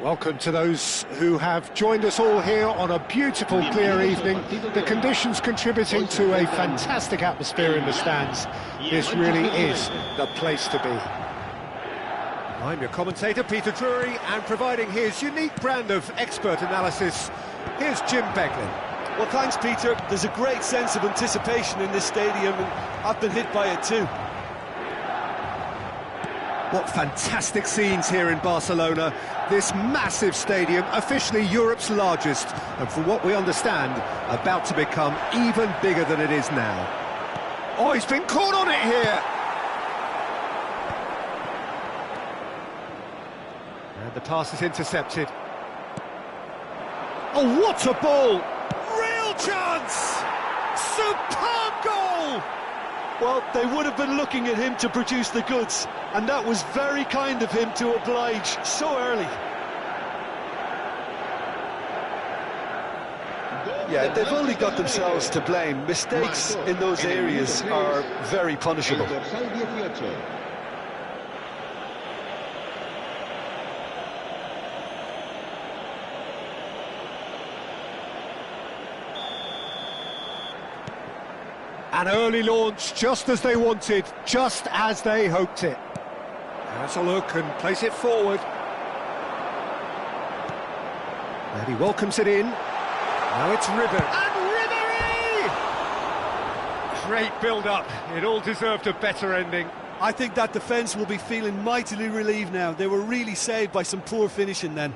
Welcome to those who have joined us all here on a beautiful, clear evening. The conditions contributing to a fantastic atmosphere in the stands. This really is the place to be. I'm your commentator, Peter Drury, and providing his unique brand of expert analysis, here's Jim Beglin. Well, thanks, Peter. There's a great sense of anticipation in this stadium, and I've been hit by it too. What fantastic scenes here in Barcelona. This massive stadium, officially Europe's largest, and from what we understand, about to become even bigger than it is now. Oh, he's been caught on it here! And the pass is intercepted. Oh, what a ball! Real chance! Superb goal! Well, they would have been looking at him to produce the goods, and that was very kind of him to oblige so early. Yeah, they've only got themselves to blame. Mistakes in those areas are very punishable. An early launch, just as they wanted, just as they hoped it. Has a look and place it forward. And he welcomes it in. Now it's River. And Ribery! Great build-up. It all deserved a better ending. I think that defence will be feeling mightily relieved now. They were really saved by some poor finishing then.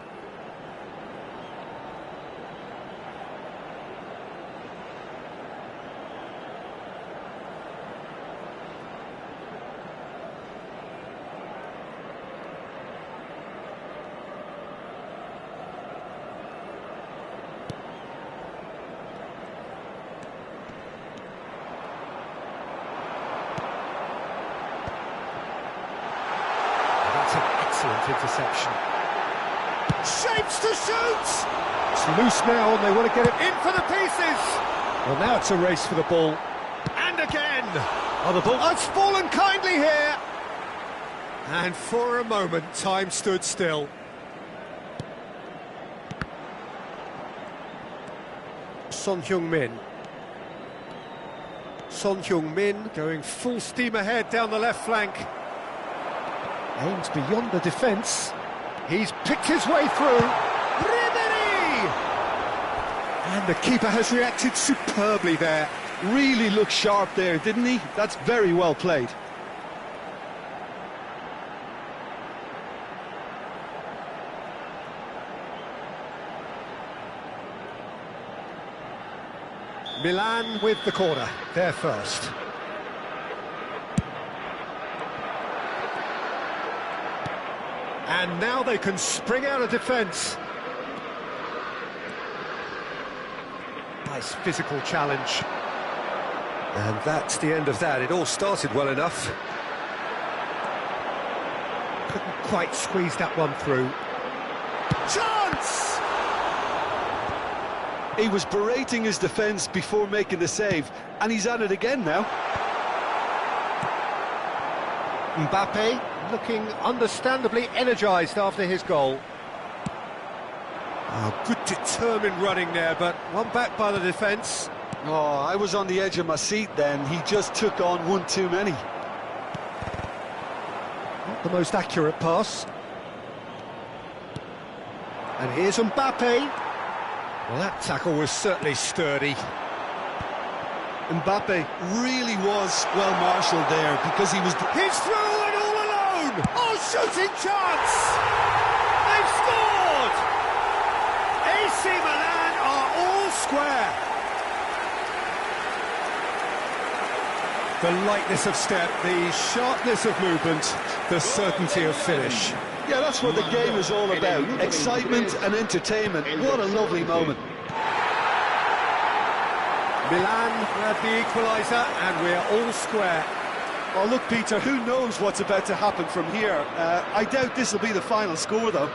Excellent interception. Shapes to shoot! It's loose now and they want to get it in for the pieces! Well, now it's a race for the ball. And again! Oh, the ball has fallen kindly here! And for a moment, time stood still. Son Heung-min. Son Heung-min going full steam ahead down the left flank. Aims beyond the defence. He's picked his way through. Ribery! And the keeper has reacted superbly there. Really looked sharp there, didn't he? That's very well played. Milan with the corner. They're first. And now they can spring out of defence. Nice physical challenge. And that's the end of that. It all started well enough. Couldn't quite squeeze that one through. Chance! He was berating his defence before making the save, and he's at it again now. Mbappe looking understandably energised after his goal. Oh, good determined running there, but one back by the defence. Oh, I was on the edge of my seat then. He just took on one too many. Not the most accurate pass. And here's Mbappe. Well, that tackle was certainly sturdy. Mbappe really was well marshalled there because he was... He's through and all alone! Oh, shooting chance! They've scored! AC Milan are all square. The lightness of step, the sharpness of movement, the certainty of finish. Yeah, that's what the game is all about. Excitement and entertainment. What a lovely moment. Milan grab the equaliser and we're all square. Oh, look, Peter, who knows what's about to happen from here? I doubt this will be the final score, though.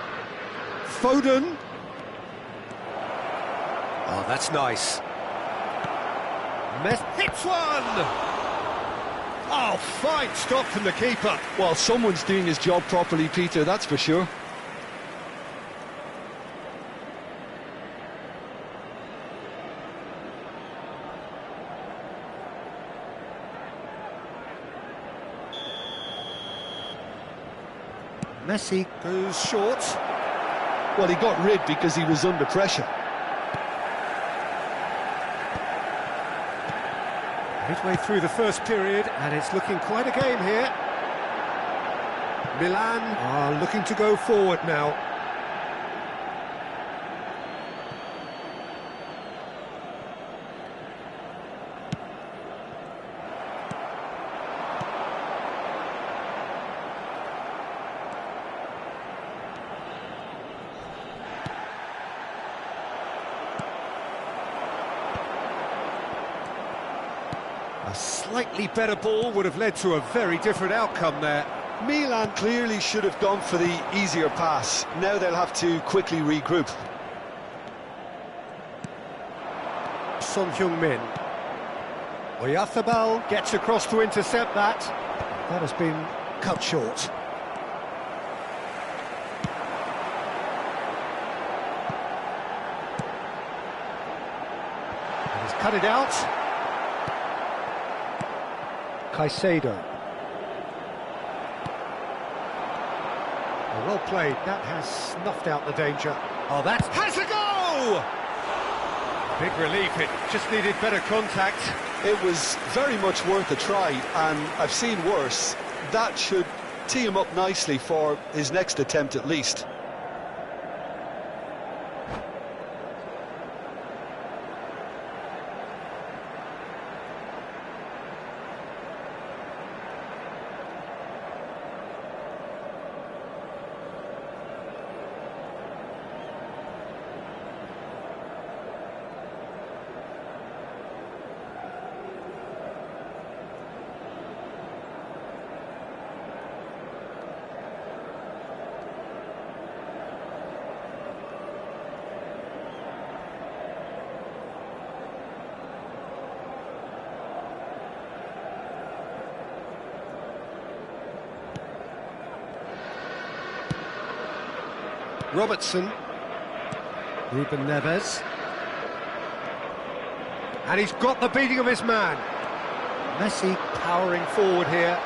Foden. Oh, that's nice. Hits one! Oh, fine stop from the keeper. Well, someone's doing his job properly, Peter, that's for sure. Messi goes short. Well, he got rid because he was under pressure. Midway through the first period, and it's looking quite a game here. Milan are looking to go forward now. A slightly better ball would have led to a very different outcome there. Milan clearly should have gone for the easier pass. Now they'll have to quickly regroup. Son Heung-min. Oyarzabal gets across to intercept that. That has been cut short. And he's cut it out. Caicedo. Oh, well played. That has snuffed out the danger. Oh, that has a go! Big relief. It just needed better contact. It was very much worth a try, and I've seen worse. That should tee him up nicely for his next attempt at least. Robertson. Ruben Neves. And he's got the beating of his man. Messi powering forward here.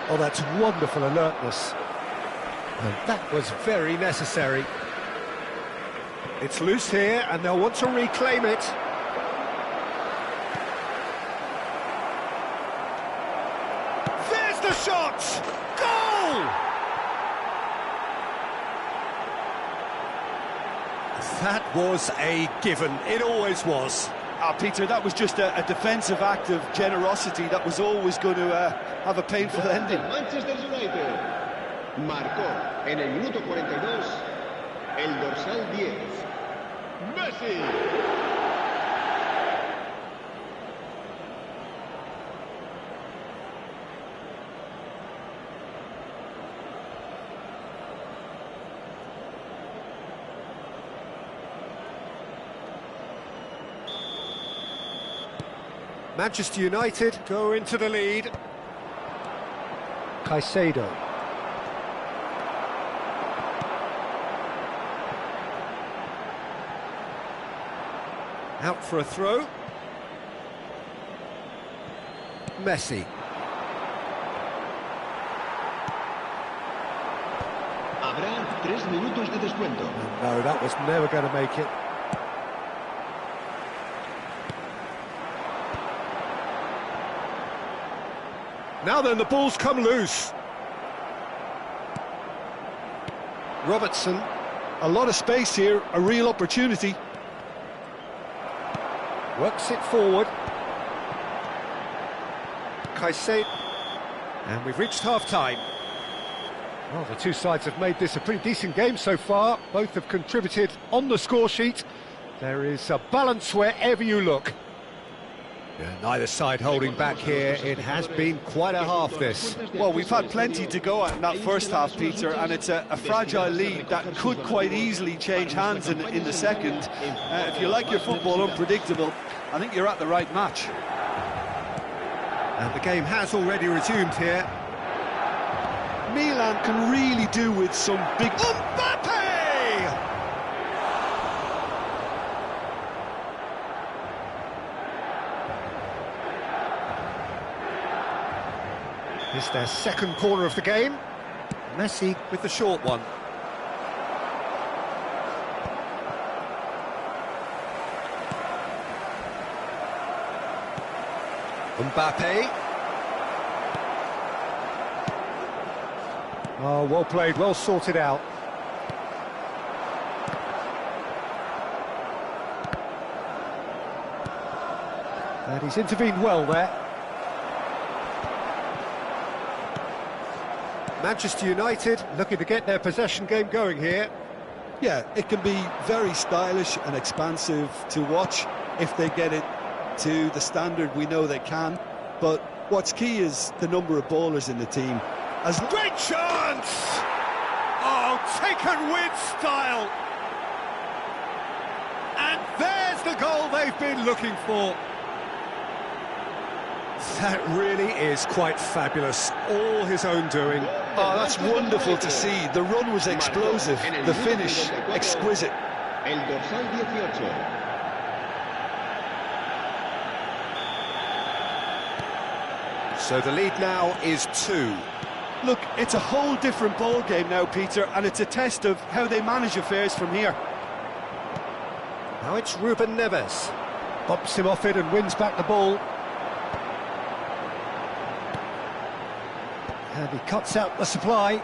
Oh, that's wonderful alertness. And that was very necessary. It's loose here, and they'll want to reclaim it. There's the shot! Goal! That was a given. It always was. Peter, that was just a defensive act of generosity that was always going to have a painful ending. Manchester United marcó en el minuto 42 el dorsal 10, Messi. Manchester United go into the lead. Caicedo. Out for a throw. Messi. Habrá 3 minutos de descuento. No, that was never going to make it. Now then, the ball's come loose. Robertson. A lot of space here, a real opportunity. Works it forward. Caicedo. And we've reached half-time. Well, the two sides have made this a pretty decent game so far. Both have contributed on the score sheet. There is a balance wherever you look. Yeah, neither side holding back here. It has been quite a half, this. Well, we've had plenty to go at in that first half, Peter, and it's a fragile lead that could quite easily change hands in the second. If you like your football unpredictable, I think you're at the right match. And the game has already resumed here. Milan can really do with some big... Mbappe! It's their second corner of the game. Messi with the short one. Mbappe. Oh, well played, well sorted out. And he's intervened well there. Manchester United looking to get their possession game going here. Yeah, it can be very stylish and expansive to watch if they get it to the standard we know they can. But what's key is the number of ballers in the team. As great chance! Oh, taken with style! And there's the goal they've been looking for. That really is quite fabulous. All his own doing. Oh, that's wonderful to see. The run was explosive, the finish exquisite. El dorsal 18. So the lead now is 2. Look, it's a whole different ball game now, Peter, and it's a test of how they manage affairs from here. Now it's Ruben Neves. Bumps him off it and wins back the ball. And he cuts out the supply.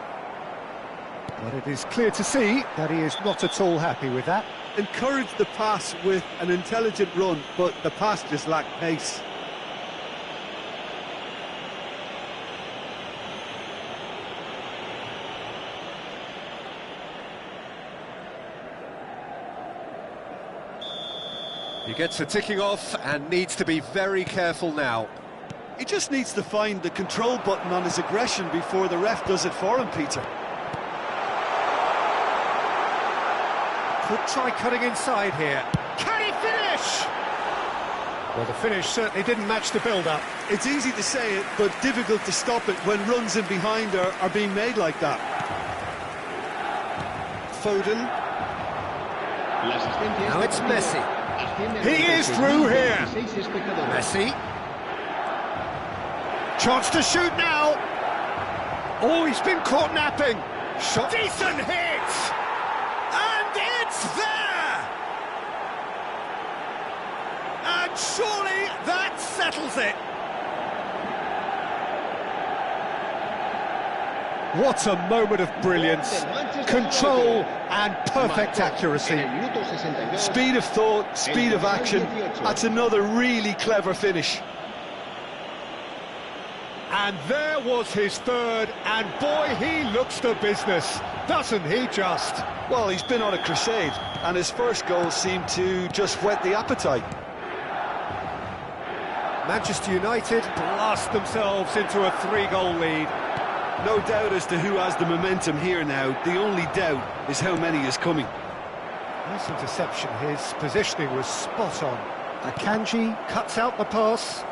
But it is clear to see that he is not at all happy with that. Encouraged the pass with an intelligent run, but the pass just lacked pace. He gets a ticking off and needs to be very careful now. He just needs to find the control button on his aggression before the ref does it for him, Peter. Could try cutting inside here. Can he finish? Well, the finish certainly didn't match the build-up. It's easy to say it, but difficult to stop it when runs in behind are being made like that. Foden. Now it's Messi. He is through here. Messi. Chance to shoot now. Oh, he's been caught napping. Shot. Decent hit. And it's there. And surely that settles it. What a moment of brilliance. Control and perfect accuracy. Speed of thought, speed of action. That's another really clever finish. And there was his third, and boy, he looks the business, doesn't he just? Well, he's been on a crusade, and his first goal seemed to just whet the appetite. Manchester United blast themselves into a 3-goal lead. No doubt as to who has the momentum here now. The only doubt is how many is coming. Nice interception. His positioning was spot on. Akanji cuts out the pass.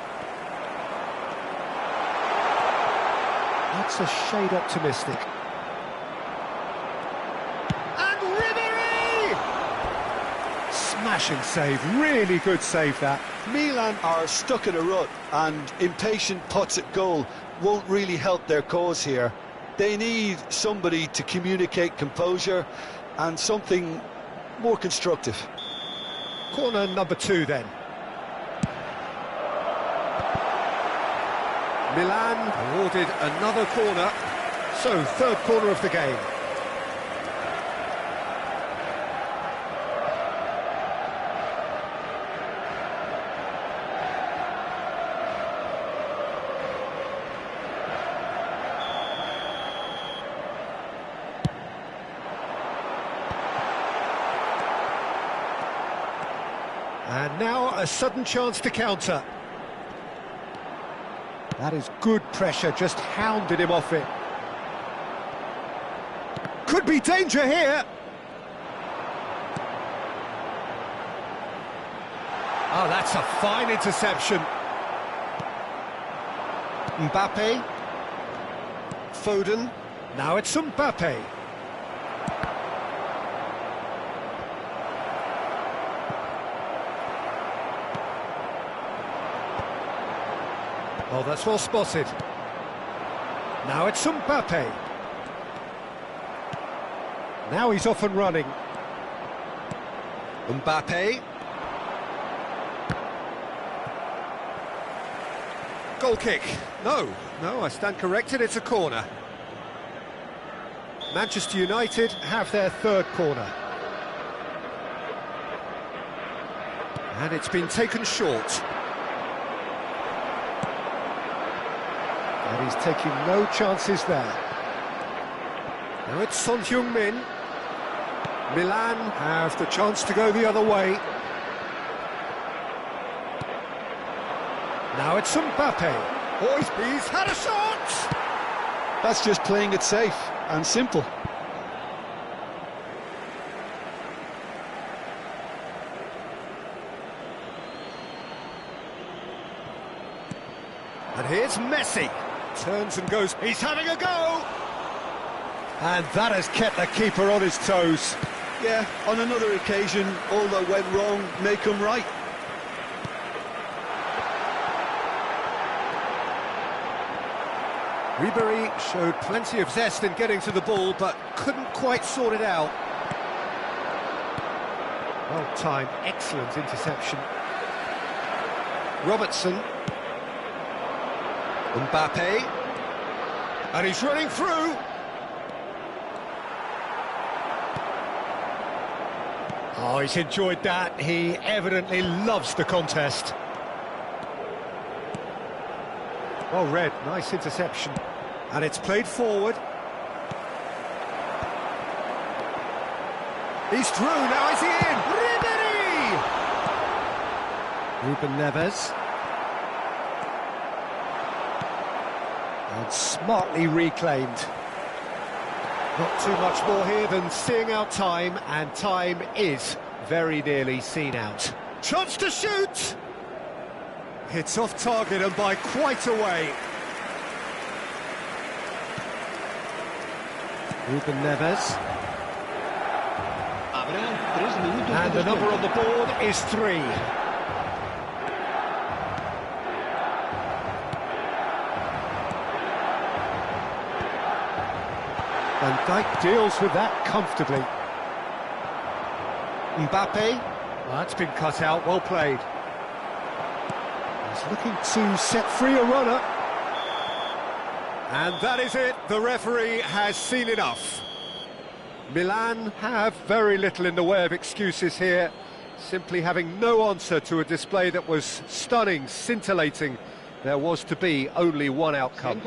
That's a shade optimistic. And Ribéry! Smashing save, really good save that. Milan are stuck in a rut, and impatient putts at goal won't really help their cause here. They need somebody to communicate composure and something more constructive. Corner number 2 then. Milan awarded another corner, so third corner of the game. And now a sudden chance to counter. That is good pressure, just hounded him off it. Could be danger here. Oh, that's a fine interception. Mbappe. Foden. Now it's Mbappe. Oh, that's well spotted. Now it's Mbappe. Now he's off and running. Mbappe. Goal kick. No, I stand corrected, it's a corner. Manchester United have their third corner. And it's been taken short. And he's taking no chances there. Now it's Son Heung-min. Milan have the chance to go the other way. Now it's Mbappe. Oh, he's had a shot! That's just playing it safe and simple. And here's Messi. Turns and goes, he's having a go! And that has kept the keeper on his toes. Yeah, on another occasion, all that went wrong may come right. Ribery showed plenty of zest in getting to the ball, but couldn't quite sort it out. Well timed, excellent interception. Robertson. Mbappe. And he's running through. Oh, he's enjoyed that. He evidently loves the contest. Well read, nice interception. And it's played forward. He's through, now is he in? Ribery! Ruben Neves. And smartly reclaimed. Not too much more here than seeing out time, and time is very nearly seen out. Chance to shoot! It's off target and by quite a way. Ruben Neves. Habrá 3 minutos And the number on the board is 3. Van Dijk deals with that comfortably. Mbappe. Well, that's been cut out, well played. He's looking to set free a runner. And that is it, the referee has seen enough. Milan have very little in the way of excuses here, simply having no answer to a display that was stunning, scintillating. There was to be only one outcome.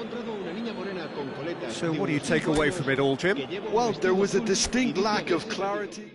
So what do you take away from it all, Jim? Well, there was a distinct lack of clarity.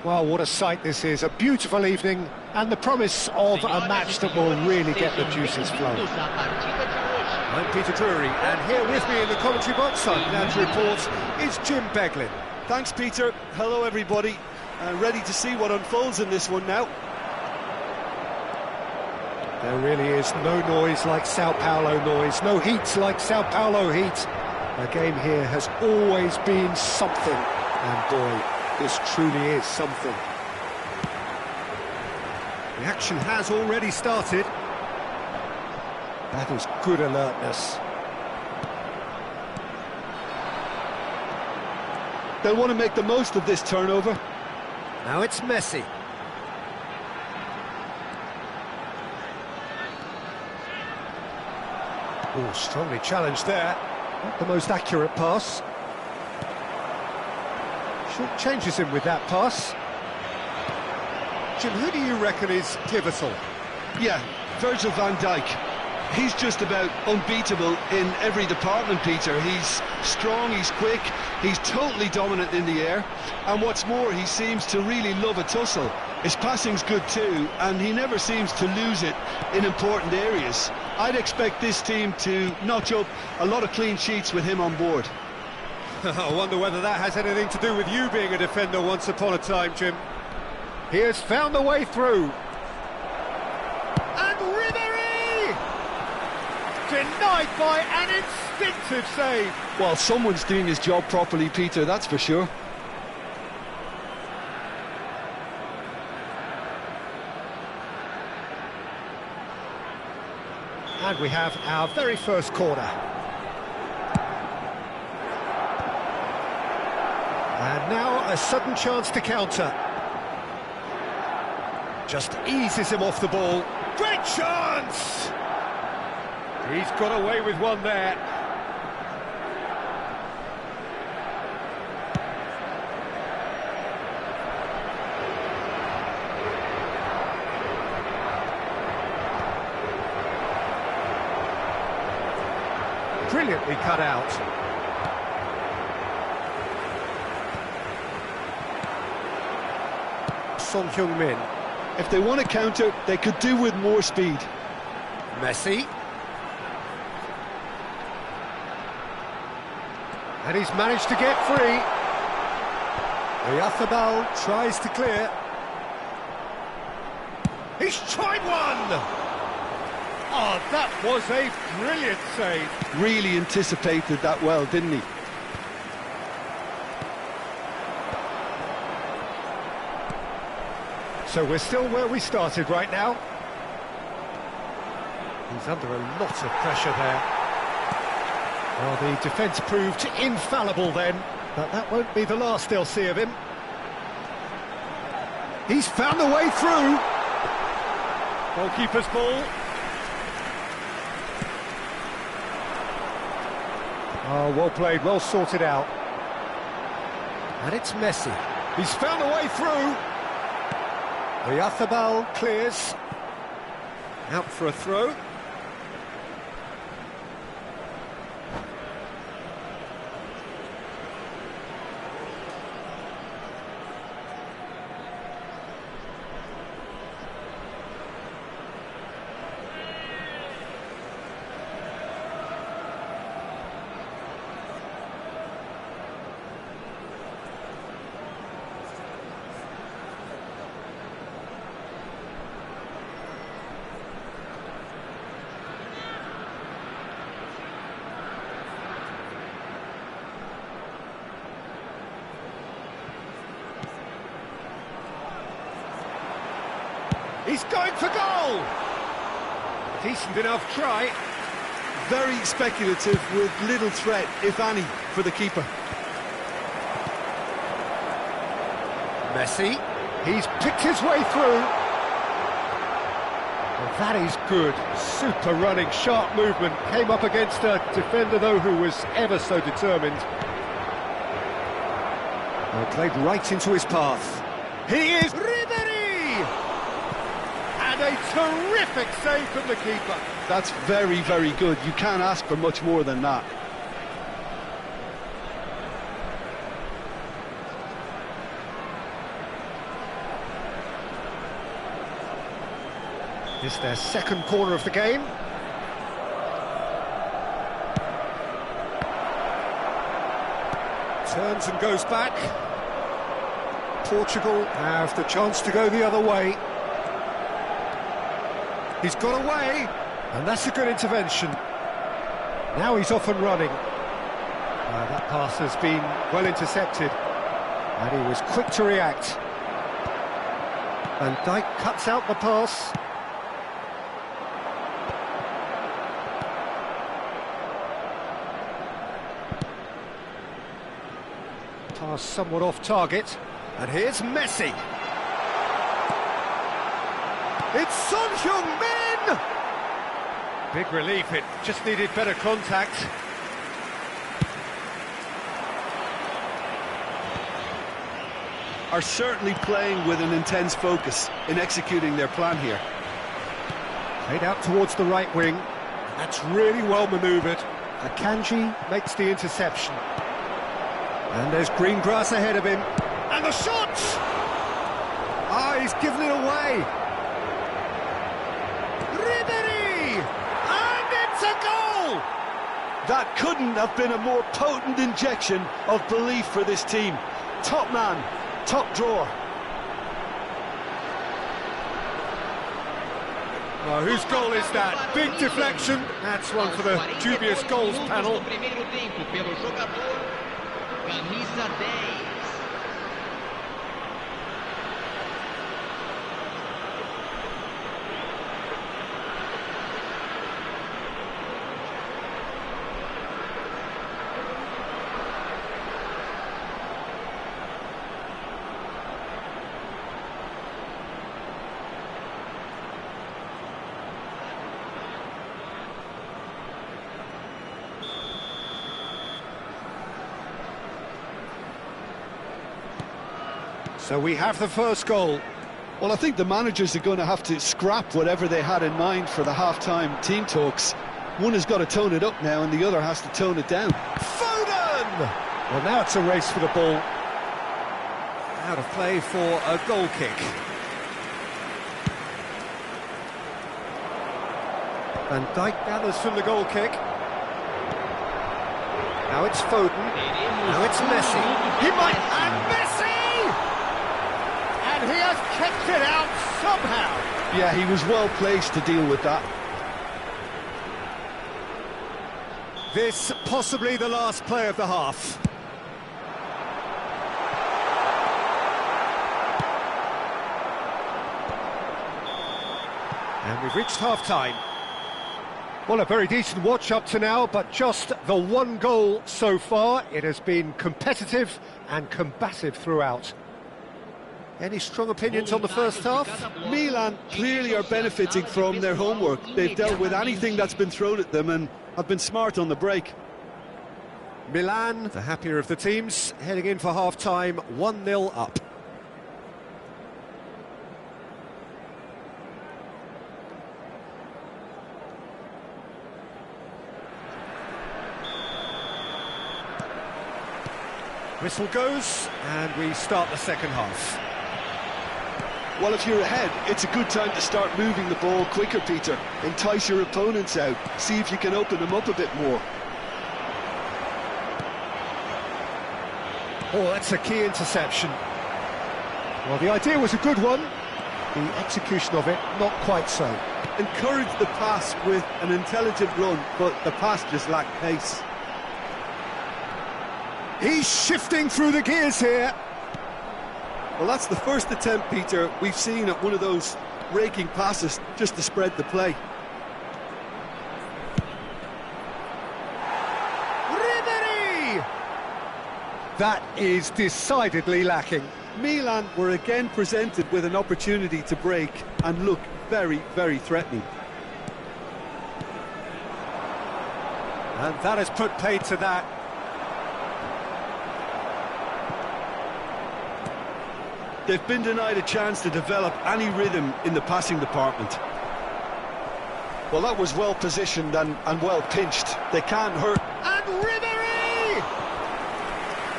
Well, what a sight this is, a beautiful evening, and the promise of a match that will really get the juices flowing. I'm Peter Drury, and here with me in the commentary box, I'm glad to report, is Jim Beglin. Thanks, Peter. Hello, everybody. Ready to see what unfolds in this one now. There really is no noise like Sao Paulo noise, no heat like Sao Paulo heat. The game here has always been something, and boy, this truly is something. The action has already started. That is good alertness. They'll want to make the most of this turnover. Now it's Messi. Oh, strongly challenged there. Not the most accurate pass. Short changes him with that pass. Jim, who do you reckon is pivotal? Yeah, Virgil van Dijk. He's just about unbeatable in every department, Peter. He's strong, he's quick, he's totally dominant in the air, and what's more, he seems to really love a tussle. His passing's good too, and he never seems to lose it in important areas. I'd expect this team to notch up a lot of clean sheets with him on board. I wonder whether that has anything to do with you being a defender once upon a time, Jim. He has found the way through. And Ribéry! Denied by an instinctive save. Well, someone's doing his job properly, Peter, that's for sure. And we have our very first corner. And now a sudden chance to counter. Just eases him off the ball. Great chance! He's got away with one there. Brilliantly cut out. Son Heung-min. If they want to counter, they could do with more speed. Messi. And he's managed to get free. Oyarzábal tries to clear. He's tried one! Oh, that was a brilliant save. Really anticipated that well, didn't he? So we're still where we started right now. He's under a lot of pressure there. Well, the defence proved infallible then, but that won't be the last they'll see of him. He's found a way through. Goalkeeper's ball. Oh, well played, well sorted out. And it's Messi. He's found a way through. Oyarzábal clears. Out for a throw. He's going for goal! Decent enough try. Very speculative with little threat, if any, for the keeper. Messi, he's picked his way through. Well, that is good. Super running, sharp movement. Came up against a defender, though, who was ever so determined. Well, played right into his path. He is Ribéry! And a terrific save from the keeper. That's very, very good. You can't ask for much more than that. It's their second corner of the game. Turns and goes back. Portugal have the chance to go the other way. He's got away, and that's a good intervention. Now he's off and running. That pass has been well intercepted, and he was quick to react. Van Dijk cuts out the pass. Pass somewhat off target, and here's Messi. It's Son Heung-min! Big relief, it just needed better contact. Are certainly playing with an intense focus in executing their plan here. Played out towards the right wing. That's really well manoeuvred. Akanji makes the interception. And there's green grass ahead of him. And the shot! Ah, he's given it away. Ribery! And it's a goal! That couldn't have been a more potent injection of belief for this team. Top man, top drawer. Well, whose goal is that? Big deflection. That's one for the dubious goals panel. Camisa 10. So we have the first goal. Well, I think the managers are going to have to scrap whatever they had in mind for the half-time team talks. One has got to tone it up now, and the other has to tone it down. Foden! Well, now it's a race for the ball. Out of play for a goal kick. Van Dijk gathers from the goal kick. Now it's Foden. Now it's Messi. He might... And Messi! And he has kept it out somehow. Yeah, he was well placed to deal with that. This possibly the last play of the half. And we've reached half-time. Well, a very decent watch up to now, but just the one goal so far. It has been competitive and combative throughout. Any strong opinions on the first half? Milan clearly are benefiting from their homework. They've dealt with anything that's been thrown at them and have been smart on the break. Milan, the happier of the teams, heading in for half-time, 1-0 up. Whistle goes, and we start the second half. Well, if you're ahead, it's a good time to start moving the ball quicker, Peter. Entice your opponents out. See if you can open them up a bit more. Oh, that's a key interception. Well, the idea was a good one. The execution of it, not quite so. Encourage the pass with an intelligent run, but the pass just lacked pace. He's shifting through the gears here. Well, that's the first attempt, Peter, we've seen at one of those raking passes just to spread the play. Ribery! That is decidedly lacking. Milan were again presented with an opportunity to break and look very, very threatening. And that has put paid to that. They've been denied a chance to develop any rhythm in the passing department. Well, that was well positioned and well pinched. They can't hurt. And Ribery!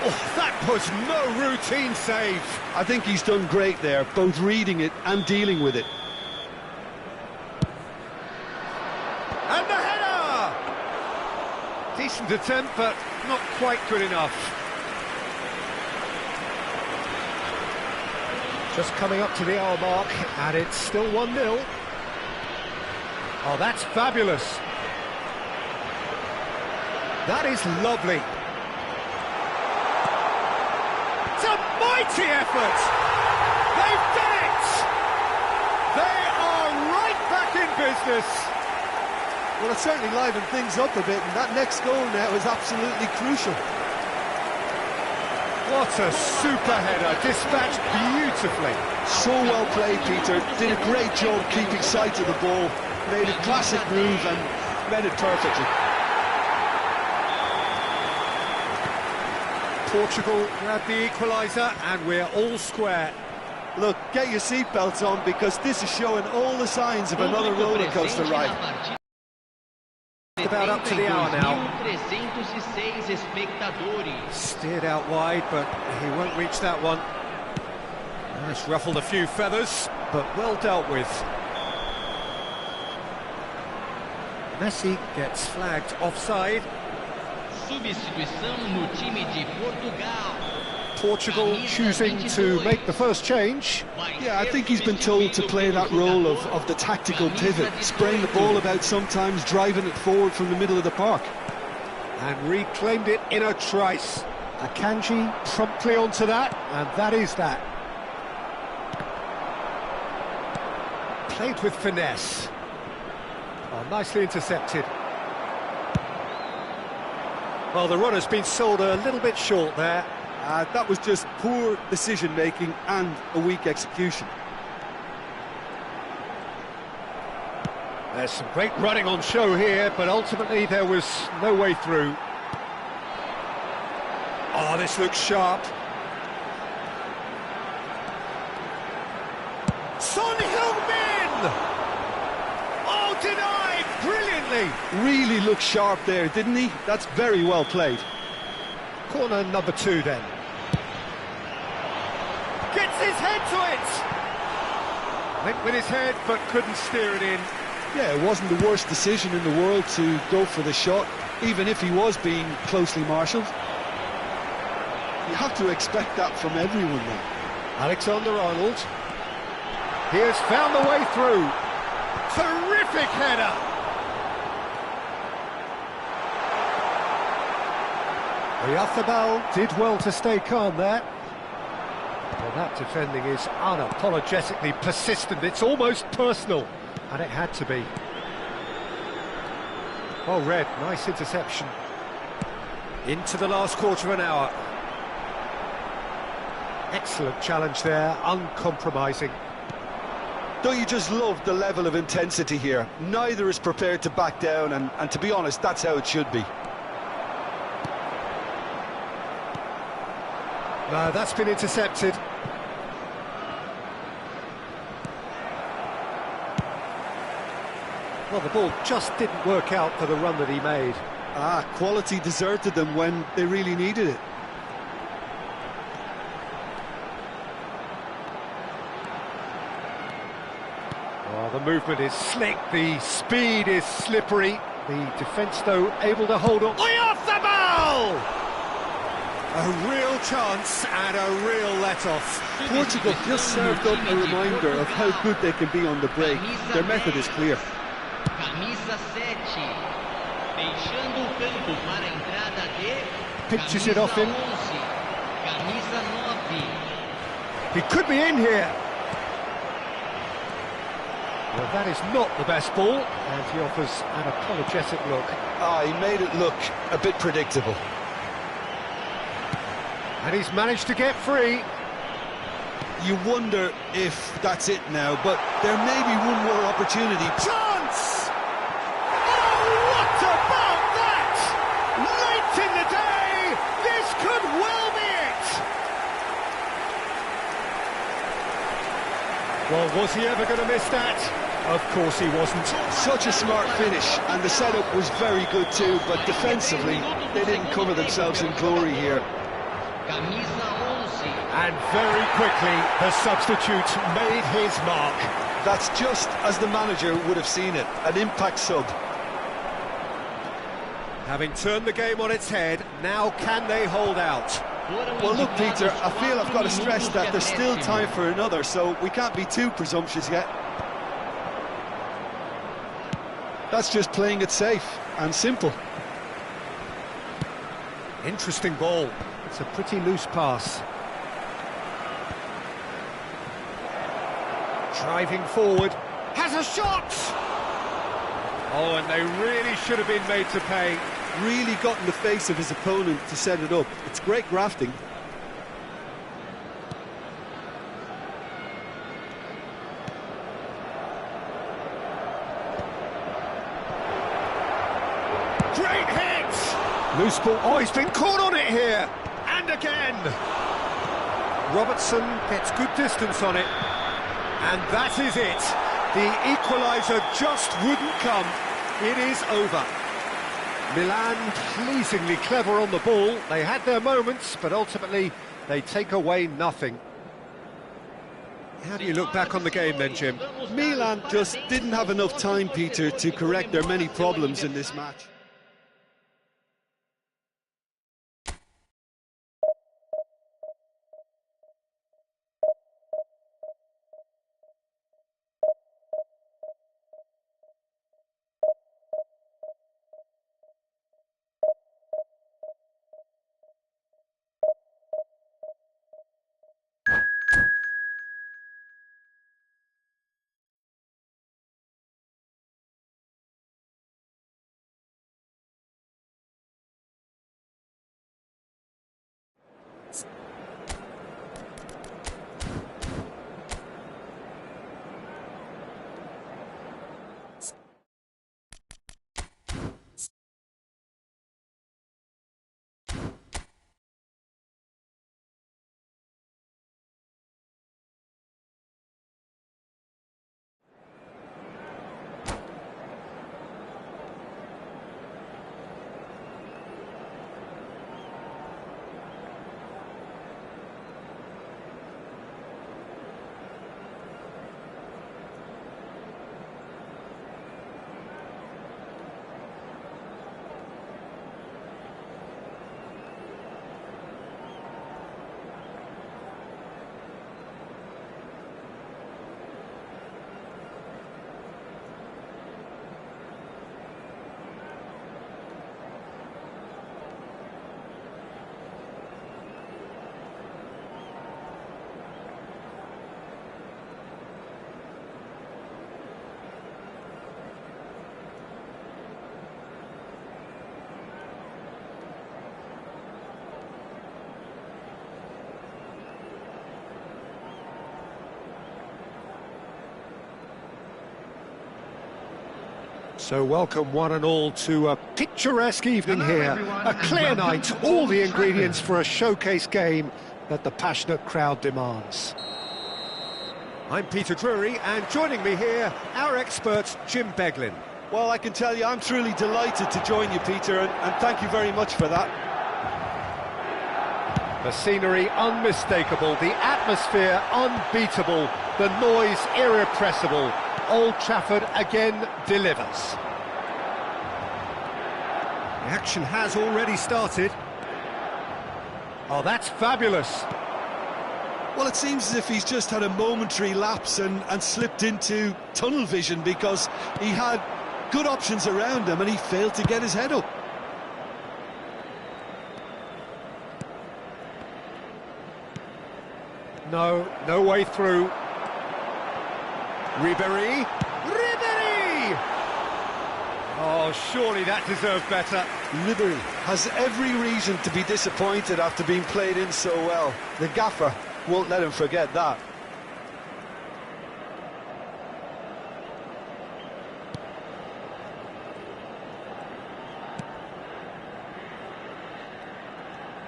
Oh, that was no routine save. I think he's done great there, both reading it and dealing with it. decent attempt, but not quite good enough. Just coming up to the hour mark, and it's still 1-0. Oh, that's fabulous. That is lovely. It's a mighty effort. They've done it. They are right back in business. Well, it certainly livened things up a bit, and that next goal now is absolutely crucial. What a super header, dispatched beautifully. So well played, Peter. Did a great job keeping sight of the ball. Made a classic move and read it perfectly. Portugal grab the equaliser, and we're all square. Look, get your seatbelts on, because this is showing all the signs of another roller coaster ride. About up to the hour now. 306 espectadores. Steered out wide, but he won't reach that one. It's ruffled a few feathers, but well dealt with. Messi gets flagged offside. Substituição no time de Portugal. Portugal choosing to make the first change. Yeah, I think he's been told to play that role of the tactical pivot, spraying the ball about sometimes, driving it forward from the middle of the park. And reclaimed it in a trice. Akanji promptly onto that, and that is that. Played with finesse. Oh, nicely intercepted. Well, the runner's been sold a little bit short there. That was just poor decision-making and a weak execution. There's some great running on show here, but ultimately there was no way through. Oh, this looks sharp. Son Heung-min! Oh, denied brilliantly! Really looked sharp there, didn't he? That's very well played. Corner number 2 then. Gets his head to it! Went with his head, but couldn't steer it in. Yeah, it wasn't the worst decision in the world to go for the shot, even if he was being closely marshalled. You have to expect that from everyone now. Alexander-Arnold. He has found the way through. Terrific header! Oyarzábal did well to stay calm there. Well, that defending is unapologetically persistent. It's almost personal, and it had to be. Well read, nice interception. Into the last quarter of an hour. Excellent challenge there, uncompromising. Don't you just love the level of intensity here? Neither is prepared to back down, and to be honest, that's how it should be. No, that's been intercepted. Well, the ball just didn't work out for the run that he made. Quality deserted them when they really needed it. Oh, the movement is slick, the speed is slippery. The defence, though, able to hold on. Oyarzábal! A real chance and a real let-off. Portugal just served up a reminder of how good they can be on the break. Their method is clear. Camisa 7. Deixando o campo para a entrada de Pitches it off him. Camisa 9. He could be in here. Well, that is not the best ball, and he offers an apologetic look. He made it look a bit predictable. And he's managed to get free. You wonder if that's it now, but there may be one more opportunity. Chance! Oh, what about that? Late in the day, this could well be it. Well, was he ever going to miss that? Of course he wasn't. Such a smart finish, and the setup was very good too, but defensively, they didn't cover themselves in glory here. Camisa 11. And very quickly, the substitute made his mark. That's just as the manager would have seen it, an impact sub. Having turned the game on its head, now can they hold out? Well, look, Peter, I feel I've got to stress that there's still time for another, so we can't be too presumptuous yet. That's just playing it safe and simple. Interesting ball. It's a pretty loose pass. Driving forward. Has a shot! Oh, and they really should have been made to pay. Really got in the face of his opponent to set it up. It's great grafting. Great hit! Loose ball. Oh, he's been caught on it here. And again. Robertson gets good distance on it. And that is it. The equaliser just wouldn't come. It is over. Milan pleasingly clever on the ball. They had their moments, but ultimately they take away nothing. How do you look back on the game then, Jim? Milan just didn't have enough time, Peter, to correct their many problems in this match. So welcome one and all to a picturesque evening here. A clear night, all the ingredients for a showcase game that the passionate crowd demands. I'm Peter Drury, and joining me here, our expert, Jim Beglin. Well, I can tell you, I'm truly delighted to join you, Peter, and thank you very much for that. The scenery unmistakable, the atmosphere unbeatable, the noise irrepressible. Old Trafford again delivers. The action has already started. Oh, that's fabulous. Well, it seems as if he's just had a momentary lapse and slipped into tunnel vision, because he had good options around him and he failed to get his head up. No way through. Ribéry. Oh, surely that deserved better. Ribéry has every reason to be disappointed after being played in so well. The gaffer won't let him forget that.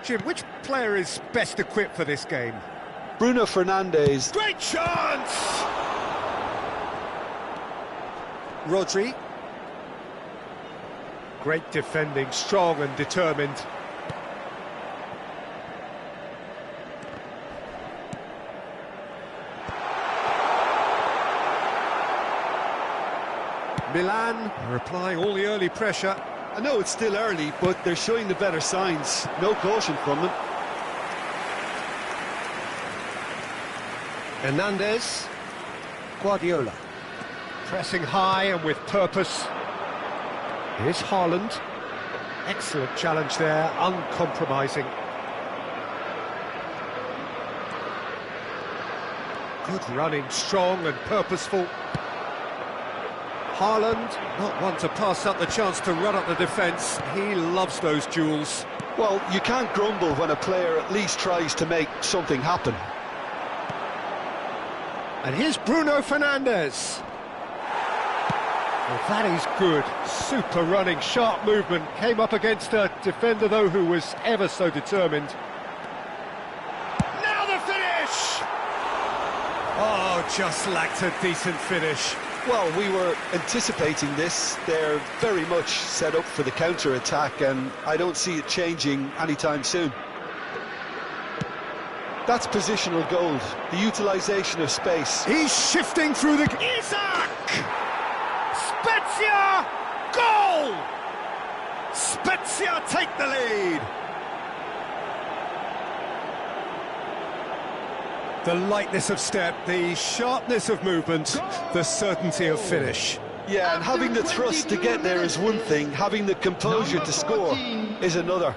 Jim, which player is best equipped for this game? Bruno Fernandes. Great chance! Rodri. Great defending, strong and determined. Milan are applying all the early pressure. I know it's still early, but they're showing the better signs. No caution from them. Hernandez. Guardiola. Pressing high and with purpose. Here's Haaland. Excellent challenge there, uncompromising. Good running, strong and purposeful. Haaland, not one to pass up the chance to run up the defence. He loves those duels. Well, you can't grumble when a player at least tries to make something happen. And here's Bruno Fernandes. Well, that is good. Super running, sharp movement. Came up against a defender, though, who was ever so determined. Now the finish! Oh, just lacked a decent finish. Well, we were anticipating this. They're very much set up for the counter-attack, and I don't see it changing anytime soon. That's positional gold, the utilisation of space. He's shifting through the... Isaac! Spezia! Goal! Spezia take the lead! The lightness of step, the sharpness of movement, the certainty of finish. Yeah, and having the thrust to get there is one thing, having the composure to score is another.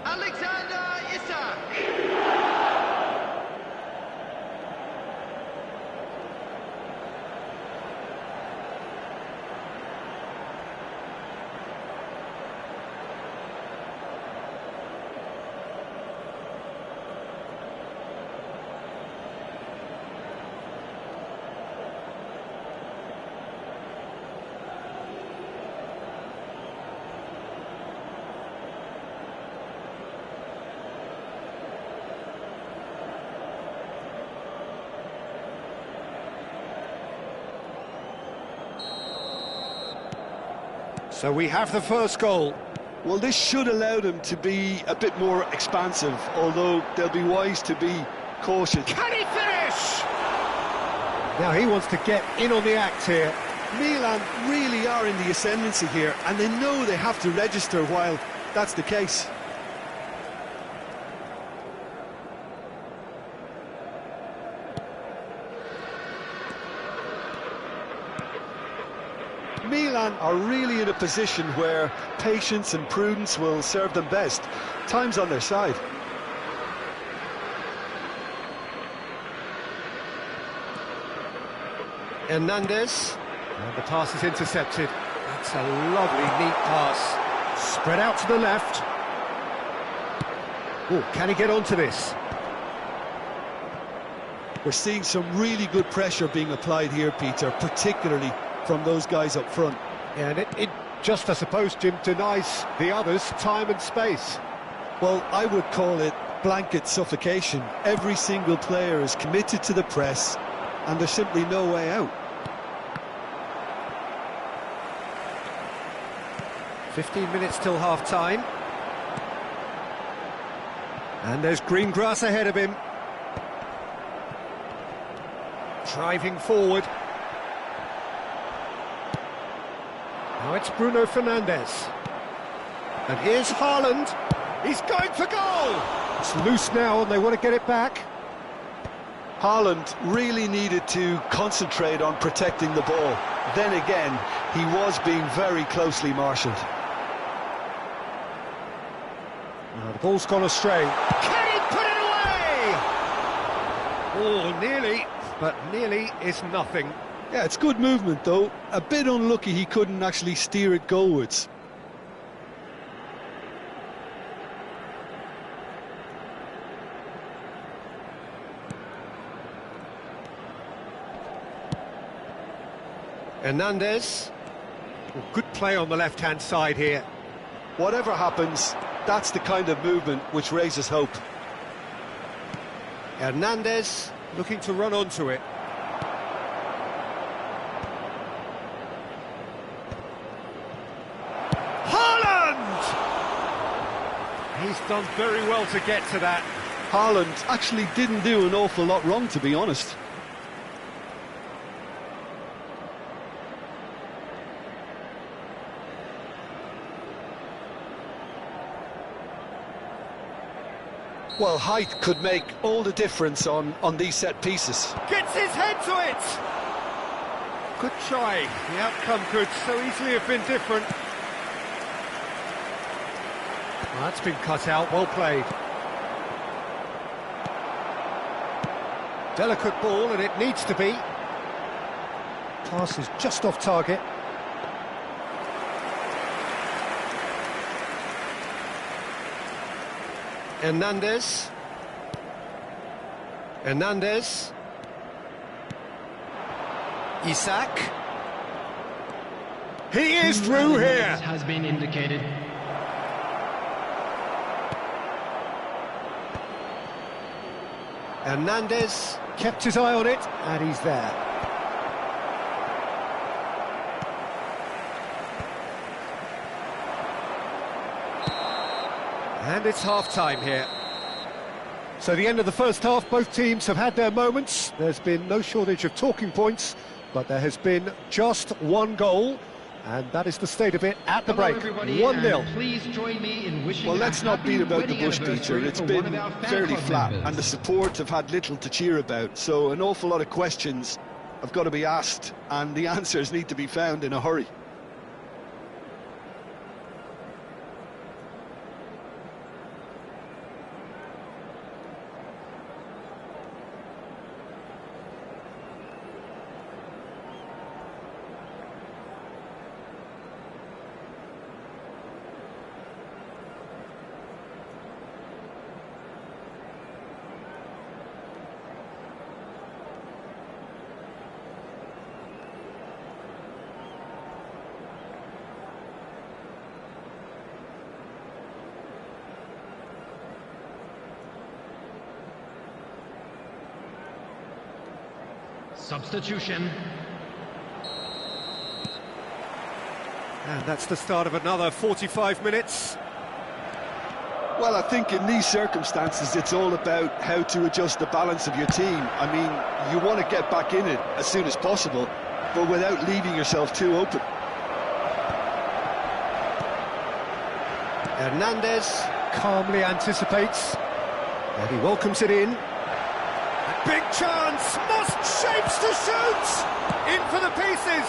So we have the first goal. Well, this should allow them to be a bit more expansive, although they'll be wise to be cautious. Can he finish? Now he wants to get in on the act here. Milan really are in the ascendancy here, and they know they have to register while that's the case. Milan are really in a position where patience and prudence will serve them best. Time's on their side. Hernandez. And the pass is intercepted. That's a lovely, neat pass. Spread out to the left. Oh, can he get onto this? We're seeing some really good pressure being applied here, Peter, particularly from those guys up front. Yeah, and it just, I suppose, Jim, denies the others time and space. Well, I would call it blanket suffocation. Every single player is committed to the press, and there's simply no way out. 15 minutes till half-time. And there's green grass ahead of him. Driving forward. Now it's Bruno Fernandes. And here's Haaland. He's going for goal! It's loose now and they want to get it back. Haaland really needed to concentrate on protecting the ball. Then again, he was being very closely marshalled. Now the ball's gone astray. Can he put it away? Oh, nearly, but nearly is nothing. Yeah, it's good movement though. A bit unlucky he couldn't actually steer it goalwards. Hernandez. Well, good play on the left-hand side here. Whatever happens, that's the kind of movement which raises hope. Hernandez looking to run onto it. Haaland! He's done very well to get to that. Haaland actually didn't do an awful lot wrong, to be honest. Well, height could make all the difference on these set pieces. Gets his head to it! Good try. The outcome could so easily have been different. Well, that's been cut out. Well played. Delicate ball, and it needs to be. Pass is just off target. Hernandez. Hernandez. Isak. He is through here. Has been indicated. Hernandez kept his eye on it, and he's there. And it's half-time here. So the end of the first half, both teams have had their moments. There's been no shortage of talking points, but there has been just one goal, and that is the state of it at the break. 1-0. Please join me in wishing. Well, let's not beat about the bush, Peter. It's been fairly flat, and the support have had little to cheer about. So an awful lot of questions have got to be asked, and the answers need to be found in a hurry. Substitution. And that's the start of another 45 minutes. Well, I think in these circumstances, it's all about how to adjust the balance of your team. I mean, you want to get back in it as soon as possible, but without leaving yourself too open. Hernandez. Calmly anticipates, and he welcomes it in. Big chance, Moss shapes to shoot! In for the pieces!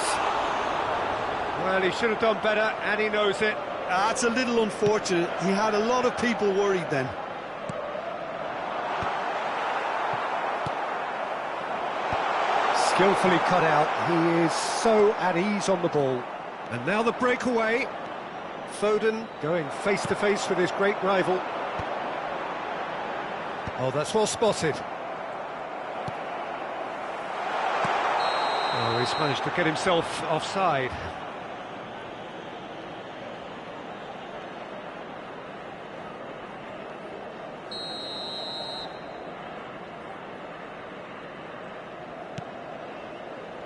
Well, he should have done better, and he knows it. That's a little unfortunate. He had a lot of people worried then. Skillfully cut out. He is so at ease on the ball. And now the breakaway. Foden going face-to-face with his great rival. Oh, that's well spotted. Oh, he's managed to get himself offside.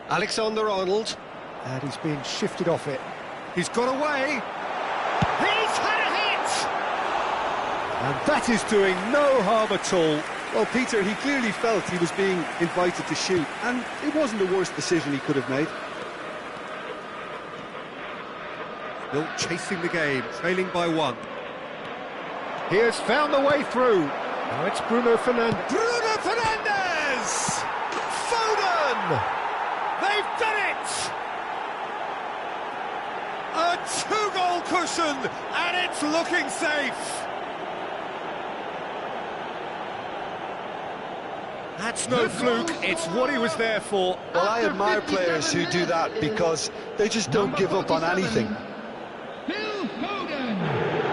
Alexander-Arnold. And he's being shifted off it. He's got away. He's had a hit! And that is doing no harm at all. Well, Peter, he clearly felt he was being invited to shoot, and it wasn't the worst decision he could have made. Still chasing the game, trailing by 1. He has found the way through. Now it's Bruno Fernandes. Bruno Fernandes! Foden! They've done it! A 2-goal cushion, and it's looking safe. That's no fluke, it's what he was there for. Well, I admire players who do that because they just don't give up on anything. Phil Foden.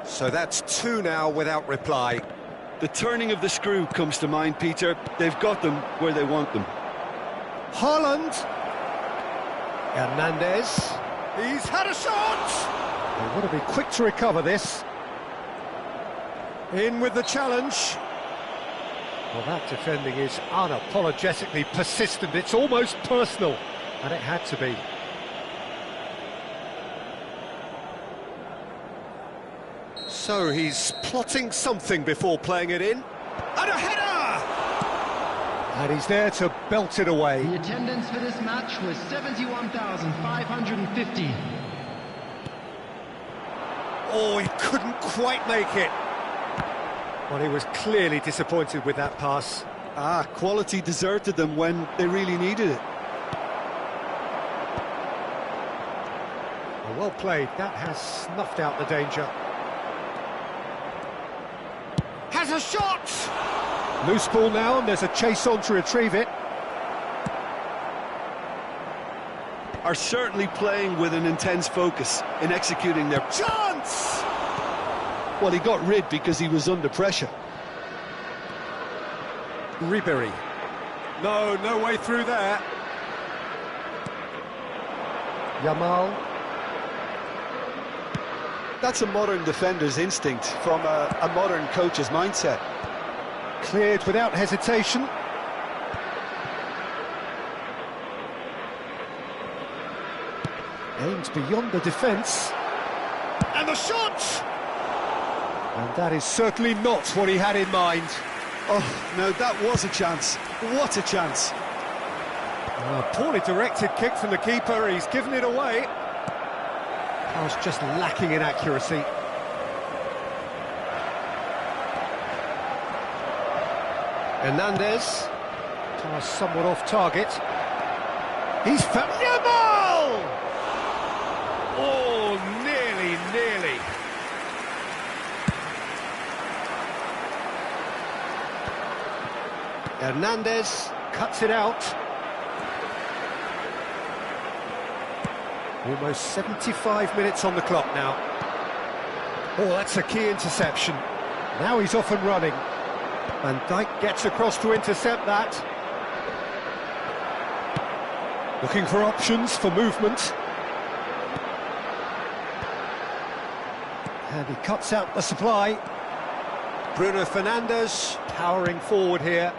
So that's 2 now without reply. The turning of the screw comes to mind, Peter. They've got them where they want them. Haaland. Hernandez. He's had a shot! They've got to be quick to recover this. In with the challenge. Well, that defending is unapologetically persistent. It's almost personal, and it had to be. So he's plotting something before playing it in. And a header! And he's there to belt it away. The attendance for this match was 71,550. Oh, he couldn't quite make it. Well, he was clearly disappointed with that pass. Quality deserted them when they really needed it. Well played. That has snuffed out the danger. Has a shot! Loose ball now, and there's a chase on to retrieve it. Are certainly playing with an intense focus in executing their Chance! Well, he got rid because he was under pressure. Ribery. No way through there. Yamal. That's a modern defender's instinct from a modern coach's mindset. Cleared without hesitation. Aims beyond the defence. And the shot! And that is certainly not what he had in mind. Oh, no, that was a chance. What a chance. A poorly directed kick from the keeper. He's given it away. I was just lacking in accuracy. Hernandez. Pass somewhat off target. He's found Yamal! Oh, nearly. Hernandez cuts it out. Almost 75 minutes on the clock now. Oh, that's a key interception. Now he's off and running. Van Dijk gets across to intercept that. Looking for options for movement. And he cuts out the supply. Bruno Fernandes powering forward here.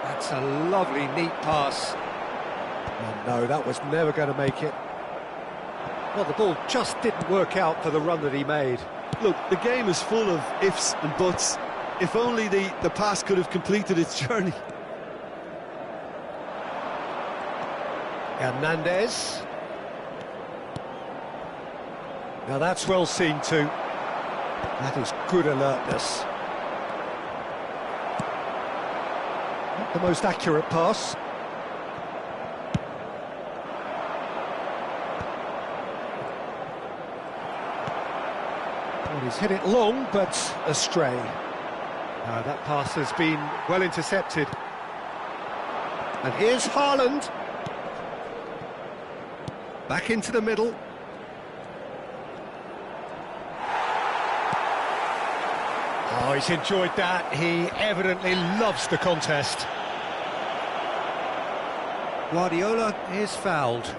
That's a lovely, neat pass. Oh, no, that was never going to make it. Well, the ball just didn't work out for the run that he made. Look, the game is full of ifs and buts. If only the pass could have completed its journey. Hernandez. Now that's well seen too. That is good alertness. Not the most accurate pass. Well, he's hit it long, but astray. Now that pass has been well intercepted. And here's Haaland. Back into the middle. Oh, he's enjoyed that. He evidently loves the contest. Guardiola is fouled.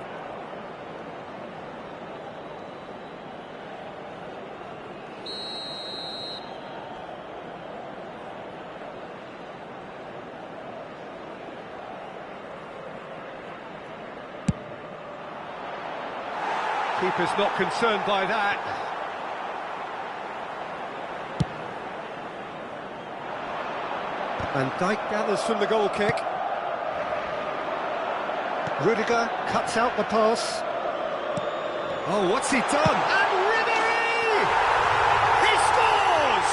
Keeper's not concerned by that. Van Dijk gathers from the goal kick. Rudiger cuts out the pass. Oh, what's he done? And Ribery! He scores!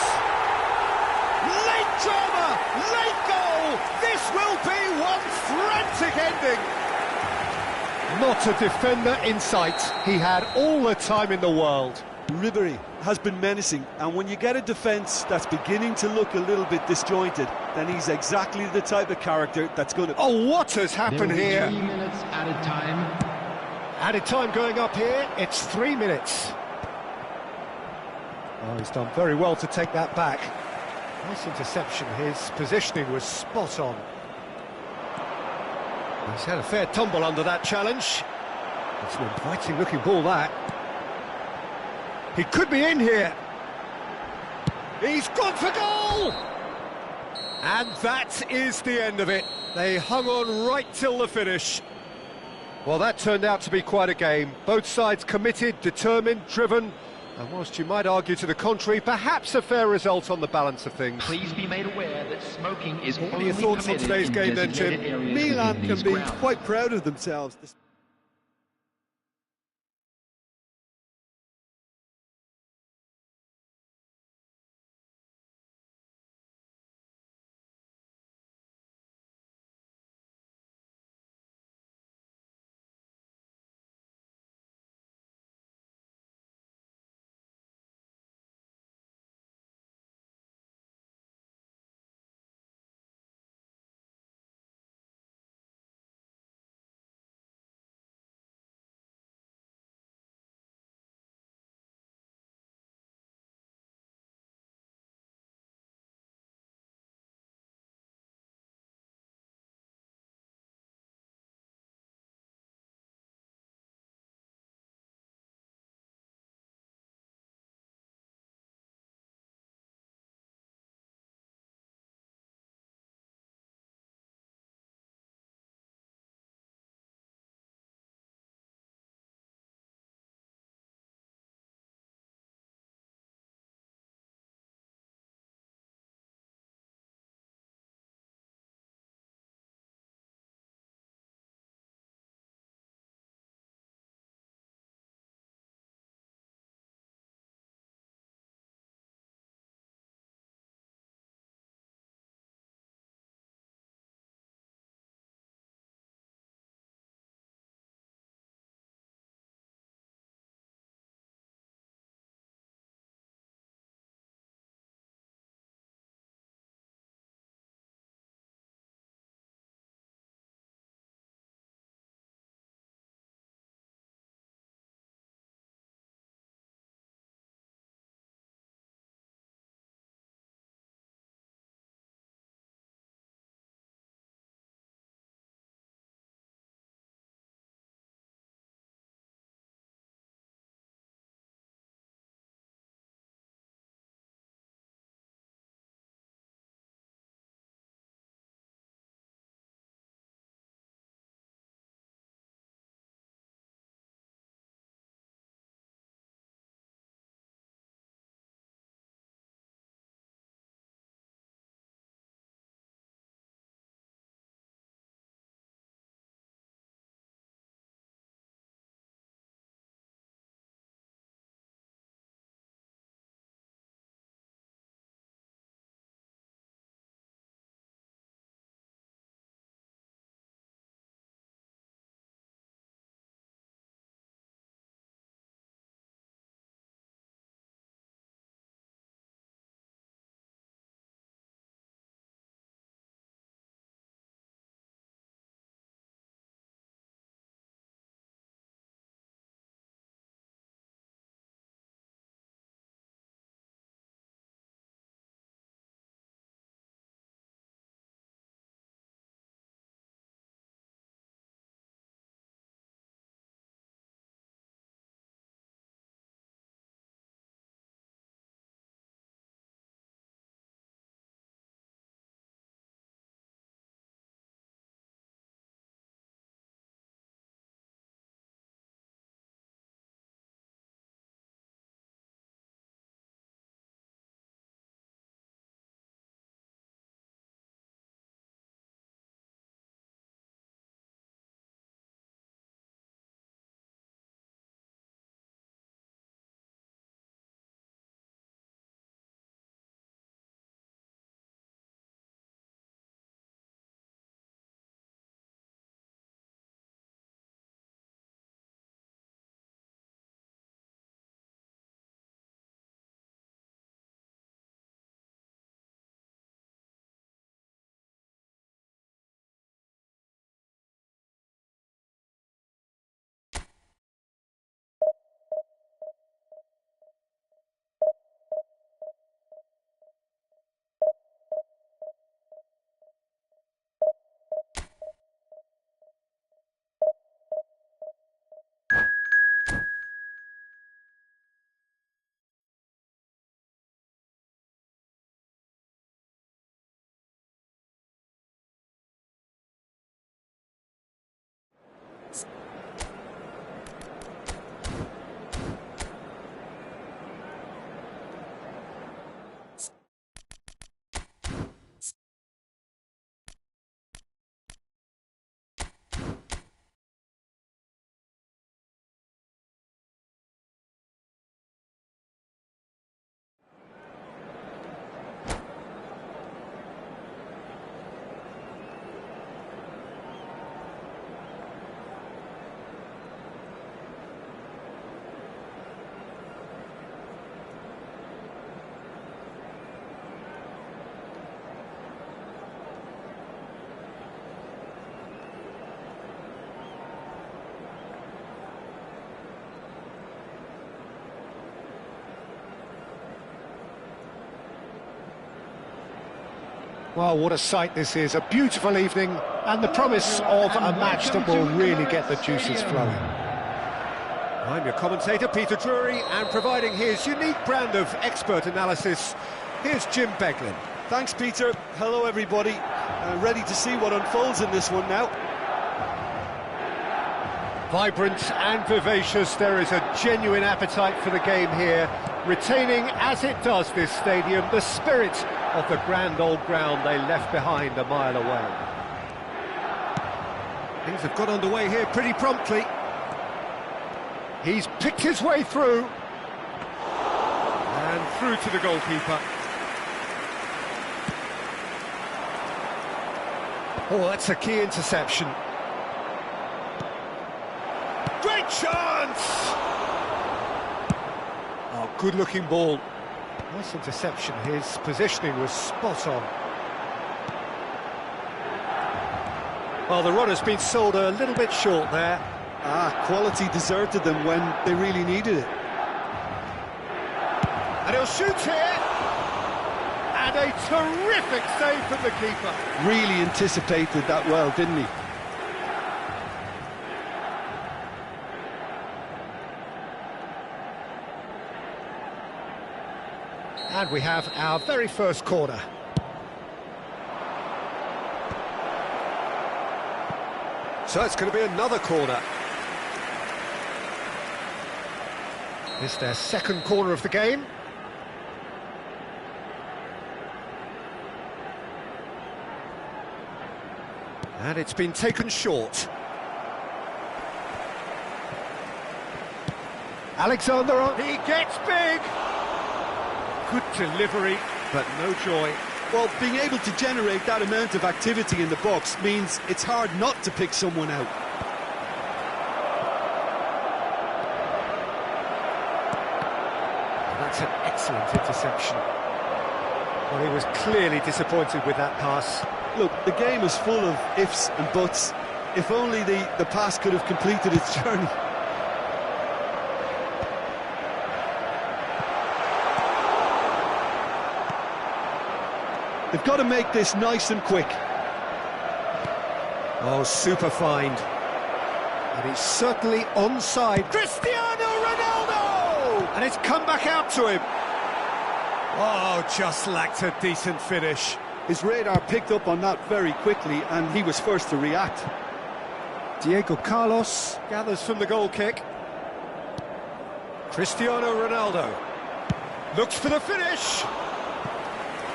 Late drama, late goal! This will be one frantic ending! Not a defender in sight. He had all the time in the world. Ribery has been menacing, and when you get a defence that's beginning to look a little bit disjointed, then he's exactly the type of character that's going to... Oh, what has happened here? 3 minutes added time. Added time going up here, it's 3 minutes. Oh, he's done very well to take that back. Nice interception, his positioning was spot on. He's had a fair tumble under that challenge. It's an inviting looking ball, that. He could be in here. He's gone for goal! And that is the end of it. They hung on right till the finish. Well, that turned out to be quite a game. Both sides committed, determined, driven, and whilst you might argue to the contrary, perhaps a fair result on the balance of things. Please be made aware that smoking is What are only your thoughts on permitted today's in game then, Jim? designated areas Milan within can these be grounds. quite proud of themselves. Well, what a sight this is, a beautiful evening, and the promise of a match that will really get the juices flowing. I'm your commentator, Peter Drury, and providing his unique brand of expert analysis, here's Jim Beglin. Thanks, Peter. Hello, everybody. Ready to see what unfolds in this one now. Vibrant and vivacious, there is a genuine appetite for the game here, retaining, as it does this stadium, the spirit of the grand old ground they left behind a mile away. Things have got underway here pretty promptly. He's picked his way through. And through to the goalkeeper. Oh, that's a key interception. Great chance! Oh, good-looking ball. Nice interception. His positioning was spot on. Well, the run has been sold a little bit short there. Quality deserted them when they really needed it. And he'll shoot here. And a terrific save from the keeper. Really anticipated that well, didn't he? And we have our very first corner. So it's going to be another corner. It's their second corner of the game. And it's been taken short. Alexander, he gets big! Good delivery, but no joy. Well, being able to generate that amount of activity in the box means it's hard not to pick someone out. That's an excellent interception. Well, he was clearly disappointed with that pass. Look, the game is full of ifs and buts. If only the pass could have completed its journey. They've got to make this nice and quick. Oh, super find. And he's certainly onside. Cristiano Ronaldo! And it's come back out to him. Oh, just lacked a decent finish. His radar picked up on that very quickly, and he was first to react. Diego Carlos gathers from the goal kick. Cristiano Ronaldo looks for the finish.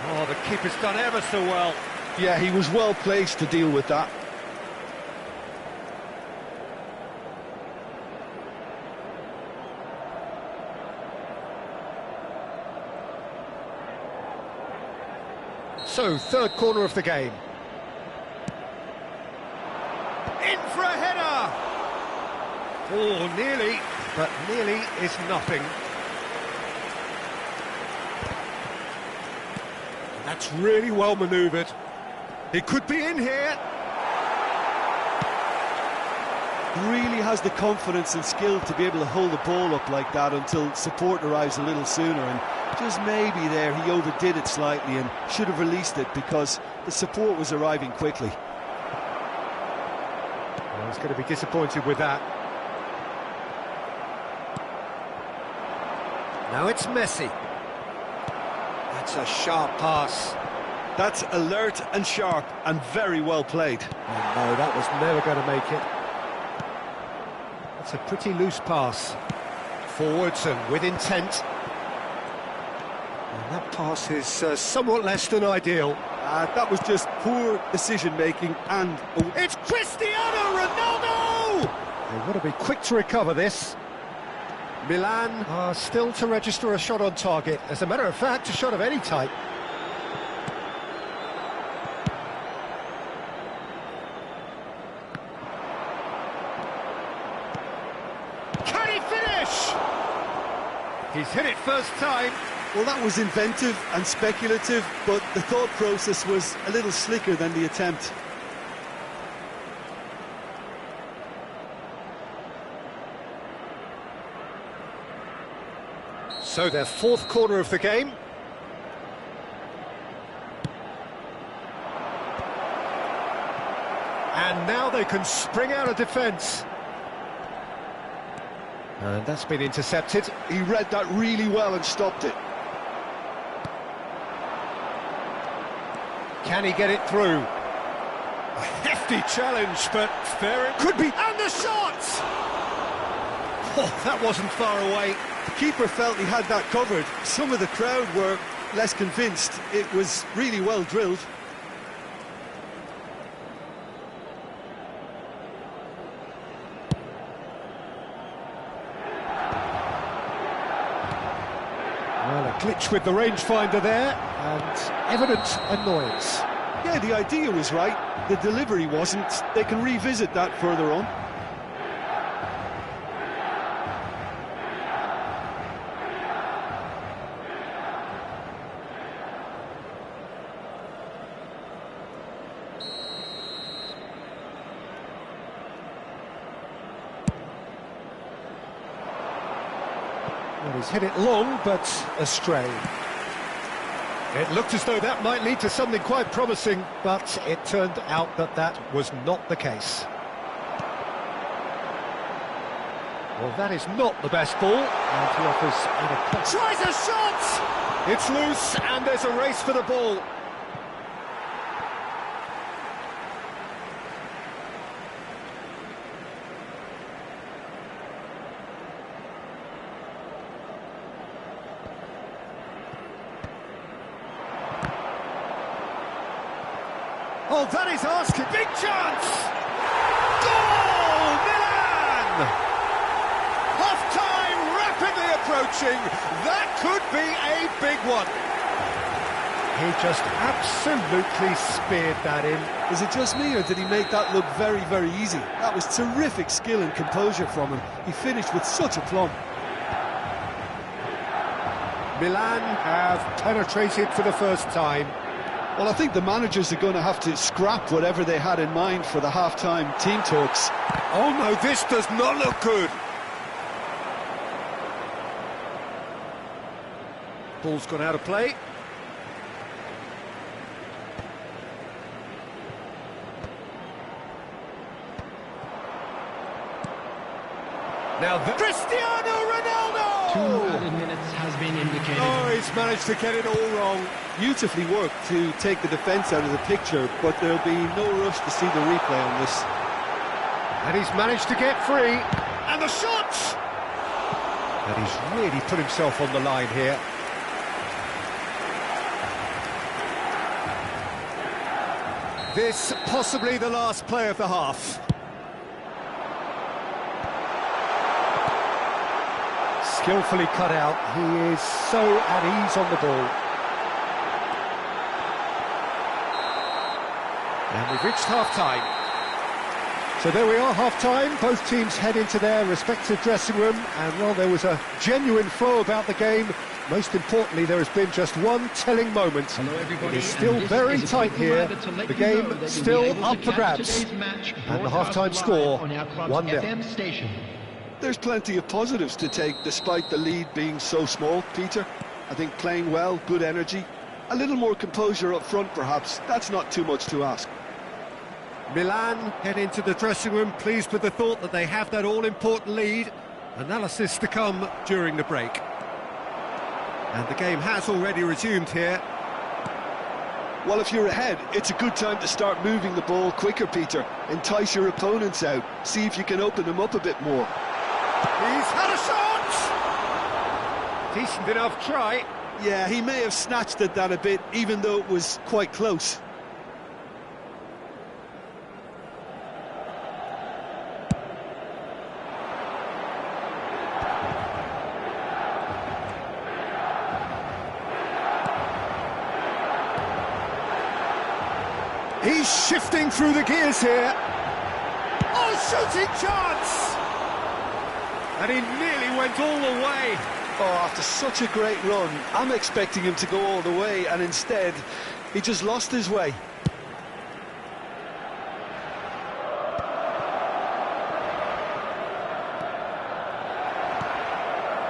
Oh, the keeper's done ever so well. Yeah, he was well placed to deal with that. So, third corner of the game. In for a header! Oh, nearly, but nearly is nothing. That's really well manoeuvred. It could be in here. Really has the confidence and skill to be able to hold the ball up like that until support arrives a little sooner, and just maybe there he overdid it slightly and should have released it because the support was arriving quickly. Well, he's going to be disappointed with that. Now it's Messi. That's a sharp pass. That's alert and sharp and very well played. Oh, no, that was never going to make it. That's a pretty loose pass. Forwards and with intent. And that pass is somewhat less than ideal. That was just poor decision-making and... It's Cristiano Ronaldo! They've got to be quick to recover this. Milan are still to register a shot on target. As a matter of fact, a shot of any type. Can he finish? He's hit it first time. Well, that was inventive and speculative, but the thought process was a little slicker than the attempt. So their fourth corner of the game. And now they can spring out of defence. And that's been intercepted. He read that really well and stopped it. Can he get it through? A hefty challenge, but fair it could be. And the shot! Oh, that wasn't far away. The keeper felt he had that covered. Some of the crowd were less convinced. It was really well drilled. Well, a glitch with the rangefinder there, and evident annoyance. Yeah, the idea was right. The delivery wasn't. They can revisit that further on. Well, he's hit it long, but astray. It looked as though that might lead to something quite promising, but it turned out that that was not the case. Well, that is not the best ball, and he offers an tries a shot! It's loose, and there's a race for the ball. Oh, that is asking. Big chance! Goal! Milan! Half-time rapidly approaching. That could be a big one. He just absolutely speared that in. Is it just me, or did he make that look very, very easy? That was terrific skill and composure from him. He finished with such aplomb. Milan have penetrated for the first time. Well, I think the managers are going to have to scrap whatever they had in mind for the half-time team talks. Oh no, this does not look good. Ball's gone out of play. Now Cristiano Ronaldo! 2 added minutes has been indicated. Oh, he's managed to get it all wrong. Beautifully worked to take the defence out of the picture, but there'll be no rush to see the replay on this. And he's managed to get free. And the shot! And he's really put himself on the line here. This possibly the last play of the half. Skillfully cut out. He is so at ease on the ball. And we've reached half-time. So there we are, half-time. Both teams head into their respective dressing room, and well, there was a genuine flow about the game. Most importantly, there has been just one telling moment. Hello, everybody. It is still very tight here. The game still up for grabs. And the half-time score, 1-0. There's plenty of positives to take, despite the lead being so small, Peter. I think playing well, good energy. A little more composure up front, perhaps. That's not too much to ask. Milan head into the dressing room, pleased with the thought that they have that all-important lead. Analysis to come during the break. And the game has already resumed here. Well, if you're ahead, it's a good time to start moving the ball quicker, Peter. Entice your opponents out. See if you can open them up a bit more. He's had a shot! Decent enough try. Yeah, he may have snatched at that a bit, even though it was quite close. He's shifting through the gears here. Oh, shooting chance! And he nearly went all the way. Oh, after such a great run, I'm expecting him to go all the way, and instead, he just lost his way.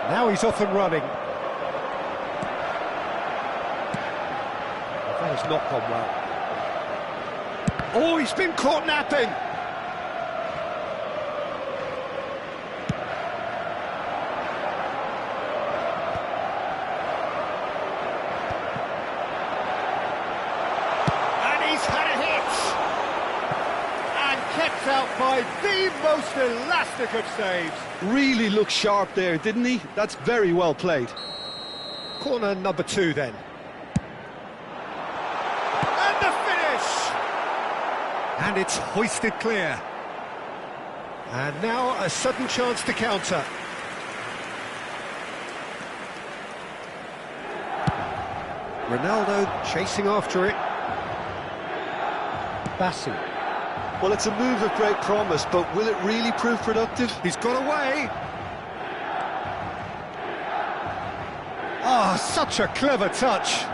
Now he's off and running. That has not gone well. Oh, he's been caught napping. out by the most elastic of saves. Really looked sharp there, didn't he? That's very well played. Corner number 2 then. And the finish! And it's hoisted clear. And now a sudden chance to counter. Ronaldo chasing after it. Bassi. Well, it's a move of great promise, but will it really prove productive? He's got away. Ah, such a clever touch.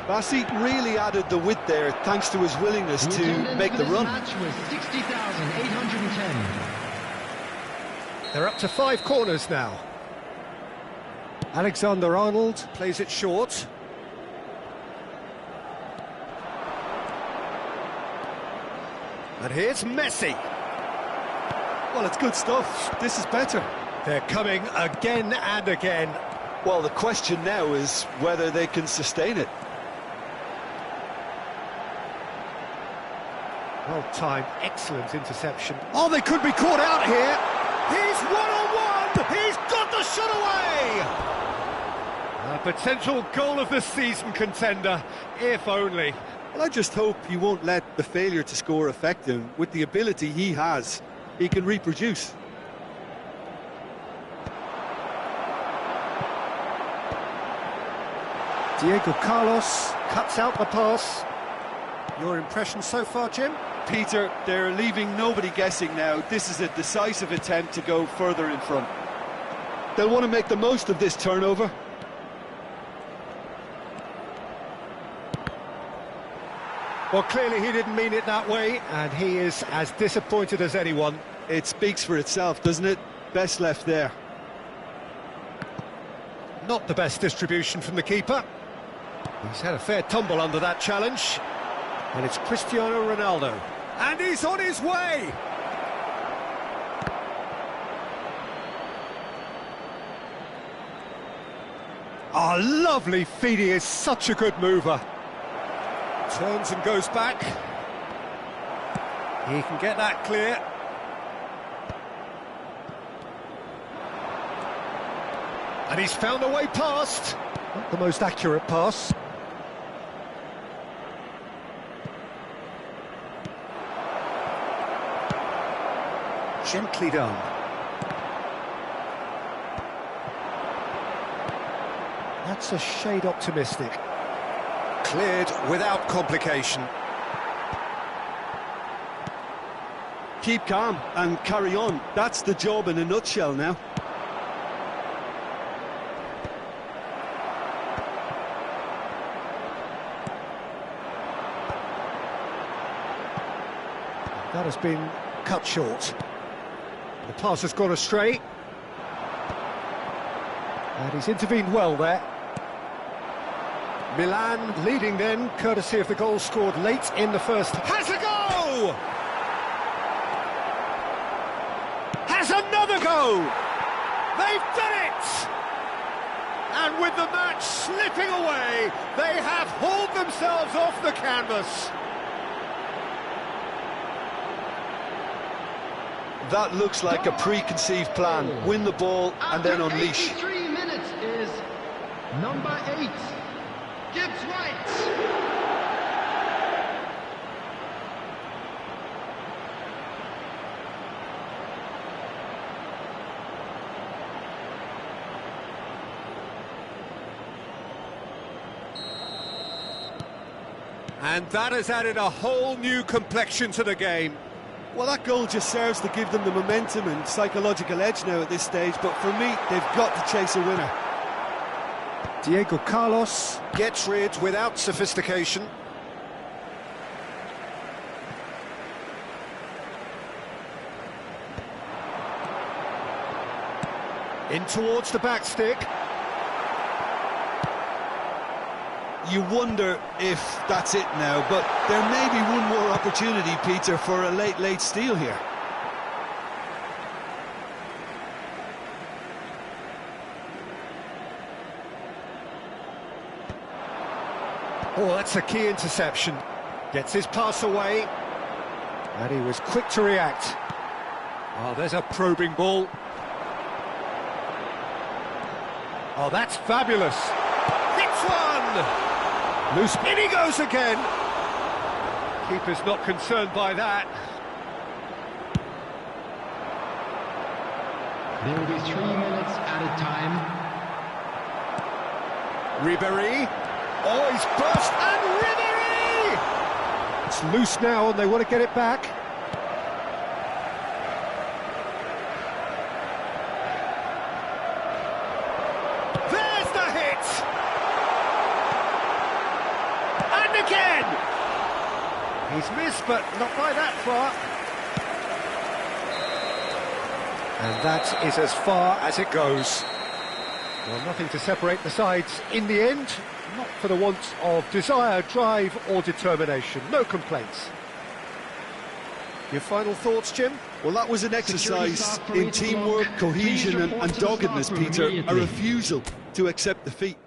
Bassi really added the width there, thanks to his willingness to make the run. Match was 60,810. They're up to 5 corners now. Alexander-Arnold plays it short. And here's Messi. Well, it's good stuff. This is better. They're coming again and again. Well, the question now is whether they can sustain it. Well-timed, excellent interception. Oh, they could be caught out here. He's one-on-one. He's got the shot away. A potential goal of the season contender, if only. Well, I just hope he won't let the failure to score affect him. With the ability he has, he can reproduce. Diego Carlos cuts out the pass. Your impression so far, Jim? Peter, they're leaving nobody guessing now. This is a decisive attempt to go further in front. They'll want to make the most of this turnover. Well, clearly he didn't mean it that way, and he is as disappointed as anyone. It speaks for itself, doesn't it? Best left there. Not the best distribution from the keeper. He's had a fair tumble under that challenge. And it's Cristiano Ronaldo. And he's on his way! Oh, lovely feed. He is such a good mover. Turns and goes back. He can get that clear. And he's found a way past. Not the most accurate pass. Gently done. That's a shade optimistic. Cleared without complication. Keep calm and carry on. That's the job in a nutshell now. That has been cut short. The pass has gone astray. And he's intervened well there. Milan leading then, courtesy of the goal scored late in the first. Has a go! Has another go! They've done it! And with the match slipping away, they have hauled themselves off the canvas. That looks like a preconceived plan. Win the ball and then unleash. 83 minutes is number 8, Gibbs White. And that has added a whole new complexion to the game. Well, that goal just serves to give them the momentum and psychological edge now at this stage, but for me, they've got to chase a winner. Diego Carlos gets rid without sophistication. In towards the back stick. You wonder if that's it now, but there may be one more opportunity, Peter, for a late steal here. Oh, that's a key interception. Gets his pass away. And he was quick to react. Oh, there's a probing ball. Oh, that's fabulous. Hits one! Loose, in he goes again. Keeper's not concerned by that. There will be 3 minutes added time. Ribéry. Oh, he's burst, and Ribéry! It's loose now, and they want to get it back. There's the hit! And again! He's missed, but not by that far. And that is as far as it goes. Well, nothing to separate the sides in the end, not for the want of desire, drive or determination. No complaints. Your final thoughts, Jim? Well, that was an exercise in teamwork, cohesion and doggedness, Peter. A refusal to accept defeat.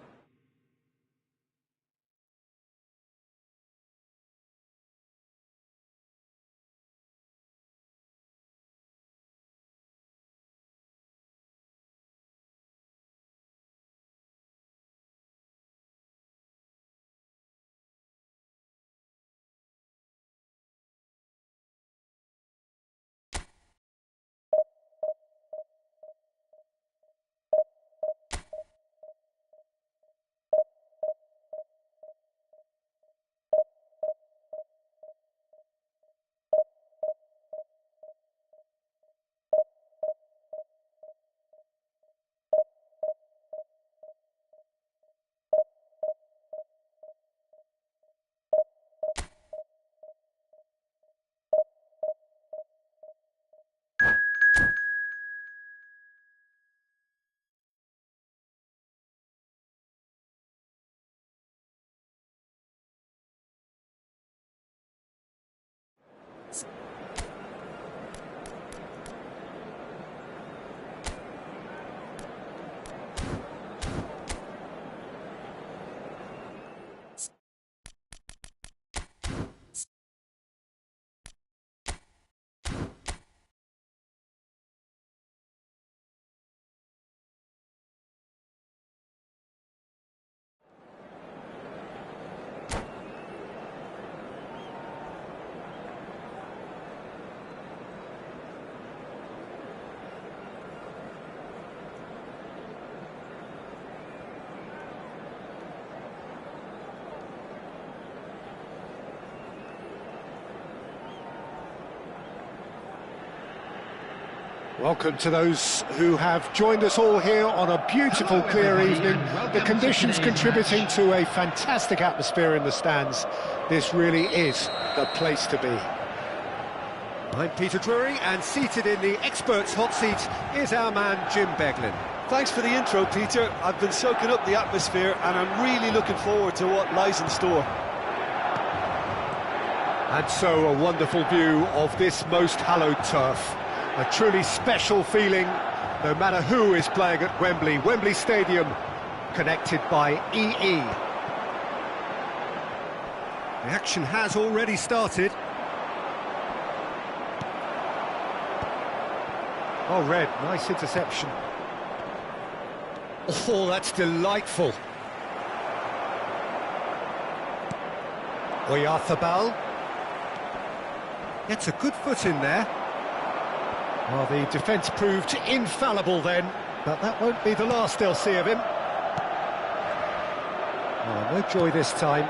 Welcome to those who have joined us all here on a beautiful, clear evening. The conditions contributing to a fantastic atmosphere in the stands. This really is the place to be. I'm Peter Drury, and seated in the experts' hot seat is our man Jim Beglin. Thanks for the intro, Peter. I've been soaking up the atmosphere and I'm really looking forward to what lies in store. And so a wonderful view of this most hallowed turf. A truly special feeling, no matter who is playing at Wembley Stadium, connected by EE. The action has already started. Oh, Red, nice interception. Oh, that's delightful. Oyarzabal gets a good foot in there. Well, the defence proved infallible then, but that won't be the last they'll see of him. Oh, no joy this time.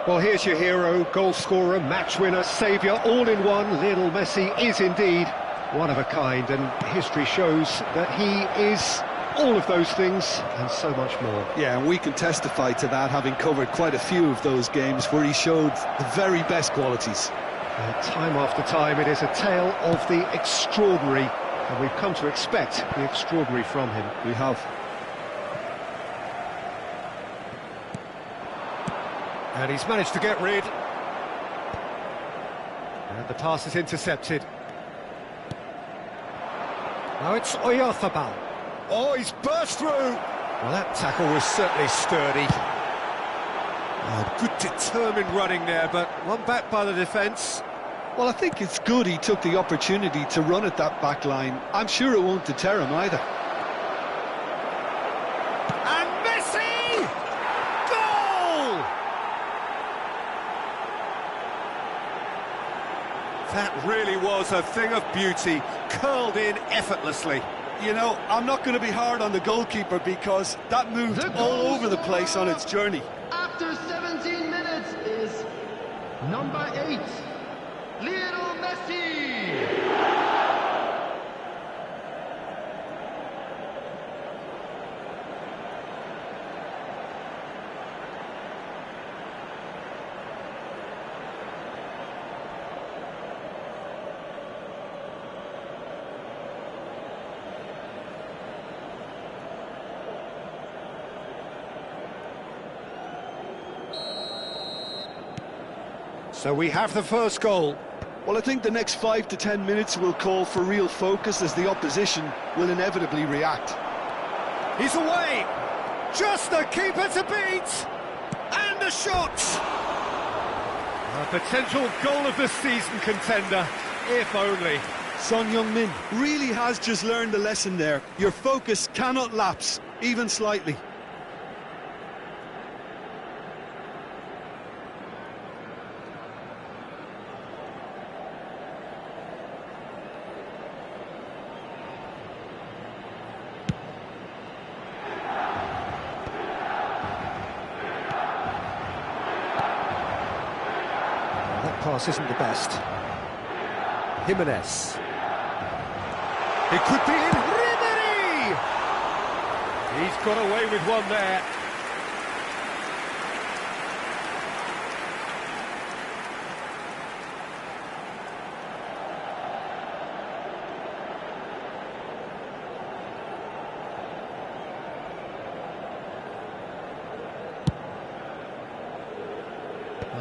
Well, here's your hero, goal scorer, match winner, saviour, all in one. Lionel Messi is indeed one of a kind, and history shows that he is all of those things and so much more. Yeah, and we can testify to that, having covered quite a few of those games where he showed the very best qualities. Time after time, it is a tale of the extraordinary, and we've come to expect the extraordinary from him. We have. And he's managed to get rid. And the pass is intercepted. Now it's Oyarzabal. Oh, he's burst through! Well, that tackle was certainly sturdy. Oh, good determined running there, but one back by the defence. Well, I think it's good he took the opportunity to run at that back line. I'm sure it won't deter him either. And Messi! Goal! That really was a thing of beauty, curled in effortlessly. You know, I'm not going to be hard on the goalkeeper because that moved all over the place on its journey. After 17 minutes is number 8, Lionel Messi. So we have the first goal. Well, I think the next 5 to 10 minutes will call for real focus as the opposition will inevitably react. He's away! Just the keeper to beat! And the shot! A potential goal of the season contender, if only. Son Heung-min really has just learned a lesson there. Your focus cannot lapse, even slightly. That pass isn't the best. Jimenez. It could be in. Ribery! He's got away with one there.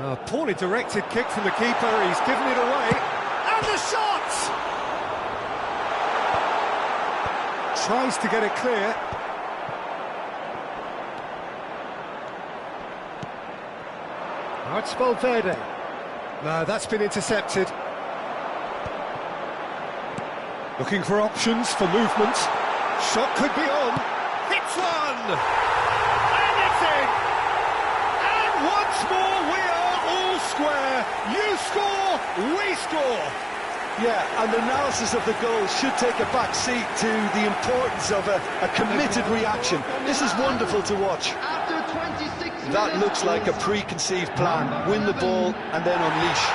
A poorly directed kick from the keeper, he's given it away, and the shot! Tries to get it clear. Now it's Valverde. No, that's been intercepted. Looking for options for movement. Shot could be on. Hits one! And it's in! And once more we are all square. You score, we score. Yeah, and the analysis of the goal should take a back seat to the importance of a committed reaction. This is wonderful to watch. After 26 minutes That looks like a preconceived plan. Win the ball and then unleash.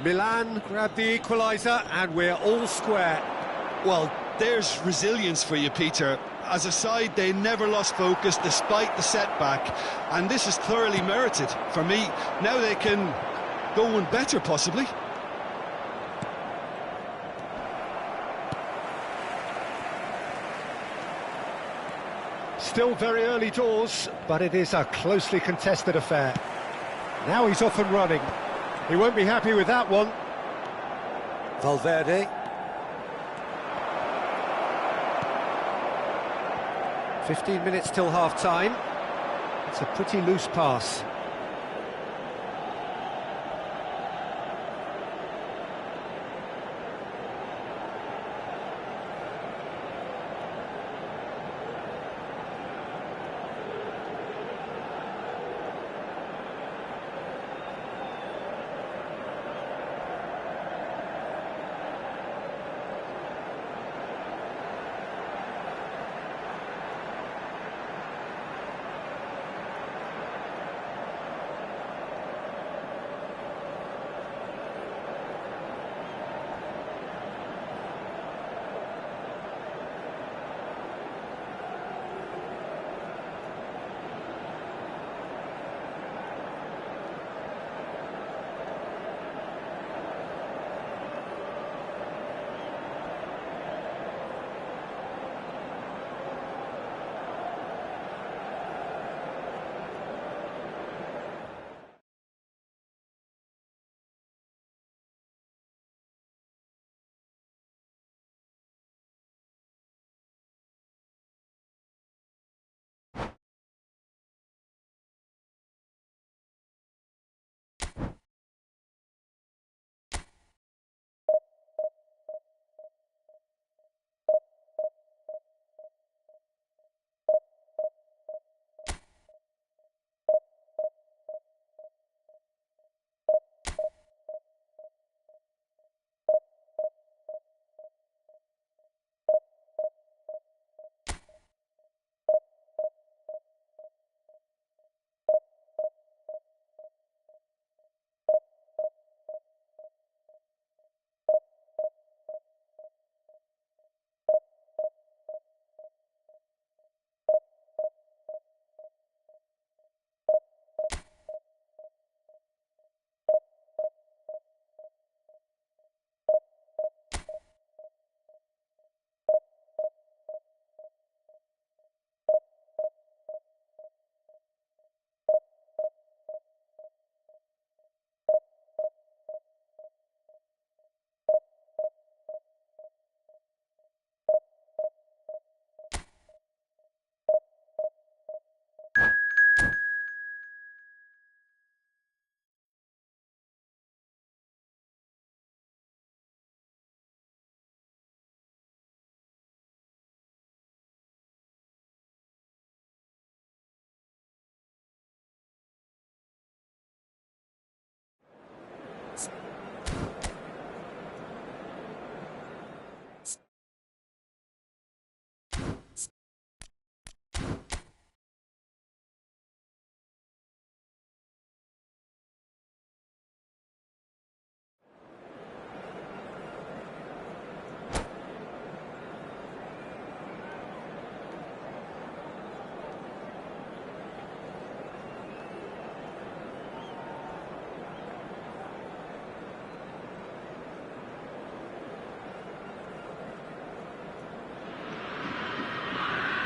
Milan grabbed the equaliser and we're all square. Well, there's resilience for you, Peter. As a side, they never lost focus despite the setback, and this is thoroughly merited. For me, now they can go one better, possibly. Still very early doors, but it is a closely contested affair. Now he's off and running. He won't be happy with that one. Valverde. 15 minutes till half-time. It's a pretty loose pass.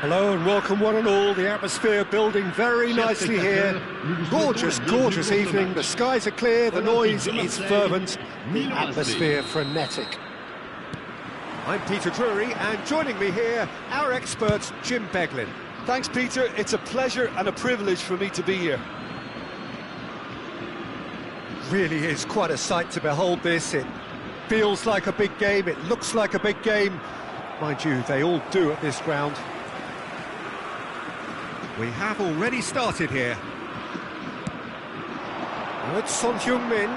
Hello and welcome one and all. The atmosphere building very nicely here. Gorgeous, gorgeous evening. The skies are clear, the noise is fervent, the atmosphere frenetic. I'm Peter Drury, and joining me here, our expert Jim Beglin. Thanks, Peter. It's a pleasure and a privilege for me to be here. Really is quite a sight to behold this. It feels like a big game, it looks like a big game. Mind you, they all do at this ground. We have already started here. Now it's Son Heung-min.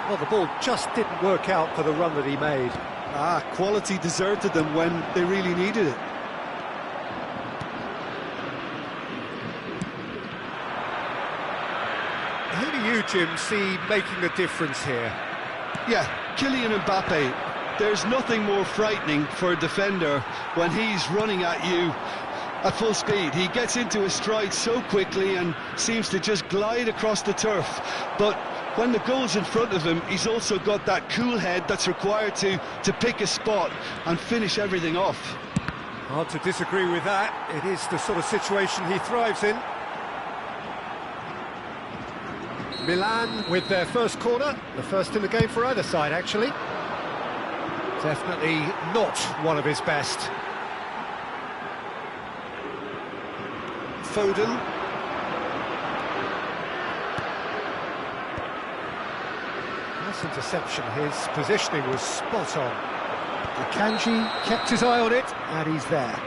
Well, the ball just didn't work out for the run that he made. Quality deserted them when they really needed it. Who do you, Jim, see making the difference here? Yeah, Kylian Mbappe. There's nothing more frightening for a defender when he's running at you at full speed. He gets into a stride so quickly and seems to just glide across the turf. But when the goal's in front of him, he's also got that cool head that's required to pick a spot and finish everything off. Hard to disagree with that. It is the sort of situation he thrives in. Milan with their first corner, the first in the game for either side, actually. Definitely not one of his best. Foden. Nice interception, his positioning was spot on. Akanji kept his eye on it, and he's there.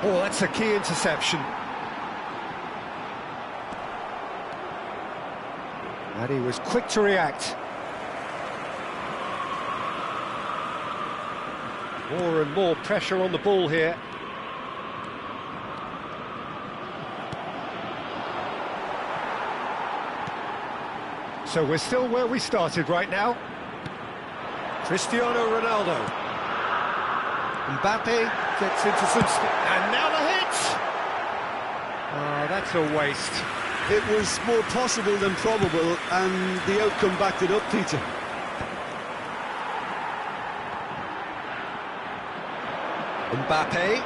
Oh, that's a key interception. And he was quick to react. More and more pressure on the ball here. So we're still where we started right now. Cristiano Ronaldo. Mbappe gets into some... and now the hit! Oh, that's a waste. It was more possible than probable, and the outcome backed it up, Peter. Mbappe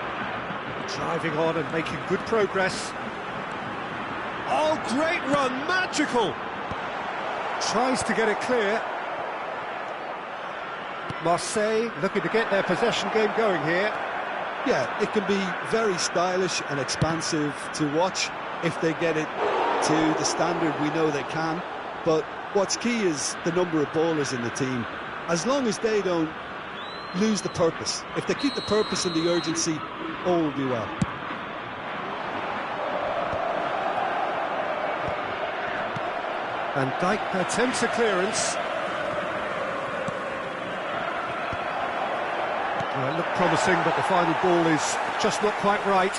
driving on and making good progress. Oh, great run, magical! Tries to get it clear. Marseille looking to get their possession game going here. Yeah, it can be very stylish and expansive to watch if they get it to the standard we know they can. But what's key is the number of ballers in the team. As long as they don't lose the purpose, if they keep the purpose and the urgency, all will be well. Van Dijk attempts a clearance. Well, it looked promising, but the final ball is just not quite right.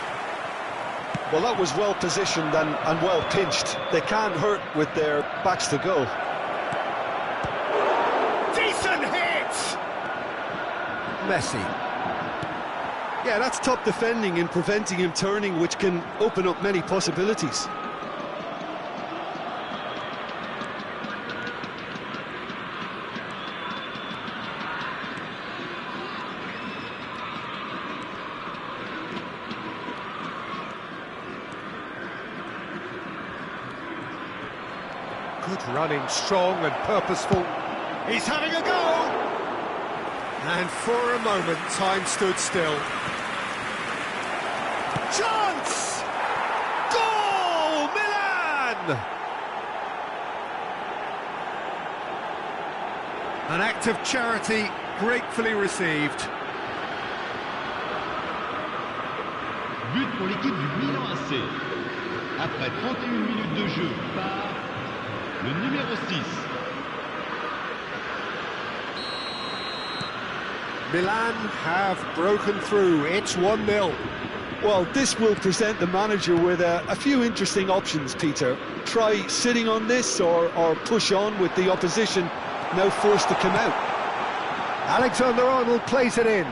Well, that was well positioned and well pinched. They can't hurt with their backs to goal. Decent hit! Messi. Yeah, that's top defending and preventing him turning, which can open up many possibilities. Good running, strong and purposeful. He's having a go! And for a moment, time stood still. Chance! Goal! Milan! An act of charity gratefully received. But pour l'équipe du Milan AC. Après 31 minutes de jeu par le numéro 6. Milan have broken through. It's 1-0. Well, this will present the manager with a few interesting options, Peter. Try sitting on this or push on with the opposition now forced to come out. Alexander-Arnold plays it in.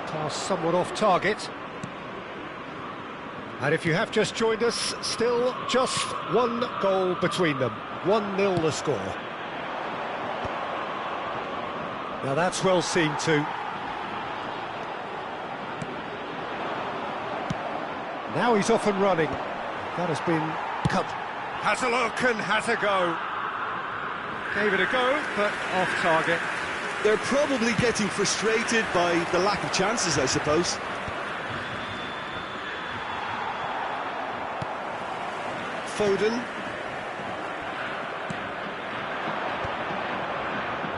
Pass somewhat off target. And if you have just joined us, still just one goal between them. 1-0 the score. Now that's well seen too. Now he's off and running. That has been cut. Has a look and has a go. Gave it a go, but off target. They're probably getting frustrated by the lack of chances, I suppose. Foden.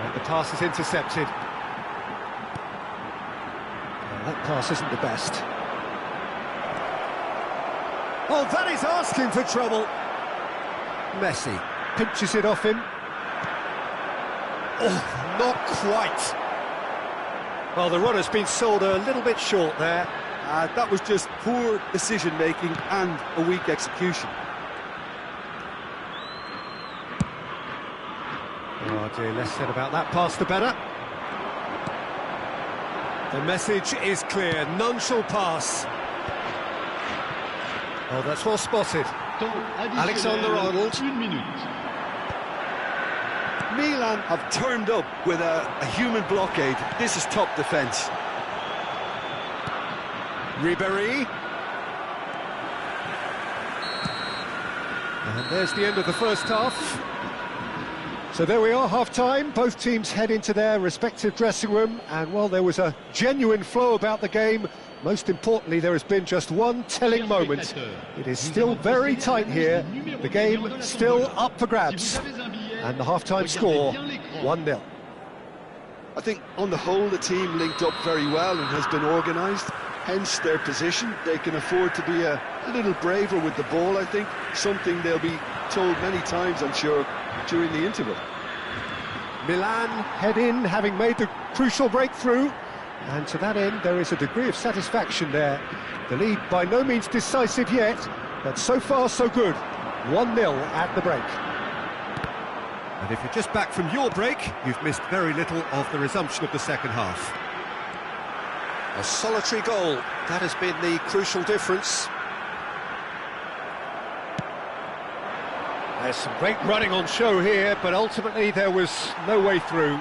And the pass is intercepted. Well, that pass isn't the best. Oh, that is asking for trouble. Messi pinches it off him. Oh, not quite. Well, the runner's been sold a little bit short there. That was just poor decision-making and a weak execution. Oh dear, less said about that pass the better. The message is clear, none shall pass. Oh, that's well spotted. Alexander-Arnold. Milan have turned up with a human blockade. This is top defence. Ribéry. And there's the end of the first half. So there we are, half-time. Both teams head into their respective dressing room, and while there was a genuine flow about the game, most importantly, there has been just one telling moment. It is still very tight here. The game still up for grabs. And the half-time score, 1-0. I think on the whole the team linked up very well and has been organised, hence their position. They can afford to be a little braver with the ball, I think, something they'll be told many times, I'm sure, during the interval. Milan head in, having made the crucial breakthrough, and to that end there is a degree of satisfaction there. The lead by no means decisive yet, but so far so good. 1-0 at the break. And if you're just back from your break, you've missed very little of the resumption of the second half. A solitary goal, that has been the crucial difference. There's some great running on show here, but ultimately there was no way through.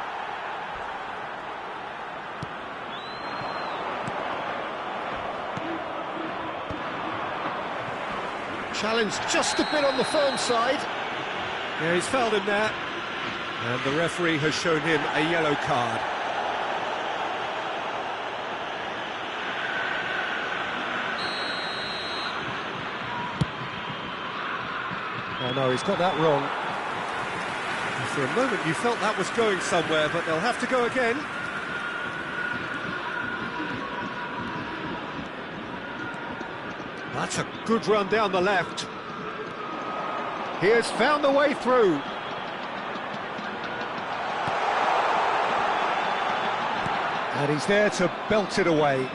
Challenge just a bit on the firm side. Yeah, he's fouled him there. And the referee has shown him a yellow card. Oh no, he's got that wrong. And for a moment you felt that was going somewhere, but they'll have to go again. That's a good run down the left. He has found the way through. And he's there to belt it away.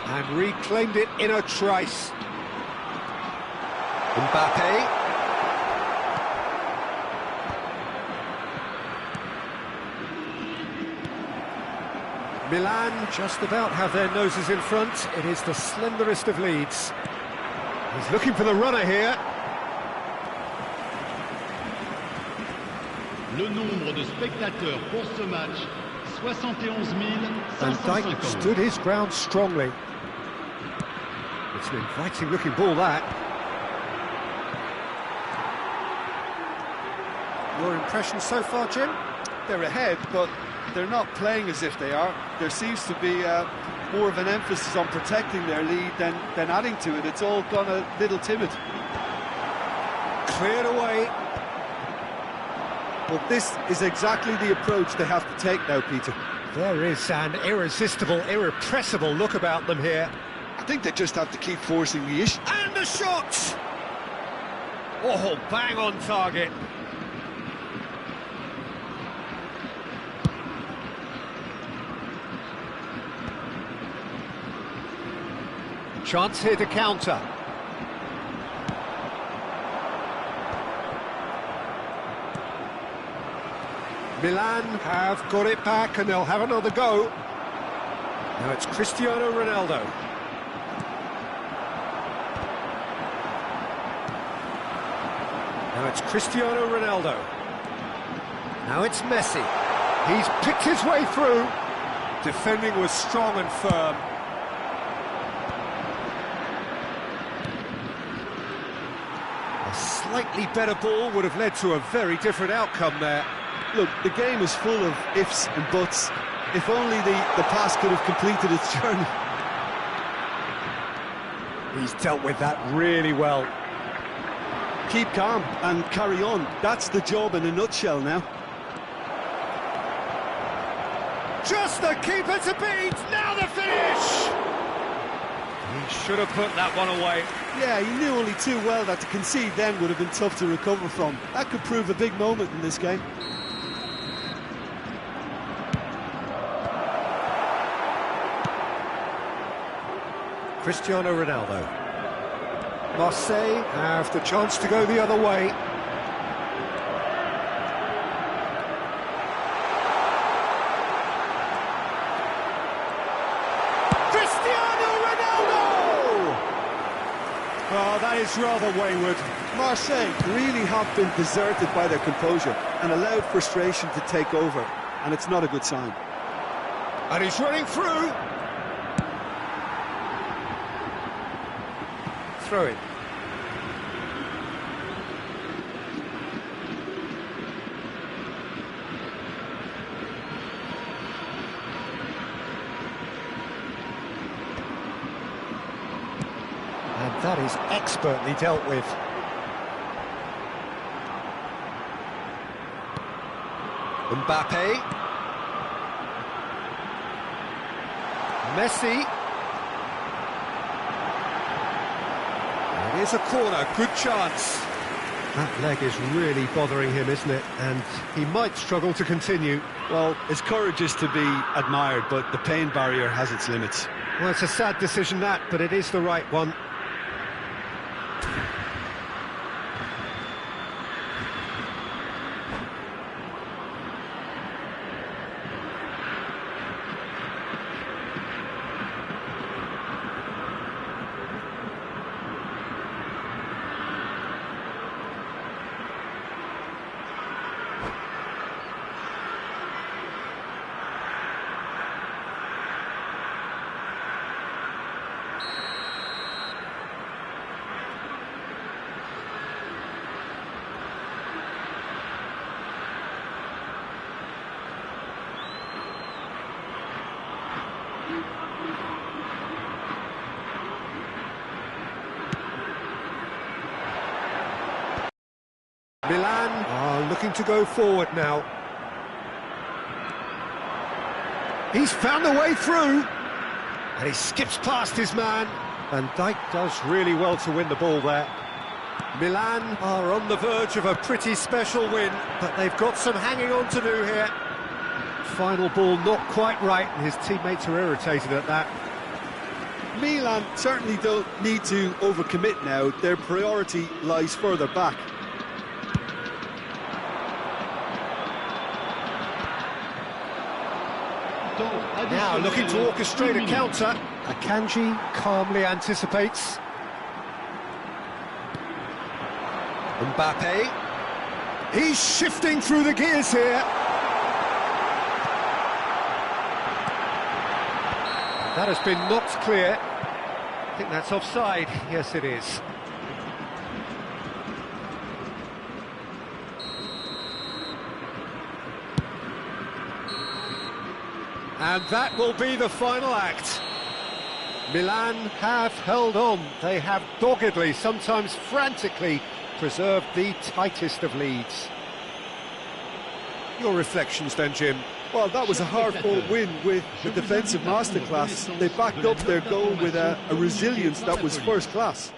And reclaimed it in a trice. Mbappe. Milan just about have their noses in front. It is the slenderest of leads. He's looking for the runner here. Le nombre de spectateurs pour ce match, 71 Van Dijk 550. stood his ground strongly. It's an inviting looking ball, that. Your impression so far, Jim? They're ahead, but they're not playing as if they are. There seems to be more of an emphasis on protecting their lead than adding to it. It's all gone a little timid. Cleared away. Well, this is exactly the approach they have to take now, Peter. There is an irresistible, irrepressible look about them here. I think they just have to keep forcing the issue. And the shot! Oh, bang on target. Chance here to counter. Milan have got it back and they'll have another go. Now it's Cristiano Ronaldo. Now it's Cristiano Ronaldo. Now it's Messi. He's picked his way through. Defending was strong and firm. A slightly better ball would have led to a very different outcome there. Look, the game is full of ifs and buts. If only the pass could have completed its journey. He's dealt with that really well. Keep calm and carry on. That's the job in a nutshell now. Just the keeper to beat, now the finish! He should have put that one away. Yeah, he knew only too well that to concede then would have been tough to recover from. That could prove a big moment in this game. Cristiano Ronaldo. Marseille have the chance to go the other way. Cristiano Ronaldo! Oh, that is rather wayward. Marseille really have been deserted by their composure and allowed frustration to take over, and it's not a good sign. And he's running through. Throw it. And that is expertly dealt with. Mbappe. Messi. Here's a corner, good chance. That leg is really bothering him, isn't it? And he might struggle to continue. Well, his courage is to be admired, but the pain barrier has its limits. Well, it's a sad decision that, but it is the right one. Milan are looking to go forward now. He's found the way through. And he skips past his man. Van Dijk does really well to win the ball there. Milan are on the verge of a pretty special win, but they've got some hanging on to do here. Final ball not quite right, and his teammates are irritated at that. Milan certainly don't need to overcommit now. Their priority lies further back. Now looking to orchestrate a counter. Akanji calmly anticipates. Mbappe. He's shifting through the gears here. That has been knocked clear. I think that's offside. Yes, it is. And that will be the final act. Milan have held on. They have doggedly, sometimes frantically, preserved the tightest of leads. Your reflections then, Jim? Well, that was a hard-fought win with the defensive masterclass. They backed up their goal with a resilience that was first class.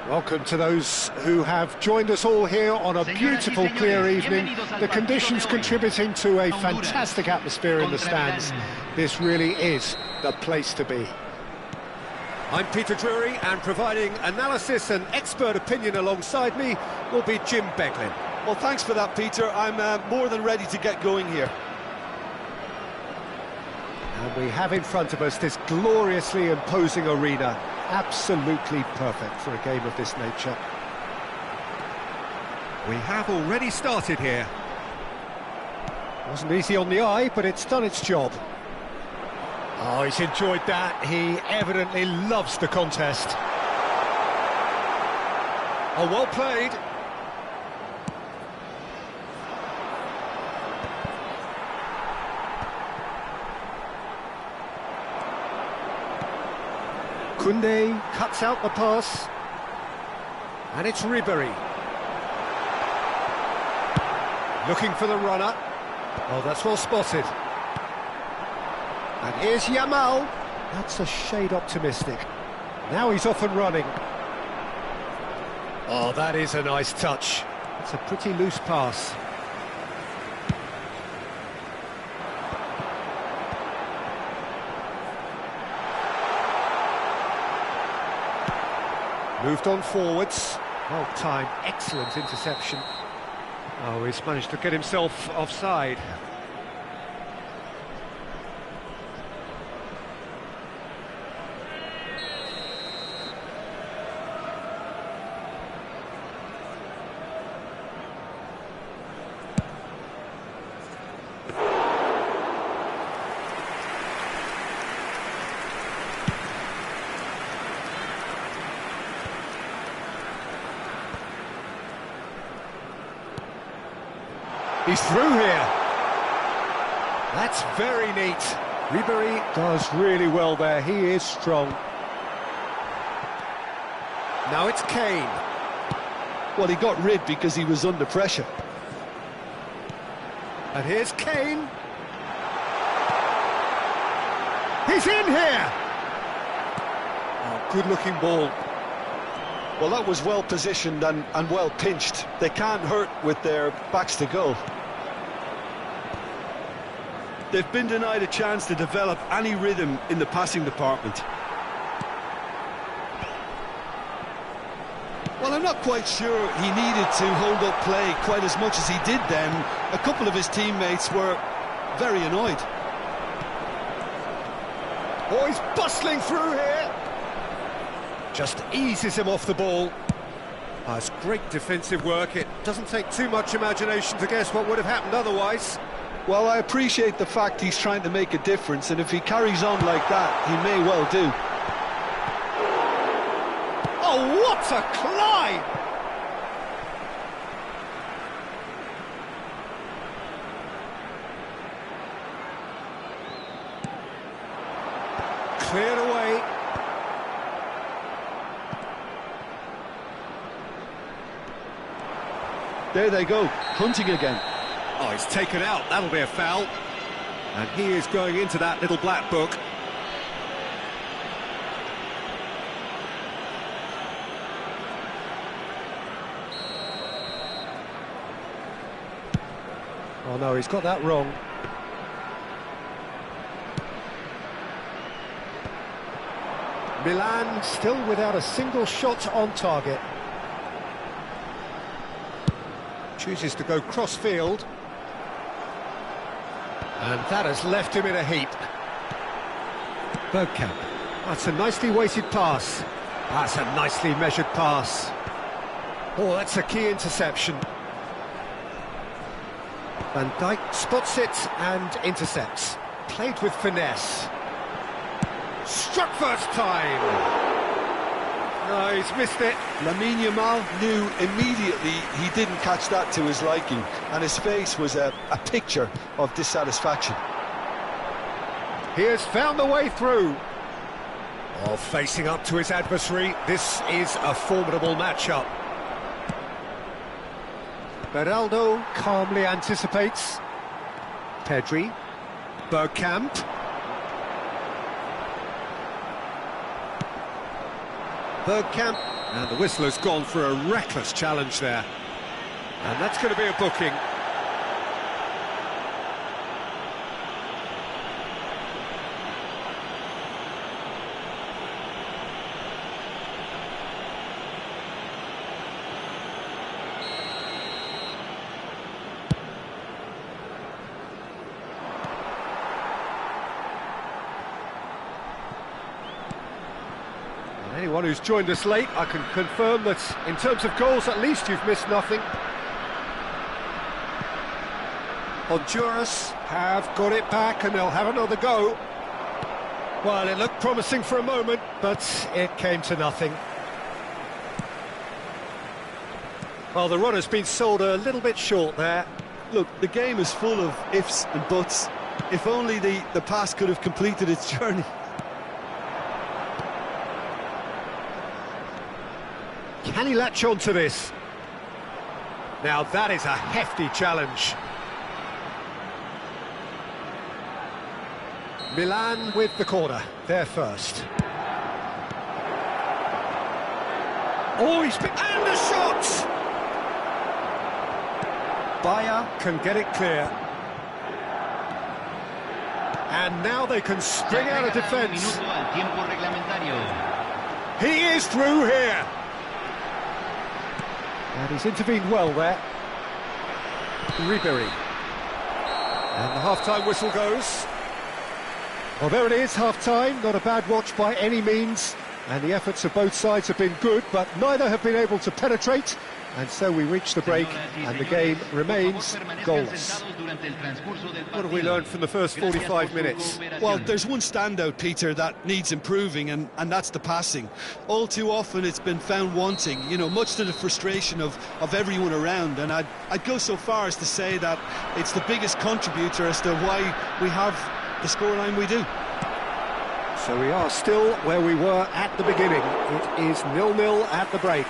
Welcome to those who have joined us all here on a beautiful, clear evening. The conditions contributing to a fantastic atmosphere in the stands. This really is the place to be. I'm Peter Drury, and providing analysis and expert opinion alongside me will be Jim Beglin. Well, thanks for that, Peter. I'm more than ready to get going here. And we have in front of us this gloriously imposing arena. Absolutely perfect for a game of this nature. We have already started here. Wasn't easy on the eye, but it's done its job. Oh, he's enjoyed that. He evidently loves the contest. Oh, well played. Koundé cuts out the pass. And it's Ribéry. Looking for the runner. Oh, that's well spotted. And here's Yamal. That's a shade optimistic. Now he's off and running. Oh, that is a nice touch. It's a pretty loose pass. Moved on forwards. Well timed, excellent interception. Oh, he's managed to get himself offside. He's through here. That's very neat. Ribéry does really well there. He is strong. Now it's Kane. Well, he got rid because he was under pressure. And here's Kane. He's in here. Oh, good-looking ball. Well, that was well positioned and well pinched. They can't hurt with their backs to goal. They've been denied a chance to develop any rhythm in the passing department. Well, I'm not quite sure he needed to hold up play quite as much as he did then. A couple of his teammates were very annoyed. Oh, he's bustling through here. Just eases him off the ball. Oh, it's great defensive work. It doesn't take too much imagination to guess what would have happened otherwise. Well, I appreciate the fact he's trying to make a difference, and if he carries on like that, he may well do. Oh, what a climb! Cleared away. There they go, hunting again. Oh, he's taken out. That'll be a foul. And he is going into that little black book. Oh no, he's got that wrong. Milan still without a single shot on target. Chooses to go cross-field. And that has left him in a heap. Bergkamp. That's a nicely weighted pass. That's a nicely measured pass. Oh, that's a key interception. Van Dijk spots it and intercepts. Played with finesse. Struck first time. No, he's missed it. Lamine Yamal knew immediately he didn't catch that to his liking, and his face was a picture of dissatisfaction. He has found the way through. Oh, facing up to his adversary, this is a formidable matchup. Beraldo calmly anticipates. Pedri. Bergkamp. Bergkamp And the whistle has gone for a reckless challenge there. And that's going to be a booking. Anyone who's joined us late, I can confirm that in terms of goals, at least you've missed nothing. Honduras have got it back and they'll have another go. Well, it looked promising for a moment, but it came to nothing. Well, the runner's been sold a little bit short there. Look, the game is full of ifs and buts. If only the pass could have completed its journey. Can he latch on to this? Now that is a hefty challenge. Milan with the corner, there first. Oh, he's been... and the shot! Bayer can get it clear. And now they can spring out of defence. He is through here. And he's intervened well there. Ribery. And the half-time whistle goes. Well, there it is, half-time. Not a bad watch by any means. And the efforts of both sides have been good, but neither have been able to penetrate. And so we reach the break, and the game remains goalless. What have we learned from the first 45 minutes? Well, there's one standout, Peter, that needs improving, and that's the passing. All too often it's been found wanting, you know, much to the frustration of everyone around. And I'd go so far as to say that it's the biggest contributor as to why we have the scoreline we do. So we are still where we were at the beginning. It is 0-0 at the break.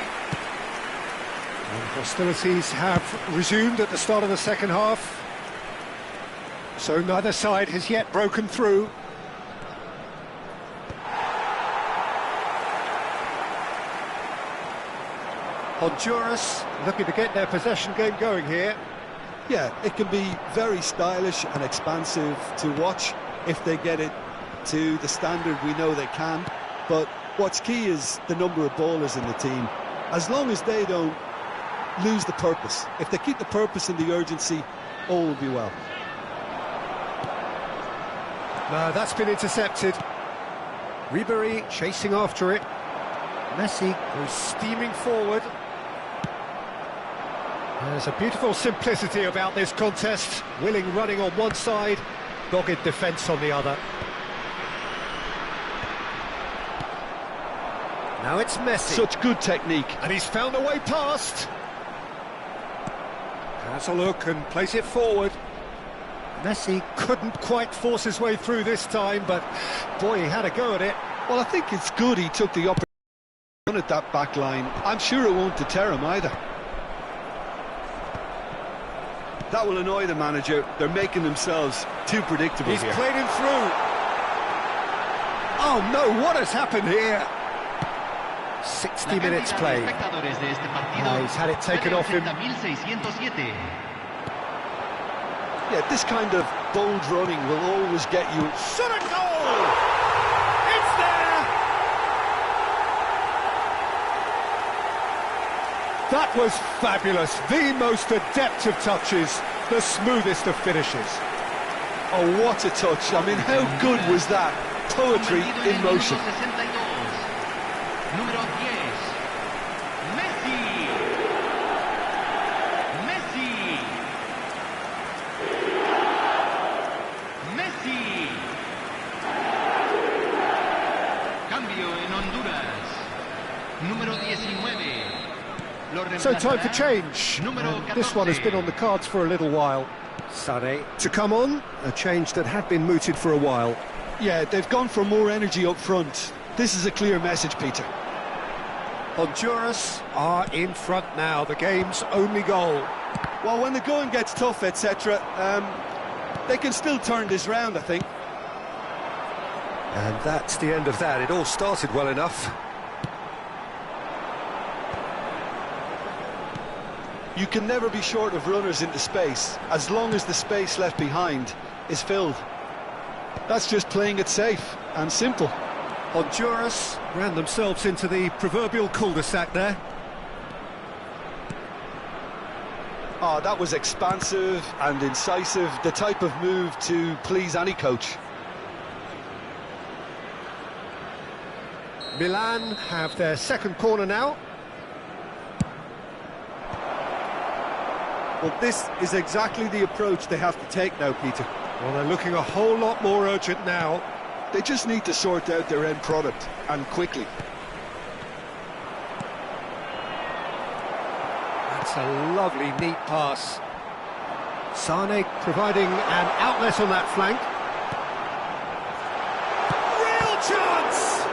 And hostilities have resumed at the start of the second half. So neither side has yet broken through. Honduras looking to get their possession game going here. Yeah, it can be very stylish and expansive to watch if they get it to the standard we know they can. But what's key is the number of ballers in the team. As long as they don't lose the purpose, if they keep the purpose and the urgency, all will be well. No, that's been intercepted. Ribery chasing after it. Messi goes steaming forward. There's a beautiful simplicity about this contest. Willing running on one side, dogged defence on the other. Now it's Messi. Such good technique. And he's found a way past. Has a look and plays it forward. Messi couldn't quite force his way through this time, but boy, he had a go at it. Well, I think it's good he took the opportunity at that back line. I'm sure it won't deter him either. That will annoy the manager. They're making themselves too predictable He's here. played him through. Oh no, what has happened here? 60 minutes played. He's had it taken off him. Yeah, this kind of bold running will always get you. Shot a goal! It's there! That was fabulous. The most adept of touches, the smoothest of finishes. Oh, what a touch. I mean, how good was that? Poetry in motion. Número 10, Messi. Messi. Messi. Cambio en Honduras. Número 19. So time for change. And this one has been on the cards for a little while. Sane to come on, a change that had been mooted for a while. Yeah, they've gone for more energy up front. This is a clear message, Peter. Honduras are in front now, the game's only goal. Well, when the going gets tough, etc., they can still turn this round, I think. And that's the end of that. It all started well enough. You can never be short of runners into space, as long as the space left behind is filled. That's just playing it safe and simple. Honduras ran themselves into the proverbial cul-de-sac there. Oh, that was expansive and incisive, the type of move to please any coach. Milan have their second corner now. Well, this is exactly the approach they have to take now, Peter. Well, they're looking a whole lot more urgent now. They just need to sort out their end product, and quickly. That's a lovely, neat pass. Sane providing an outlet on that flank. Real chance!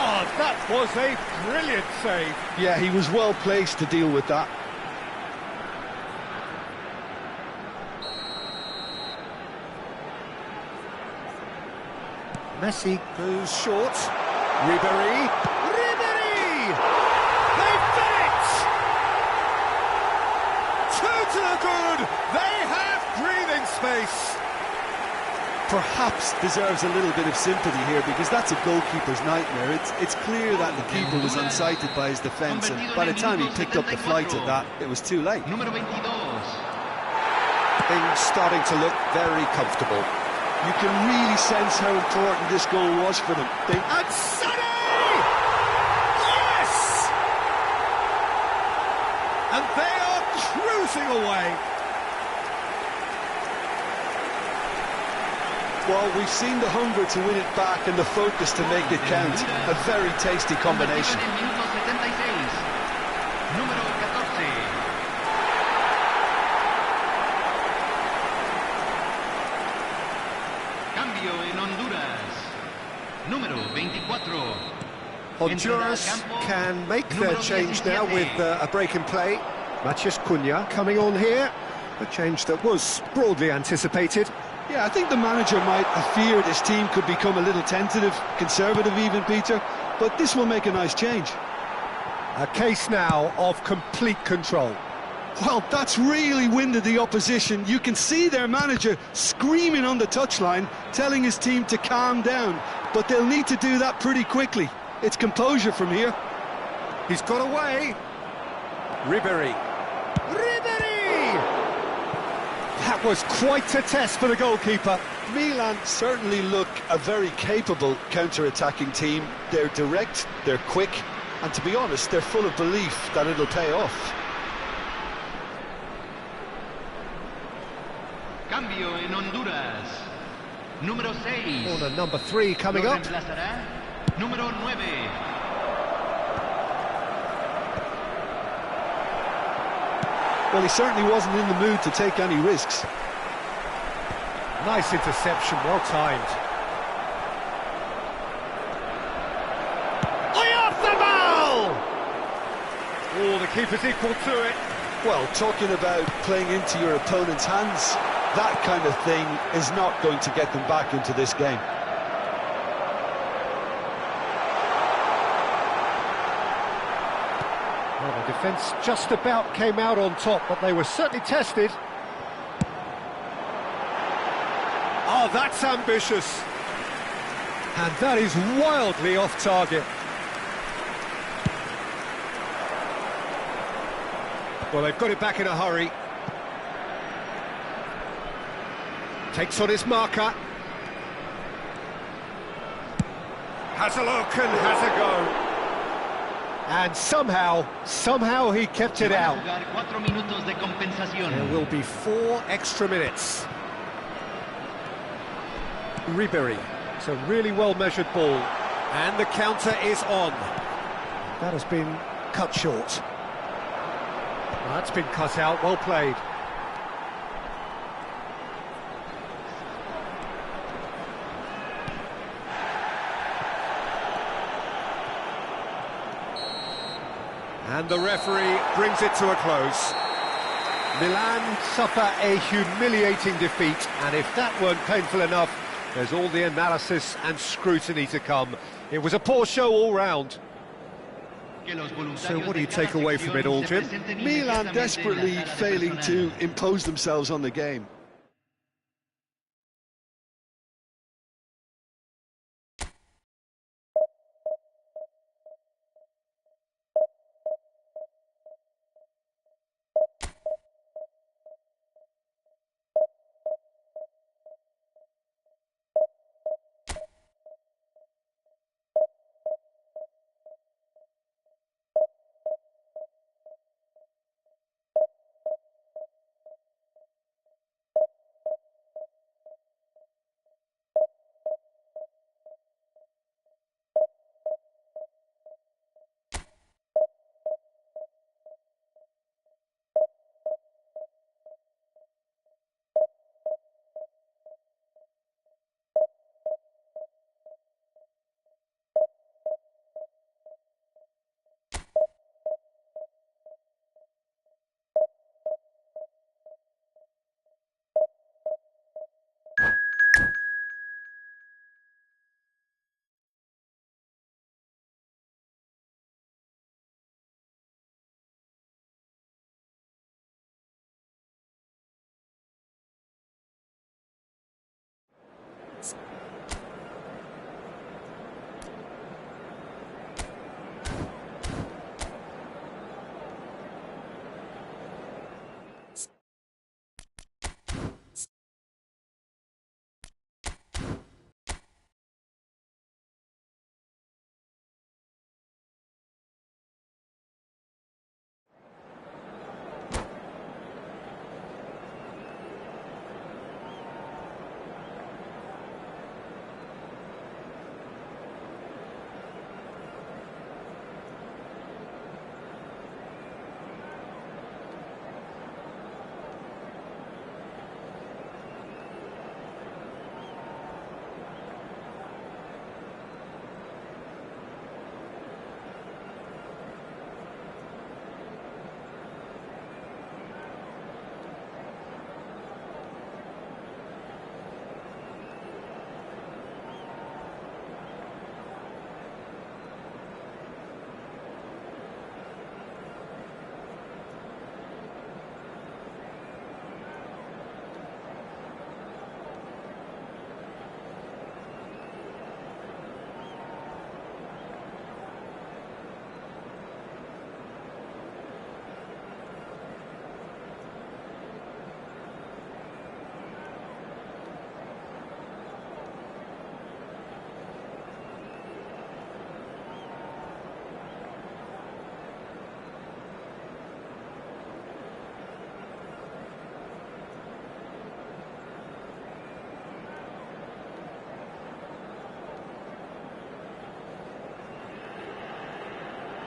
Oh, that was a brilliant save. Yeah, he was well placed to deal with that. Messi goes short. Ribery! They've done it! Two to the good! They have breathing space! Perhaps deserves a little bit of sympathy here, because that's a goalkeeper's nightmare. It's clear that the keeper was unsighted by his defence, and by the time he picked up the flight of that, it was too late. Things starting to look very comfortable. You can really sense how important this goal was for them. And Sané! Yes! And they are cruising away. Well, we've seen the hunger to win it back and the focus to make it count. A very tasty combination. Honduras can make their change now with a break in play. Matias Cunha coming on here. A change that was broadly anticipated. Yeah, I think the manager might have feared his team could become a little tentative, conservative even, Peter, but this will make a nice change. A case now of complete control. Well, that's really winded the opposition. You can see their manager screaming on the touchline, telling his team to calm down, but they'll need to do that pretty quickly. It's composure from here. He's got away. Ribery! That was quite a test for the goalkeeper. Milan certainly look a very capable counter-attacking team. They're direct, they're quick, and to be honest, they're full of belief that it'll pay off. Cambio en Honduras. Número 6. Corner number 3 coming up. Número 9. Well, he certainly wasn't in the mood to take any risks. Nice interception, well timed. Oyarzabal! Oh, the keeper's equal to it. Well, talking about playing into your opponent's hands, that kind of thing is not going to get them back into this game. Well, the defence just about came out on top, but they were certainly tested. Oh, that's ambitious. And that is wildly off target. Well, they've got it back in a hurry. Takes on his marker. Has a look and has a go. And somehow he kept it out. There will be 4 extra minutes. Ribery. It's a really well-measured ball. And the counter is on. That has been cut short. Well, that's been cut out, well played. And the referee brings it to a close. Milan suffer a humiliating defeat, and if that weren't painful enough, there's all the analysis and scrutiny to come. It was a poor show all round. So what do you take away from it all, Jim? Milan desperately failing to impose themselves on the game.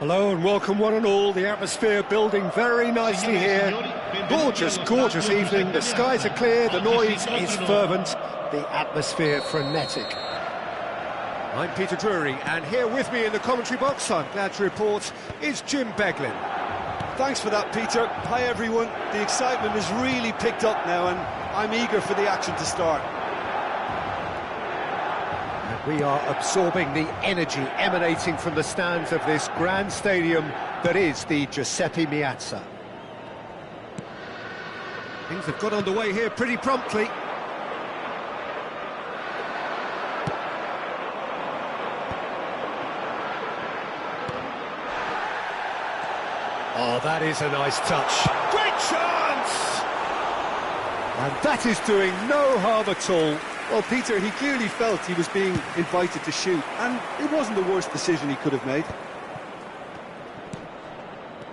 Hello and welcome one and all. The atmosphere building very nicely here. Gorgeous, gorgeous evening. The skies are clear, the noise is fervent, the atmosphere frenetic. I'm Peter Drury, and here with me in the commentary box, I'm glad to report, is Jim Beglin. Thanks for that, Peter. Hi, everyone. The excitement has really picked up now, and I'm eager for the action to start. We are absorbing the energy emanating from the stands of this grand stadium that is the Giuseppe Meazza. Things have got underway here pretty promptly. Oh, that is a nice touch. Great chance! And that is doing no harm at all. Well, Peter, he clearly felt he was being invited to shoot, and it wasn't the worst decision he could have made.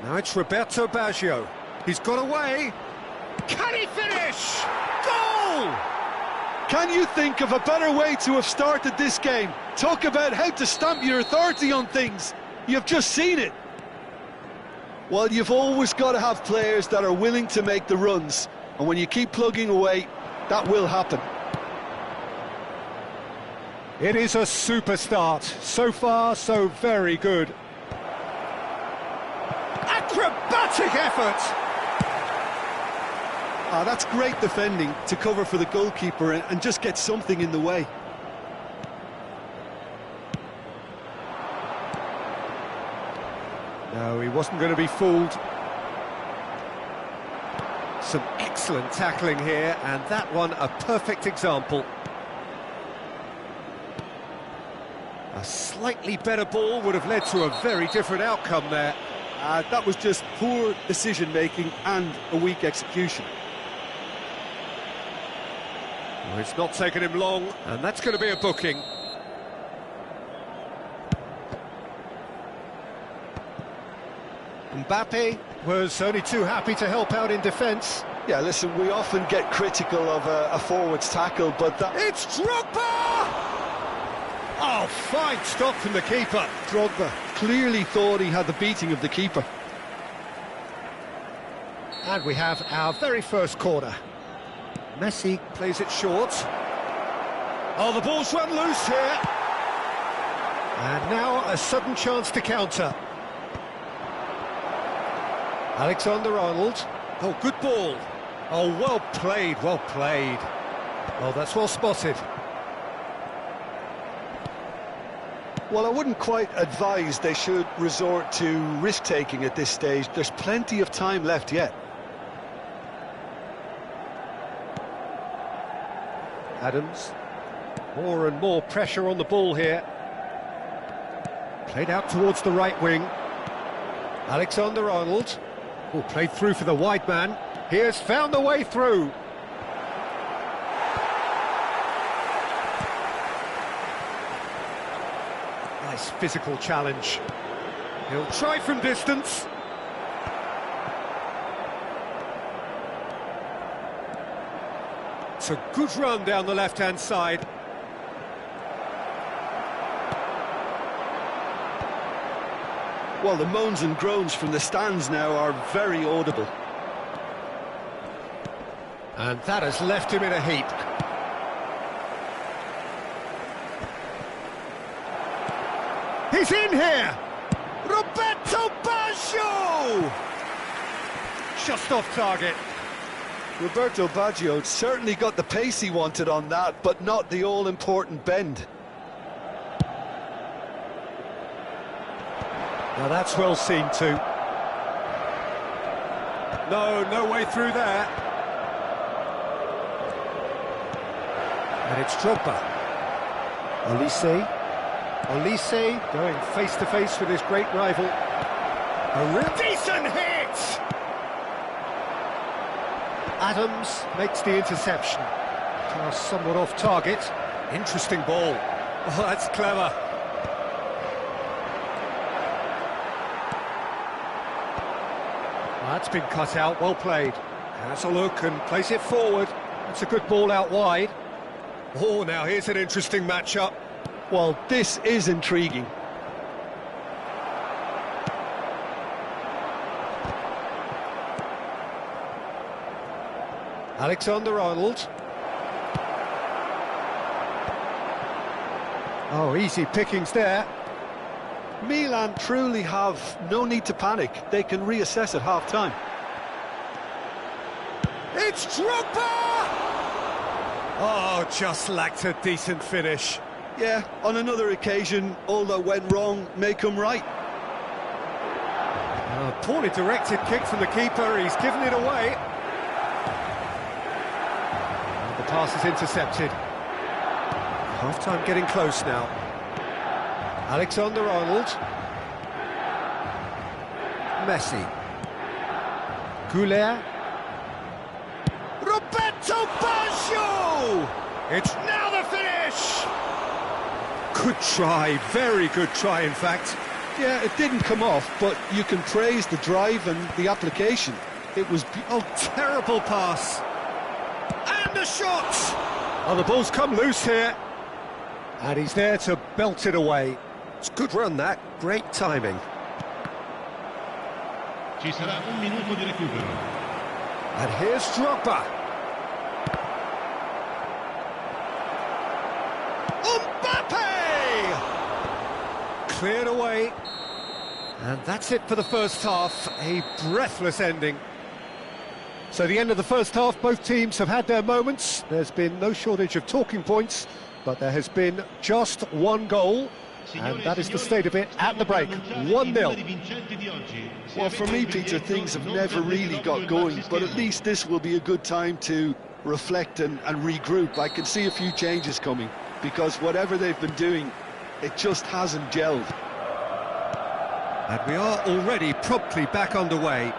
Now it's Roberto Baggio. He's got away. Can he finish? Goal! Can you think of a better way to have started this game? Talk about how to stamp your authority on things. You've just seen it. Well, you've always got to have players that are willing to make the runs, and when you keep plugging away, that will happen. It is a super start. So far, so very good. Acrobatic effort! Ah, that's great defending to cover for the goalkeeper and just get something in the way. No, he wasn't going to be fooled. Some excellent tackling here, and that one a perfect example. A slightly better ball would have led to a very different outcome there. That was just poor decision-making and a weak execution. Well, it's not taken him long, and that's going to be a booking. Mbappe was only too happy to help out in defence. Yeah, listen, we often get critical of a forward's tackle, but that... It's Drogba! Oh, fine stop from the keeper. Drogba clearly thought he had the beating of the keeper. And we have our very first corner. Messi plays it short. Oh, the ball's run loose here. And now a sudden chance to counter. Alexander-Arnold. Oh, good ball. Oh, well played, well played. Well, that's well spotted. Well, I wouldn't quite advise they should resort to risk-taking at this stage. There's plenty of time left yet. Adams. More and more pressure on the ball here. Played out towards the right wing. Alexander-Arnold. Oh, played through for the wide man. He has found the way through. Nice physical challenge. He'll try from distance. It's a good run down the left-hand side. Well, the moans and groans from the stands now are very audible. And that has left him in a heap. He's in here! Roberto Baggio! Just off target. Roberto Baggio certainly got the pace he wanted on that, but not the all-important bend. Now that's well seen too. No way through there. And it's Drogba. Olise going face-to-face with his great rival. A real decent hit! Adams makes the interception. Pass somewhat off target. Interesting ball. Oh, that's clever. That's been cut out, well played. Has a look and plays it forward. That's a good ball out wide. Oh, now here's an interesting matchup. Well, this is intriguing. Alexander-Arnold. Oh, easy pickings there. Milan truly have no need to panic. They can reassess at half-time. It's Drogba! Oh, just lacked a decent finish. Yeah, on another occasion, all that went wrong may come right. A poorly directed kick from the keeper, he's given it away. And the pass is intercepted. Half-time getting close now. Alexander-Arnold. Messi. Goulet. Roberto Baggio! It's now the finish! Good try, very good try in fact. Yeah, it didn't come off, but you can praise the drive and the application. It was... Oh, terrible pass. And a shot! Oh, the ball's come loose here. And he's there to belt it away. It's a good run that, great timing. Ci sarà un minuto di recupero. And here's Drogba. Mbappe! Cleared away. And that's it for the first half. A breathless ending. So the end of the first half, both teams have had their moments. There's been no shortage of talking points, but there has been just one goal. And that is the state of it at the break, 1-0. Well, for me, Peter, things have never really got going, but at least this will be a good time to reflect and regroup. I can see a few changes coming, because whatever they've been doing, it just hasn't gelled. And we are already promptly back underway.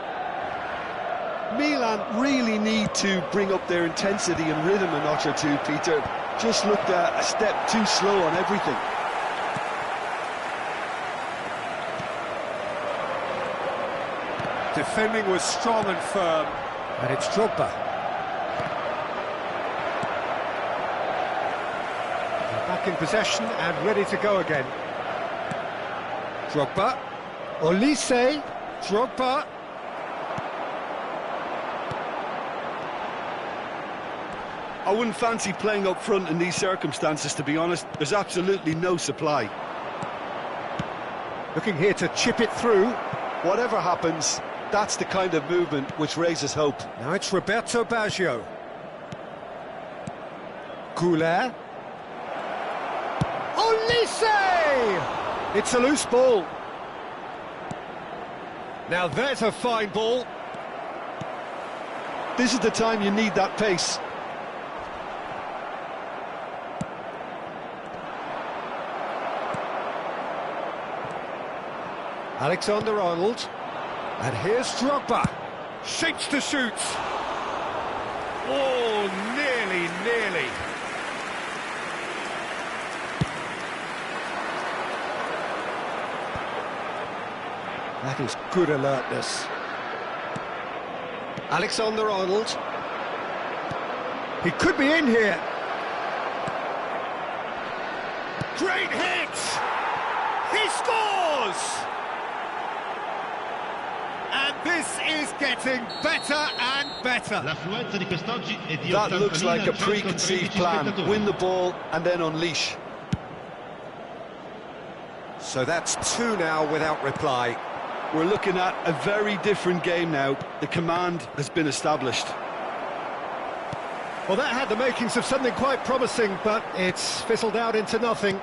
Milan really need to bring up their intensity and rhythm a notch or two, Peter. Just looked a step too slow on everything. Defending was strong and firm. And it's Drogba. Back in possession and ready to go again. Drogba. Olise. Drogba. I wouldn't fancy playing up front in these circumstances, to be honest. There's absolutely no supply. Looking here to chip it through. Whatever happens, that's the kind of movement which raises hope. Now it's Roberto Baggio. Goulet. Olise! It's a loose ball. Now there's a fine ball. This is the time you need that pace. Alexander-Arnold. And here's Drogba. Shapes to shoot. Oh, nearly. That is good alertness. Alexander-Arnold. He could be in here. Great hit! He scores! And this is getting better and better. That looks like a preconceived plan. Win the ball and then unleash. So that's 2 now without reply. We're looking at a very different game now. The command has been established. Well, that had the makings of something quite promising, but it's fizzled out into nothing.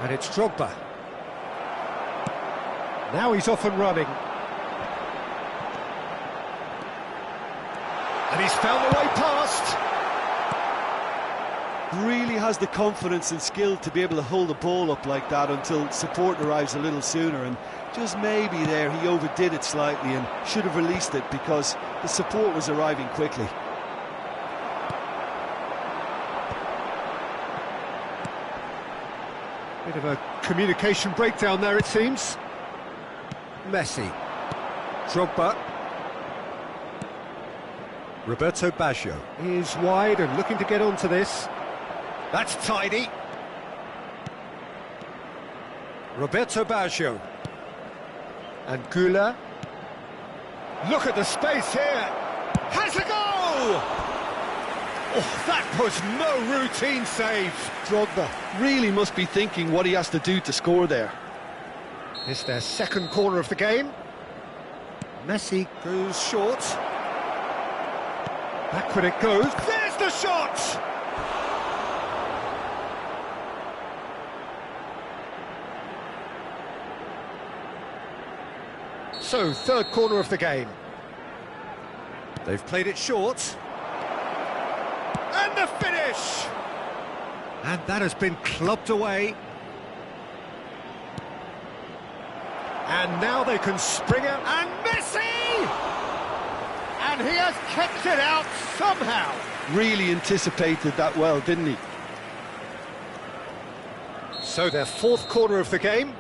And it's Drogba. Now he's off and running. And he's found the way past. Really has the confidence and skill to be able to hold the ball up like that until support arrives a little sooner, and just maybe there he overdid it slightly and should have released it because the support was arriving quickly. Bit of a communication breakdown there, it seems. Messi. Drogba. Roberto Baggio is wide and looking to get onto this. That's tidy. Roberto Baggio. And Goulet. Look at the space here. Has a goal! Oh, that was no routine save. Drogba really must be thinking what he has to do to score there. It's their second corner of the game. Messi goes short. Backward it goes. There's the shot! So, third corner of the game. They've played it short. And the finish! And that has been clubbed away. And now they can spring out. And Messi! And he has kept it out somehow. Really anticipated that well, didn't he? So their fourth corner of the game.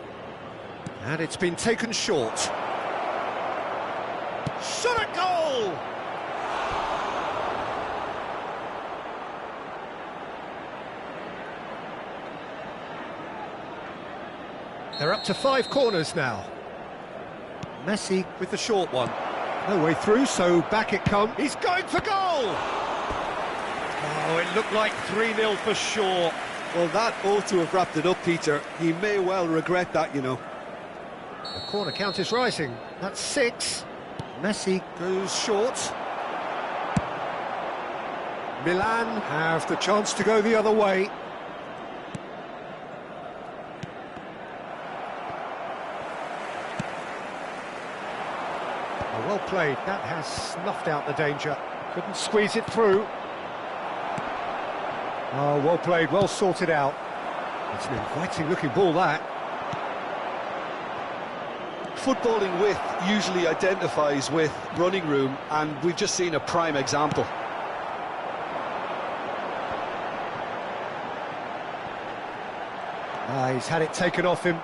And it's been taken short. Shot at goal! They're up to 5 corners now. Messi with the short one. No way through, so back it comes. He's going for goal! Oh, it looked like 3-0 for sure. Well, that ought to have wrapped it up, Peter. He may well regret that, you know. The corner count is rising. That's 6. Messi goes short. Milan have the chance to go the other way. Oh, well played, that has snuffed out the danger. Couldn't squeeze it through. Oh, well played, well sorted out. It's an inviting looking ball, that. Footballing width usually identifies with running room, and we've just seen a prime example. He's had it taken off him.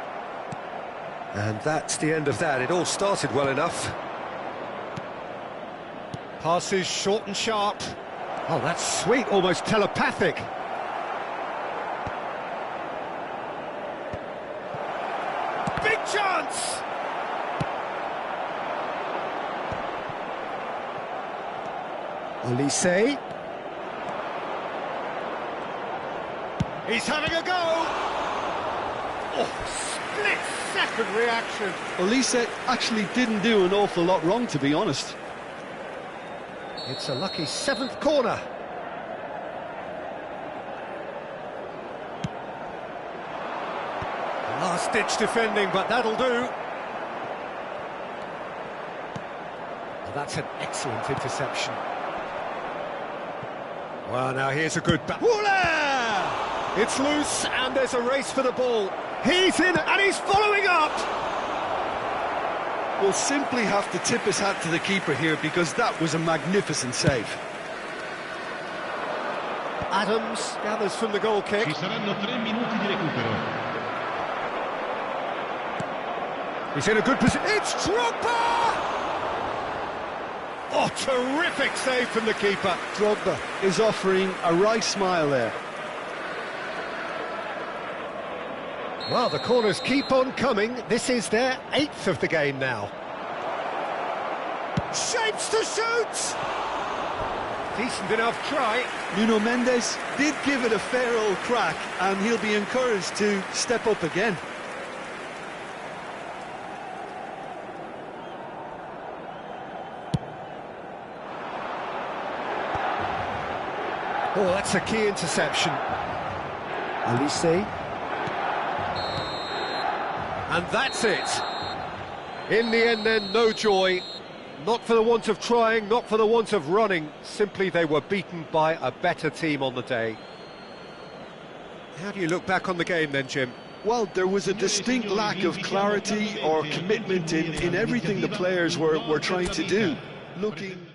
And that's the end of that. It all started well enough. Passes short and sharp. Oh, that's sweet, almost telepathic. Big chance! Olise. He's having a go! Oh, split-second reaction. Olise actually didn't do an awful lot wrong, to be honest. It's a lucky 7th corner. Last-ditch defending, but that'll do. Well, that's an excellent interception. Well, now here's a good back. It's loose, and there's a race for the ball. He's in, and he's following up. We'll simply have to tip his hat to the keeper here, because that was a magnificent save. Adams gathers from the goal kick. Ci saranno 3 minuti di recupero. He's in a good position. It's Drogba! Oh, terrific save from the keeper. Drogba is offering a right smile there. Well, the corners keep on coming. This is their 8th of the game now. Shapes to shoot! Decent enough try. Nuno Mendes did give it a fair old crack, and he'll be encouraged to step up again. Oh, that's a key interception. Olise. And that's it. In the end then, no joy. Not for the want of trying, not for the want of running. Simply they were beaten by a better team on the day. How do you look back on the game then, Jim? Well, there was a distinct lack of clarity or commitment in everything the players were trying to do. Looking...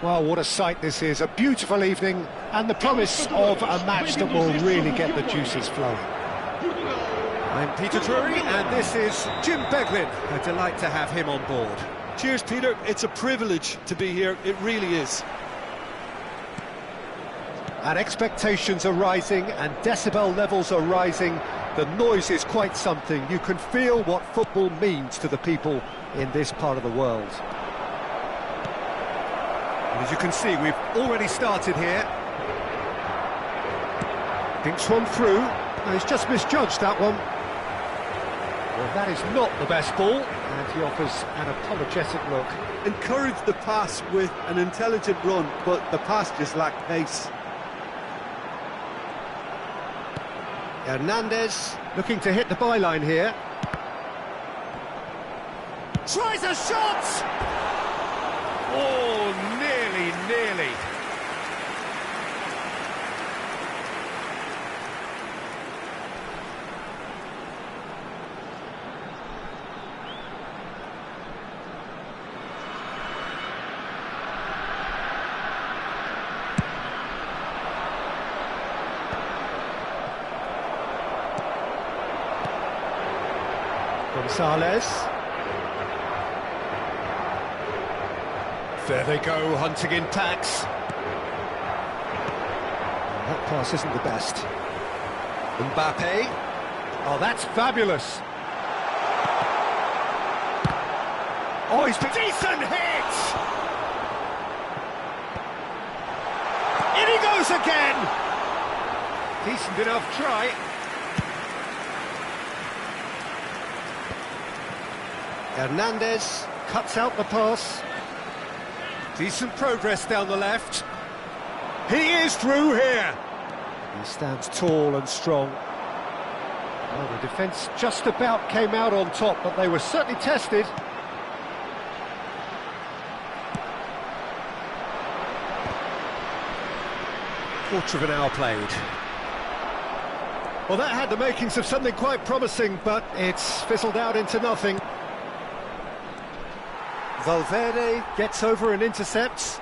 Well, what a sight this is. A beautiful evening and the promise of a match that will really get the juices flowing. I'm Peter Drury and this is Jim Beglin. A delight to have him on board. Cheers, Peter. It's a privilege to be here. It really is. And expectations are rising and decibel levels are rising The noise is quite something. You can feel what football means to the people in this part of the world. And as you can see, we've already started here. Thinks one through. No, he's just misjudged that one. Well, that is not the best ball, and he offers an apologetic look. Encouraged the pass with an intelligent run, but the pass just lacked pace. Hernandez looking to hit the byline here. Tries a shot! Oh, nearly. Gonzalez. There they go, hunting in packs. That pass isn't the best. Mbappe. Oh, that's fabulous. Oh, he's been... Decent hit! In he goes again! Decent enough try. Hernandez cuts out the pass. Decent progress down the left. He is through here. He stands tall and strong. Well, the defence just about came out on top, but they were certainly tested. Quarter of an hour played. Well, that had the makings of something quite promising, but it's fizzled out into nothing. Valverde gets over and intercepts.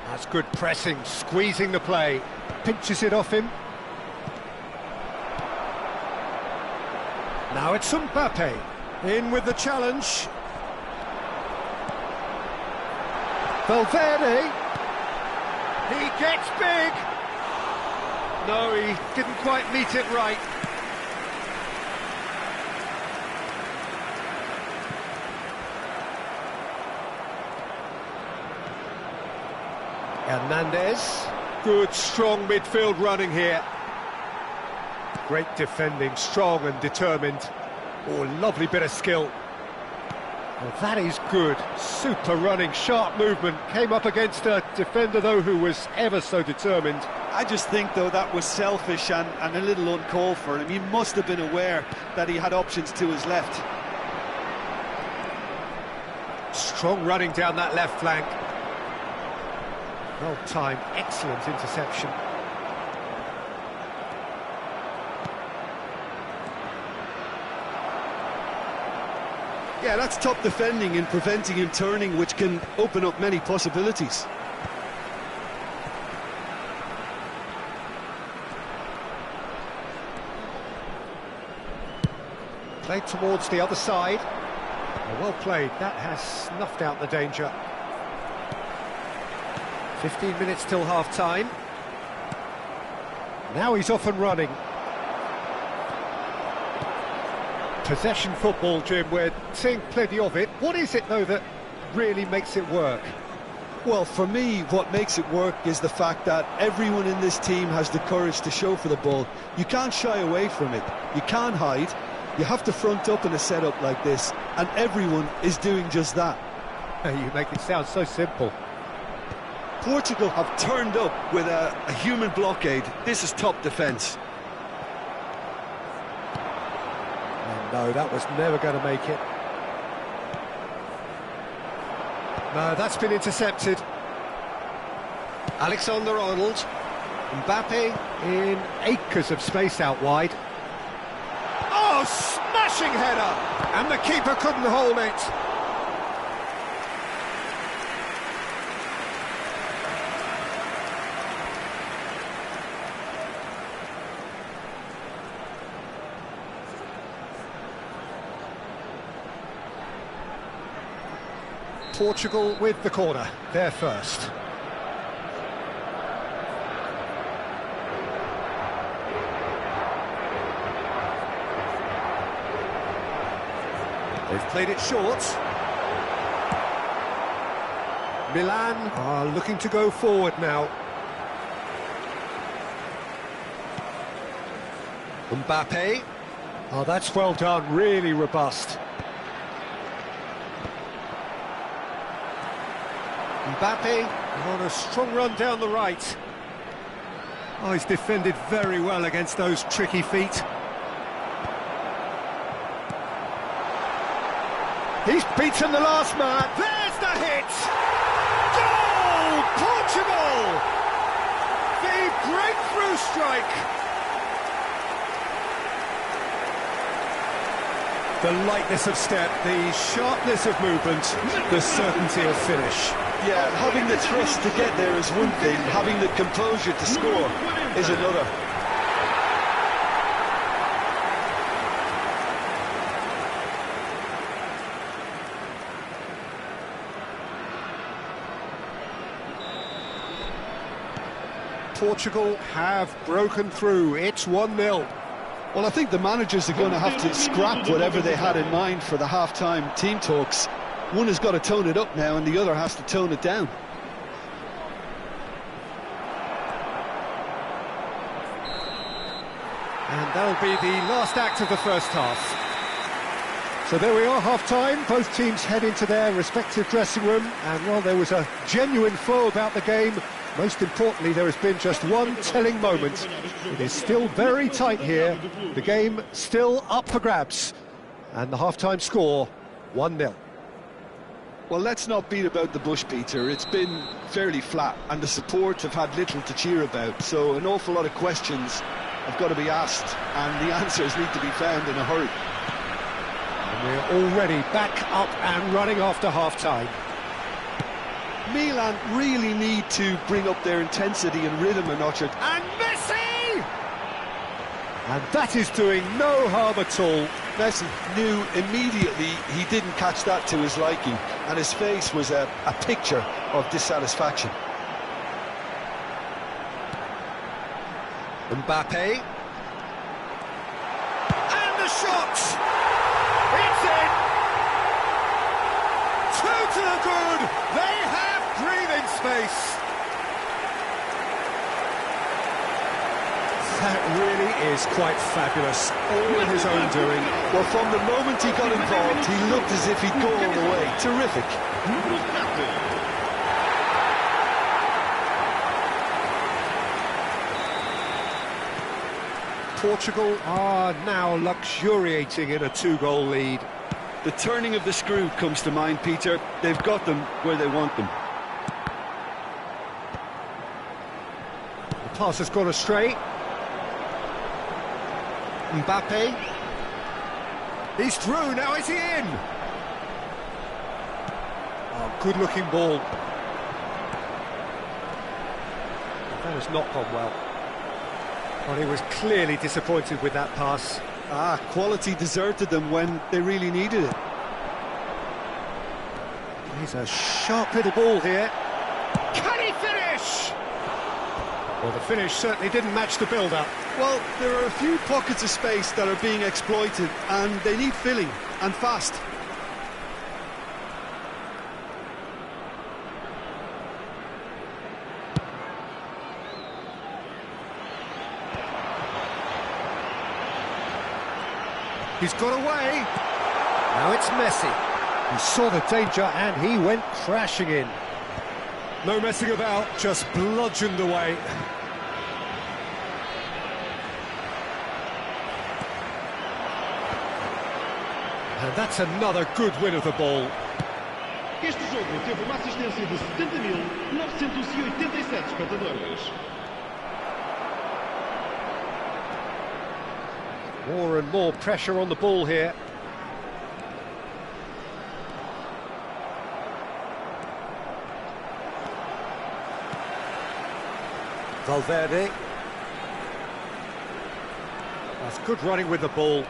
That's good pressing, squeezing the play. Pinches it off him. Now it's Mbappe. In with the challenge. Valverde. He gets big. No, he didn't quite meet it right. Hernandez. Good, strong midfield running here. Great defending, strong and determined. Oh, lovely bit of skill. Well, that is good. Super running, sharp movement. Came up against a defender, though, who was ever so determined. I just think, though, that was selfish and a little uncalled for him. He must have been aware that he had options to his left. Strong running down that left flank. Well timed, excellent interception. Yeah, that's top defending and preventing him turning, which can open up many possibilities. Played towards the other side. Well played, that has snuffed out the danger. 15 minutes till half-time. Now he's off and running. Possession football, Jim, we're seeing plenty of it. What is it, though, that really makes it work? Well, for me, what makes it work is the fact that everyone in this team has the courage to show for the ball. You can't shy away from it. You can't hide. You have to front up in a setup like this, and everyone is doing just that. You make it sound so simple. Portugal have turned up with a human blockade. This is top defence. No, that was never going to make it. No, that's been intercepted. Alexander-Arnold. Mbappe in acres of space out wide. Oh, smashing header! And the keeper couldn't hold it. Portugal with the corner, they're first. They've played it short. Milan are looking to go forward now. Mbappe. Oh, that's well done, really robust. Mbappe on a strong run down the right. Oh, he's defended very well against those tricky feet. He's beaten the last man. There's the hit! Goal! Portugal! The breakthrough strike! The lightness of step, the sharpness of movement, the certainty of finish. Yeah, having the trust to get there is one thing, having the composure to score is another. Portugal have broken through. It's 1-0. Well, I think the managers are going to have to scrap whatever they had in mind for the half-time team talks. One has got to tone it up now and the other has to tone it down. And that'll be the last act of the first half. So there we are, half-time. Both teams head into their respective dressing room. And, well, there was a genuine flow about the game. Most importantly, there has been just one telling moment. It is still very tight here. The game still up for grabs. And the half-time score, 1-0. Well, let's not beat about the bush, Peter. It's been fairly flat, and the support have had little to cheer about. So an awful lot of questions have got to be asked, and the answers need to be found in a hurry. And we're already back up and running after half-time. Milan really need to bring up their intensity and rhythm a notch. And Messi! And that is doing no harm at all. Messi knew immediately he didn't catch that to his liking, and his face was a picture of dissatisfaction. Mbappe. And the shot! It's in! Two to the good! They have breathing space! That really is quite fabulous, all in his own doing. Well, from the moment he got involved, he looked as if he'd go all the way. Terrific. Portugal are now luxuriating in a two-goal lead. The turning of the screw comes to mind, Peter. They've got them where they want them. The pass has gone astray. Mbappe. He's through, now is he in? Oh, good-looking ball. That has not gone well. Well, he was clearly disappointed with that pass. Quality deserted them when they really needed it. He's a sharp little ball here. Can he finish? Well, the finish certainly didn't match the build-up. Well, there are a few pockets of space that are being exploited, and they need filling, and fast. He's got away. Now it's Messi. He saw the danger and he went crashing in. No messing about, just bludgeoned away. And that's another good win of the ball. Este jogo teve uma assistência de 70.987 espectadores. More and more pressure on the ball here. Valverde. That's good running with the ball.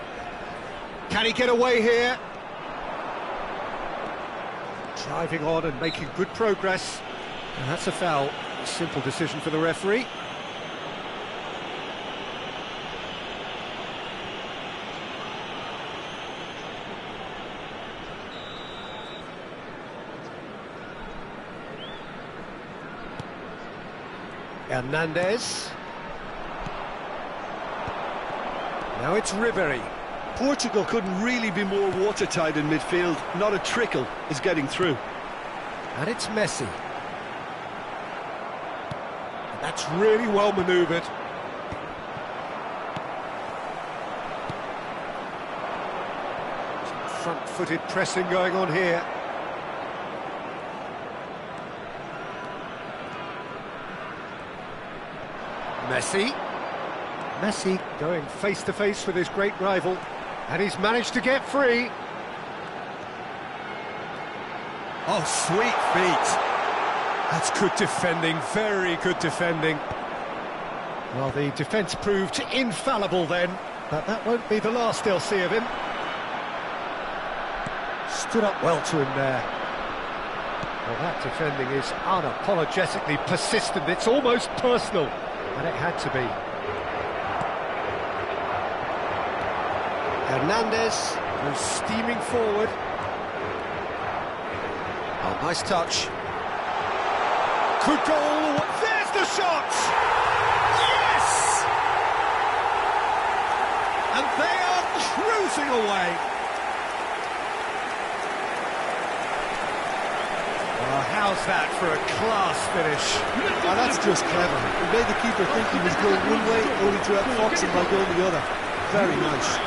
Can he get away here? Driving on and making good progress. And that's a foul. A simple decision for the referee. Hernandez. Now it's Ribery. Portugal couldn't really be more watertight in midfield. Not a trickle is getting through. And it's Messi. And that's really well manoeuvred. Some front-footed pressing going on here. Messi. Messi going face-to-face with his great rival. And he's managed to get free. Oh, sweet feet. That's good defending, very good defending. Well, the defence proved infallible then, but that won't be the last they'll see of him. Stood up well to him there. Well, that defending is unapologetically persistent. It's almost personal, and it had to be. Hernandez goes steaming forward. Oh, nice touch. Could go all the way. There's the shot! Yes! And they are cruising away. Oh, how's that for a class finish? Oh, that's just clever. It made the keeper think he was going one way, only to have Foxing by going the other. Very nice.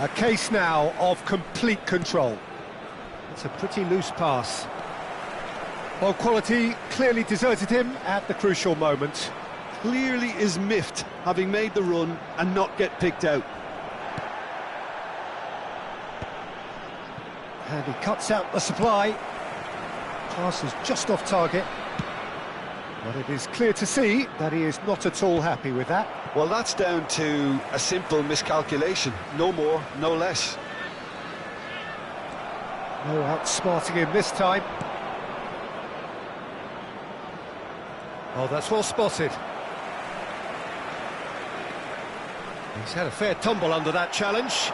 A case now of complete control. It's a pretty loose pass. Well, quality clearly deserted him at the crucial moment. Clearly is miffed, having made the run and not get picked out. And he cuts out the supply. Pass is just off target. But it is clear to see that he is not at all happy with that. Well, that's down to a simple miscalculation. No more, no less. No outsmarting him this time. Oh, that's well spotted. He's had a fair tumble under that challenge.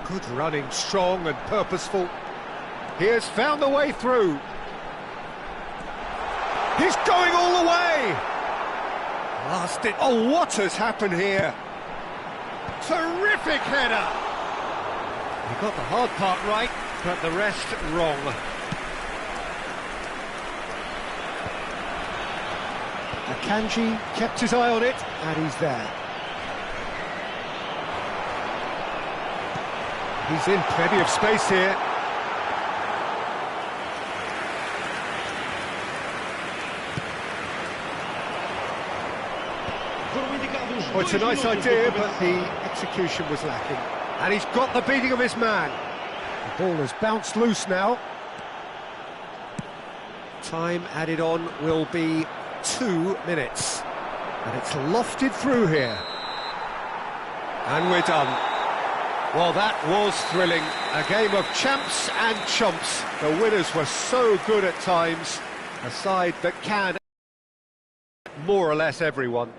Good running, strong and purposeful. He has found the way through. He's going all the way! Last it. Oh, what has happened here? Terrific header! He got the hard part right, but the rest wrong. Akanji kept his eye on it, and he's there. He's in plenty of space here. Well, it's a nice idea, but the execution was lacking. And he's got the beating of his man. The ball has bounced loose now. Time added on will be 2 minutes. And it's lofted through here. And we're done. Well, that was thrilling. A game of champs and chumps. The winners were so good at times. A side that can more or less everyone.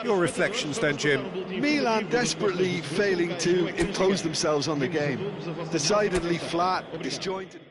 Your reflections then, Jim? Milan desperately failing to impose themselves on the game. Decidedly flat, disjointed.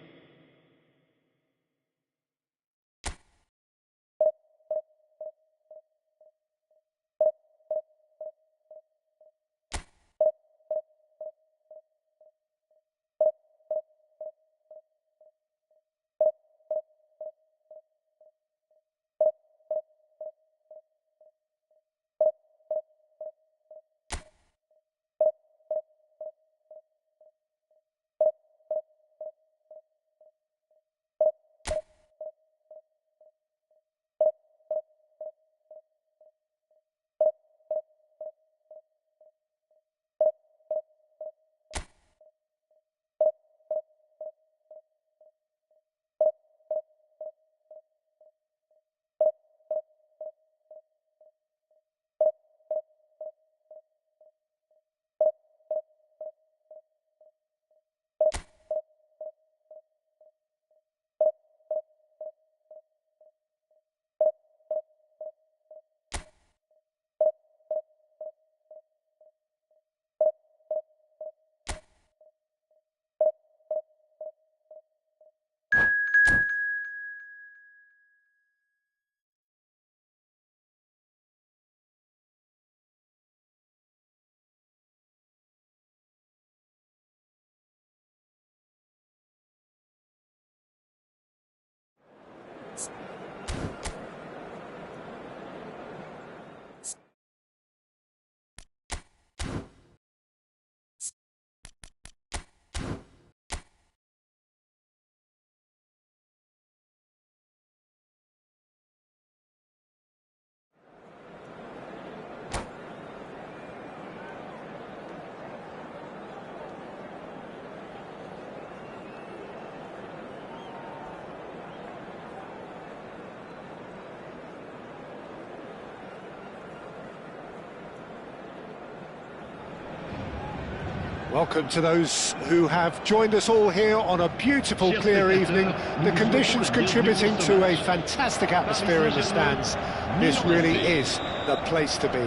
Welcome to those who have joined us all here on a beautiful, clear evening. The conditions contributing to a fantastic atmosphere in the stands. This really is the place to be.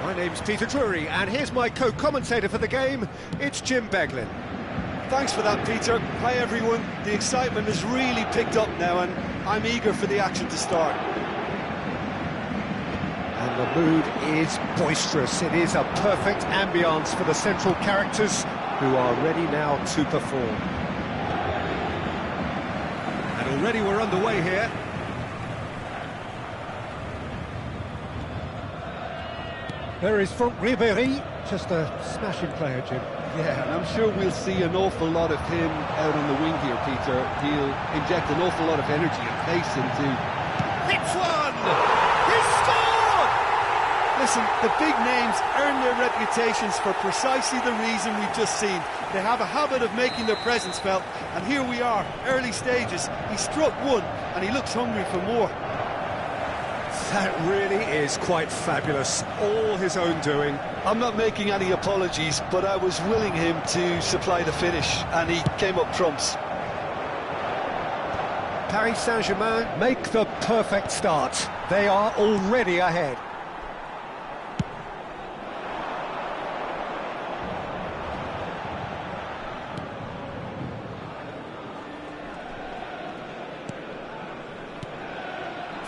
My name's Peter Drury, and here's my co-commentator for the game. It's Jim Beglin. Thanks for that, Peter. Hi, everyone. The excitement has really picked up now, and I'm eager for the action to start. And the mood is boisterous. It is a perfect ambience for the central characters who are ready now to perform. And already we're underway here. There is Franck Ribéry, just a smashing player, Jim. Yeah, and I'm sure we'll see an awful lot of him out on the wing here, Peter. He'll inject an awful lot of energy and pace into... Hits one! He's scored! Listen, the big names earn their reputations for precisely the reason we've just seen. They have a habit of making their presence felt, and here we are, early stages. He struck one, and he looks hungry for more. That really is quite fabulous, all his own doing. I'm not making any apologies, but I was willing him to supply the finish, and he came up trumps. Paris Saint-Germain make the perfect start. They are already ahead.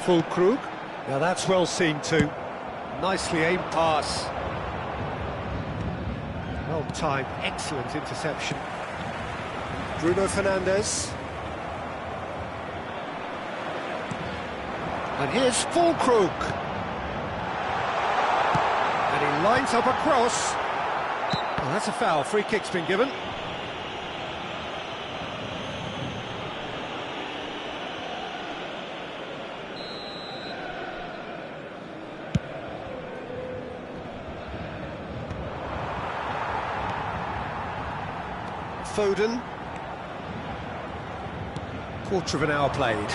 Full Krug. Now that's well seen too. Nicely aimed pass. Well timed, excellent interception. Bruno Fernandes. And here's Full Krug. And he lines up a cross. Oh, that's a foul. Free kick's been given. Foden. Quarter of an hour played.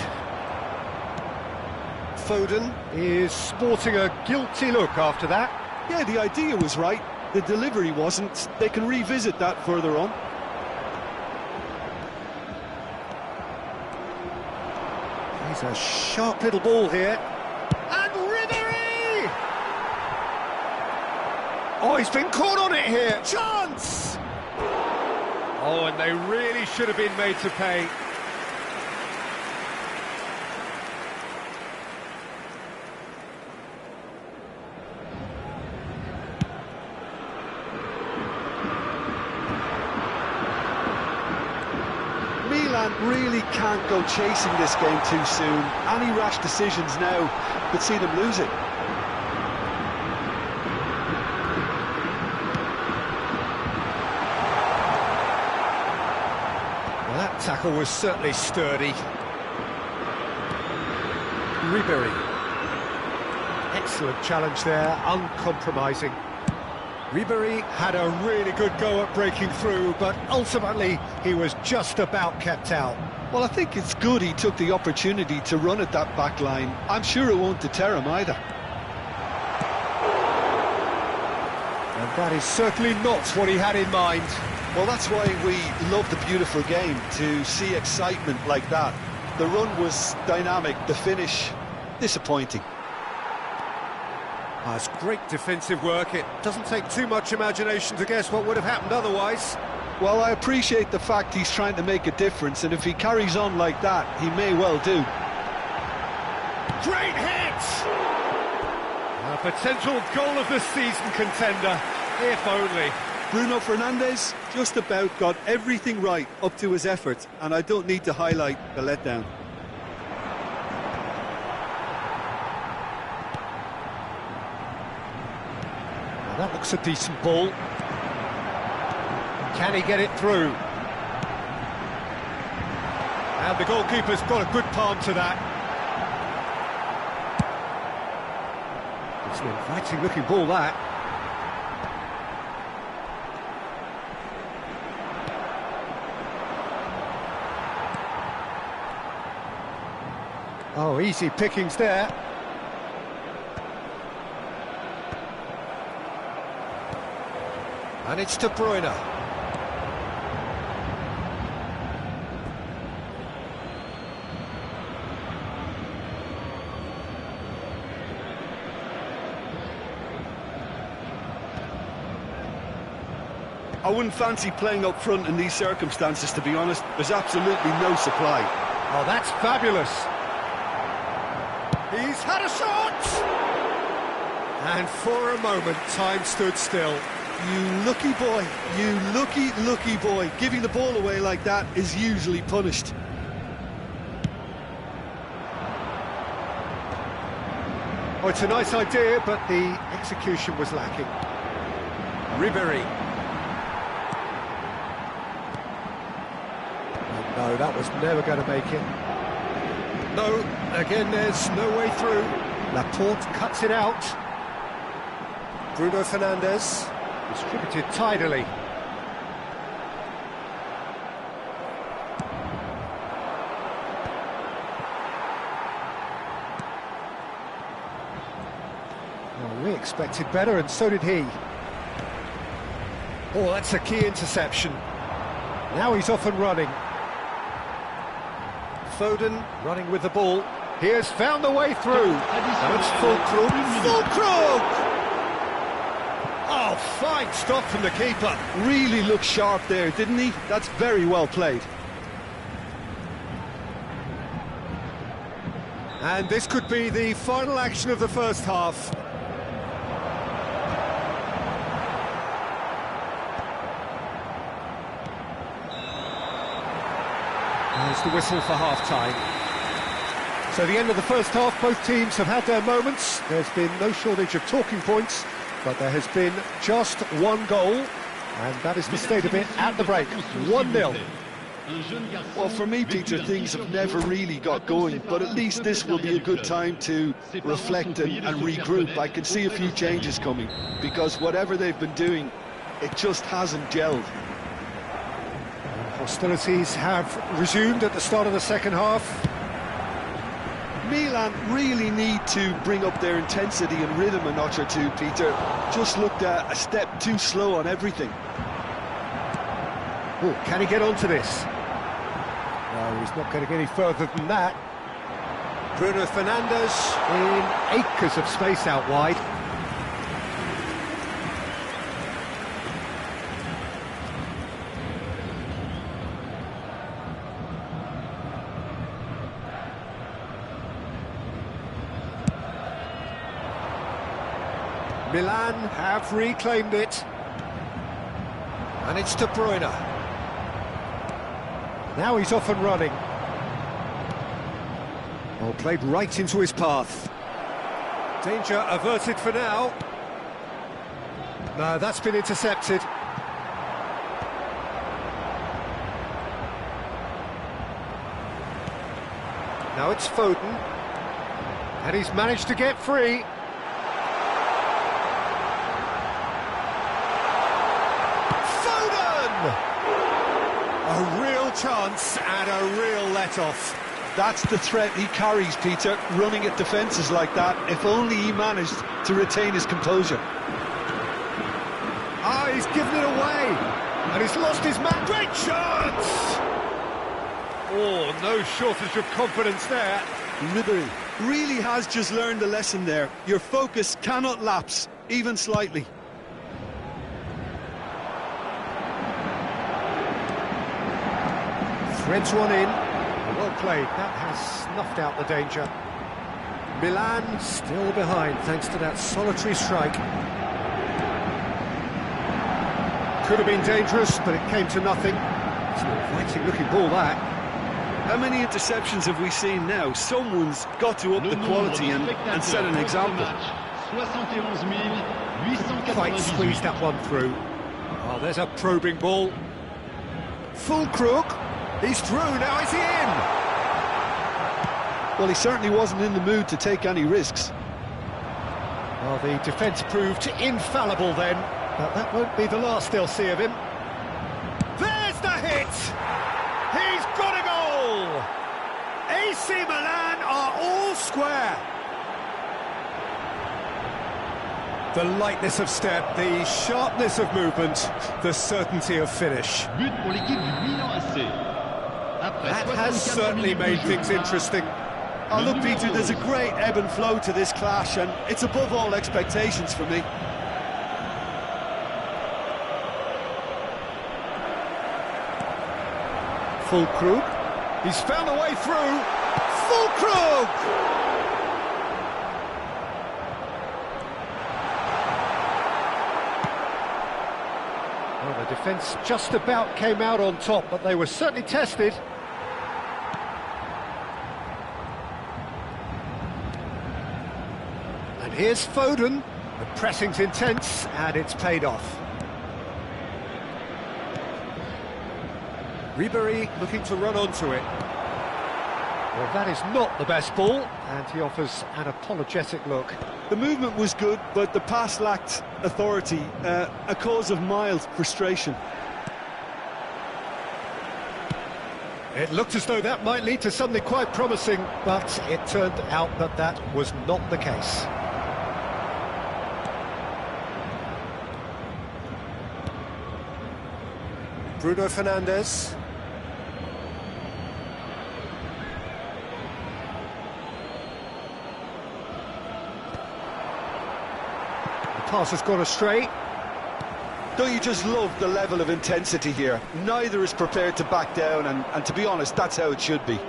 Foden Is sporting a guilty look after that. Yeah, the idea was right. The delivery wasn't. They can revisit that further on. He's a sharp little ball here. And Ribéry! Oh, he's been caught on it here. Chance! Oh, and they really should have been made to pay. Milan really can't go chasing this game too soon. Any rash decisions now could see them lose it. Well, that tackle was certainly sturdy. Ribéry. Excellent challenge there, uncompromising. Ribéry had a really good go at breaking through, but ultimately he was just about kept out. Well, I think it's good he took the opportunity to run at that back line. I'm sure it won't deter him either. And that is certainly not what he had in mind. Well, that's why we love the beautiful game, to see excitement like that. The run was dynamic, the finish disappointing. That's great defensive work. It doesn't take too much imagination to guess what would have happened otherwise. Well, I appreciate the fact he's trying to make a difference, and if he carries on like that, he may well do. Great hit! A potential goal of the season contender, if only. Bruno Fernandes just about got everything right up to his effort, and I don't need to highlight the letdown. Well, that looks a decent ball. Can he get it through? And the goalkeeper's got a good palm to that. It's an inviting looking ball, that. Oh, easy pickings there. And it's De Bruyne. I wouldn't fancy playing up front in these circumstances, to be honest. There's absolutely no supply. Oh, that's fabulous. He's had a shot! And for a moment, time stood still. You lucky boy, you lucky boy. Giving the ball away like that is usually punished. Oh, it's a nice idea, but the execution was lacking. Ribéry. Oh, no, that was never going to make it. No, again, there's no way through. Laporte cuts it out. Bruno Fernandes. Distributed tidily. Well, we expected better, and so did he. Oh, that's a key interception. Now he's off and running. Foden running with the ball. He has found the way through. Now it's Fulkrug. Oh, fine stop from the keeper. Really looked sharp there, didn't he? That's very well played. And this could be the final action of the first half. There's the whistle for half-time. So the end of the first half, both teams have had their moments. There's been no shortage of talking points, but there has been just one goal, and that is the state of it at the break. 1-0. Well, for me, Peter, things have never really got going, but at least this will be a good time to reflect and regroup. I can see a few changes coming, because whatever they've been doing, it just hasn't gelled. Hostilities have resumed at the start of the second half. Milan really need to bring up their intensity and rhythm a notch or two, Peter. Just looked a step too slow on everything. Oh, can he get onto this? No, he's not going to get any further than that. Bruno Fernandes in acres of space out wide. Milan have reclaimed it. And it's De Bruyne. Now he's off and running. Well, played right into his path. Danger averted for now. No, that's been intercepted. Now it's Foden. And he's managed to get free. A real chance and a real let-off. That's the threat he carries, Peter, running at defences like that, if only he managed to retain his composure. Ah, he's given it away, and he's lost his man. Great chance! Oh, no shortage of confidence there. Ribéry really has just learned a lesson there. Your focus cannot lapse, even slightly. Threads one in. Well played. That has snuffed out the danger. Milan still behind thanks to that solitary strike. Could have been dangerous, but it came to nothing. It's an inviting looking ball, that. How many interceptions have we seen now? Someone's got to up the quality and set an example. Quite squeezed that one through. Oh, there's a probing ball. Fulkrug. He's through, now is he in? Well, he certainly wasn't in the mood to take any risks. Well, the defence proved infallible then, but that won't be the last they'll see of him. There's the hit! He's got a goal! AC Milan are all square. The lightness of step, the sharpness of movement, the certainty of finish. But pour l'équipe du Milan AC. That has certainly made things interesting. Oh, look, Peter, there's a great ebb and flow to this clash, and it's above all expectations for me. Fulkrug. He's found a way through. Fulkrug! Well, the defence just about came out on top, but they were certainly tested. And here's Foden. The pressing's intense, and it's paid off. Ribery looking to run onto it. Well, that is not the best ball, and he offers an apologetic look. The movement was good, but the pass lacked authority, a cause of mild frustration. It looked as though that might lead to something quite promising, but it turned out that that was not the case. Bruno Fernandes. The pass has gone astray. Don't you just love the level of intensity here? Neither is prepared to back down, and to be honest, that's how it should be.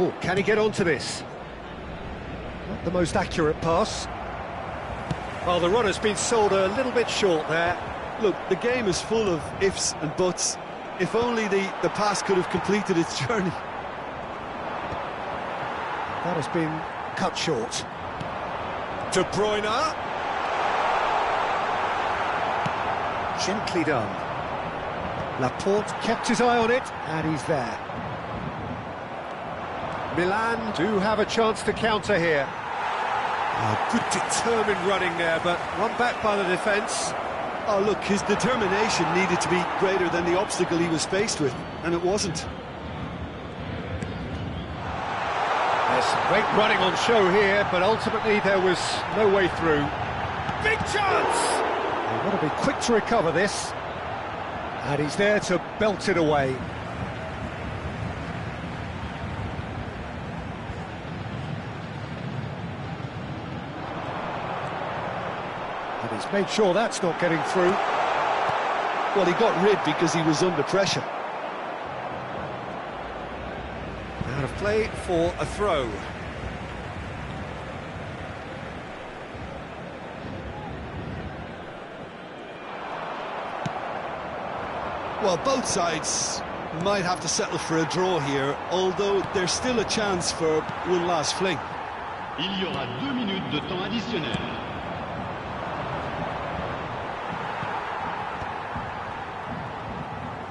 Oh, can he get onto this? Not the most accurate pass. Well, the runner's been sold a little bit short there. Look, the game is full of ifs and buts. If only the pass could have completed its journey. That has been cut short. De Bruyne. Gently done. Laporte kept his eye on it, and he's there. Milan do have a chance to counter here. Oh, good determined running there, but run back by the defence. Oh, look, his determination needed to be greater than the obstacle he was faced with, and it wasn't. There's some great running on show here, but ultimately there was no way through. Big chance! They've got to be quick to recover this. And he's there to belt it away. And he's made sure that's not getting through. Well, he got rid because he was under pressure. Out of play for a throw. Well, both sides might have to settle for a draw here, although there's still a chance for one last fling. Il y aura 2 minutes de temps additionnel.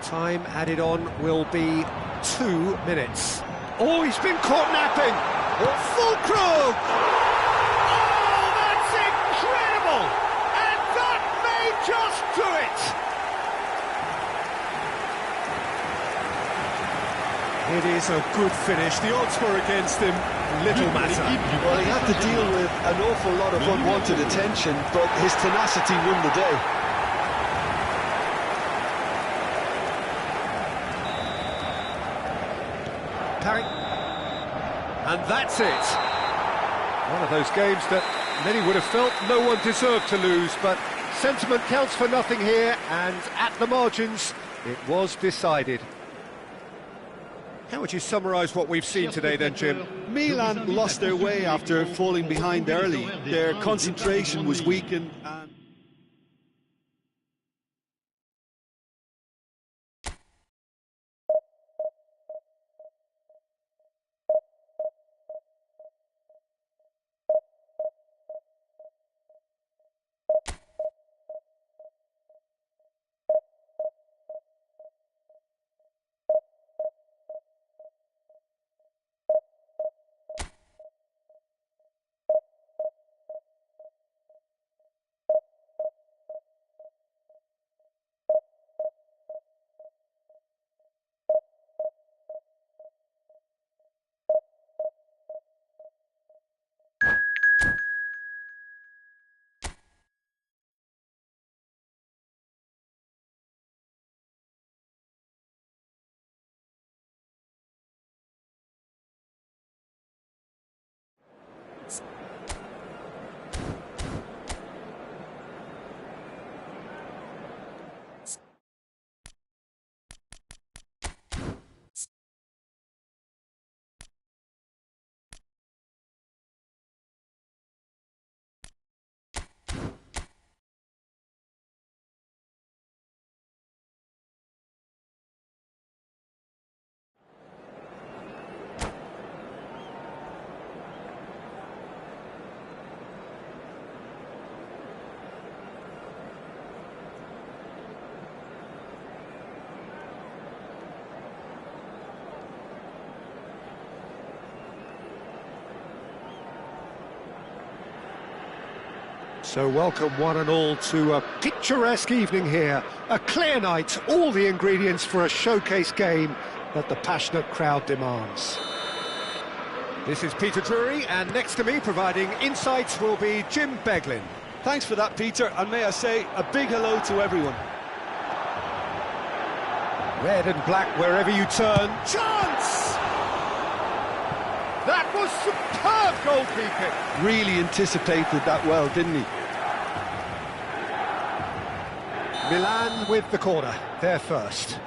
Time added on will be 2 minutes. Oh, he's been caught napping! Oh, Fulkrug! Oh, that's incredible! And that may just do it! It is a good finish. The odds were against him. Little matter. Well, he had to deal with an awful lot of unwanted attention, but his tenacity won the day. And that's it. One of those games that many would have felt no one deserved to lose, but sentiment counts for nothing here, and at the margins, it was decided. How would you summarise what we've seen today then, Jim? Milan lost their way after falling behind early. Their concentration was weakened, and So welcome one and all to a picturesque evening here. A clear night, all the ingredients for a showcase game that the passionate crowd demands. This is Peter Drury, and next to me providing insights will be Jim Beglin. Thanks for that, Peter, and may I say a big hello to everyone. Red and black wherever you turn. Chance! That was superb goalkeeping. Really anticipated that well, didn't he? Milan with the corner, they're first.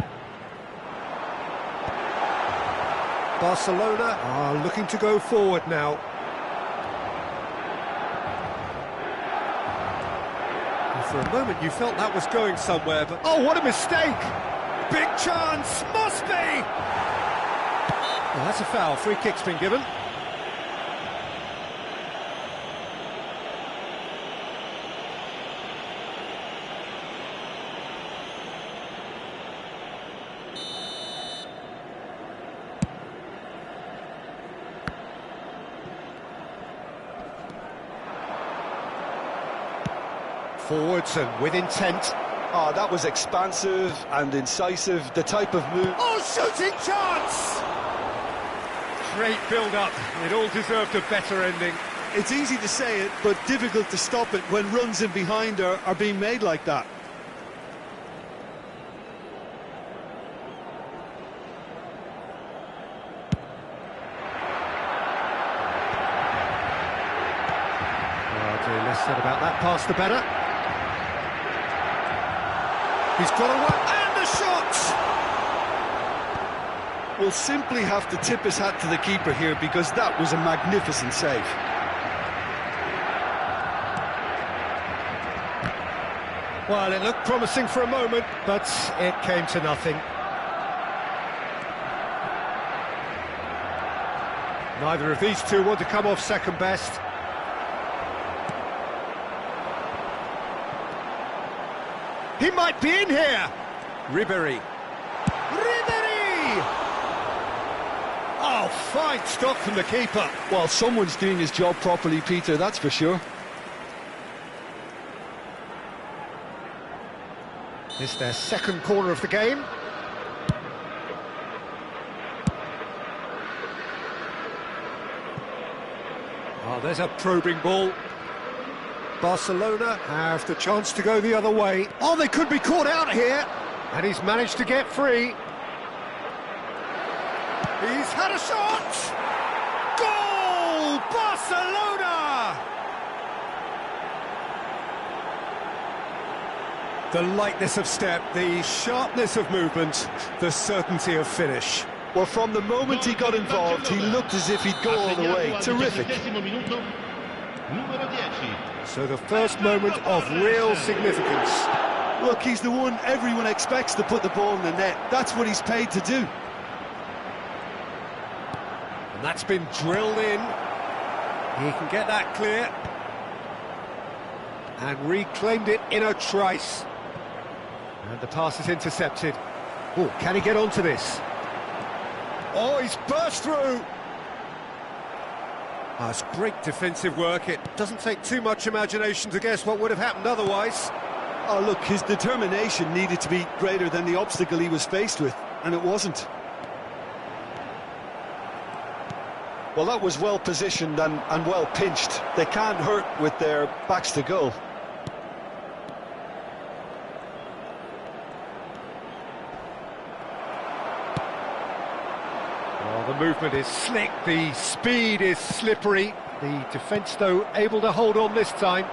Barcelona are looking to go forward now. And for a moment you felt that was going somewhere, but oh, what a mistake! Big chance, must be! Well, that's a foul, free kick's been given. Forwards and with intent. Oh, that was expansive and incisive, the type of move. Oh, shooting chance! Great build-up. It all deserved a better ending. It's easy to say it, but difficult to stop it when runs in behind are being made like that. Well, less said about that pass, the better. He's got away, and the shot! Will simply have to tip his hat to the keeper here because that was a magnificent save. Well, it looked promising for a moment, but it came to nothing. Neither of these two want to come off second best. He might be in here! Ribéry. Oh, fine stop from the keeper. Well, someone's doing his job properly, Peter, that's for sure. It's their second corner of the game. Oh, there's a probing ball. Barcelona have the chance to go the other way. Oh, they could be caught out here. And he's managed to get free. He's had a shot! Goal! Barcelona! The lightness of step, the sharpness of movement, the certainty of finish. Well, from the moment he got involved, he looked as if he'd go all the way. Terrific. So the first moment of real significance. Look, he's the one everyone expects to put the ball in the net. That's what he's paid to do. And that's been drilled in. He can get that clear. And reclaimed it in a trice. And the pass is intercepted. Oh, can he get onto this? Oh, he's burst through. Oh, it's great defensive work. It doesn't take too much imagination to guess what would have happened otherwise. Oh, look, his determination needed to be greater than the obstacle he was faced with, and it wasn't. Well, that was well positioned and well pinched. They can't hurt with their backs to goal. The movement is slick, the speed is slippery. The defence, though, able to hold on this time.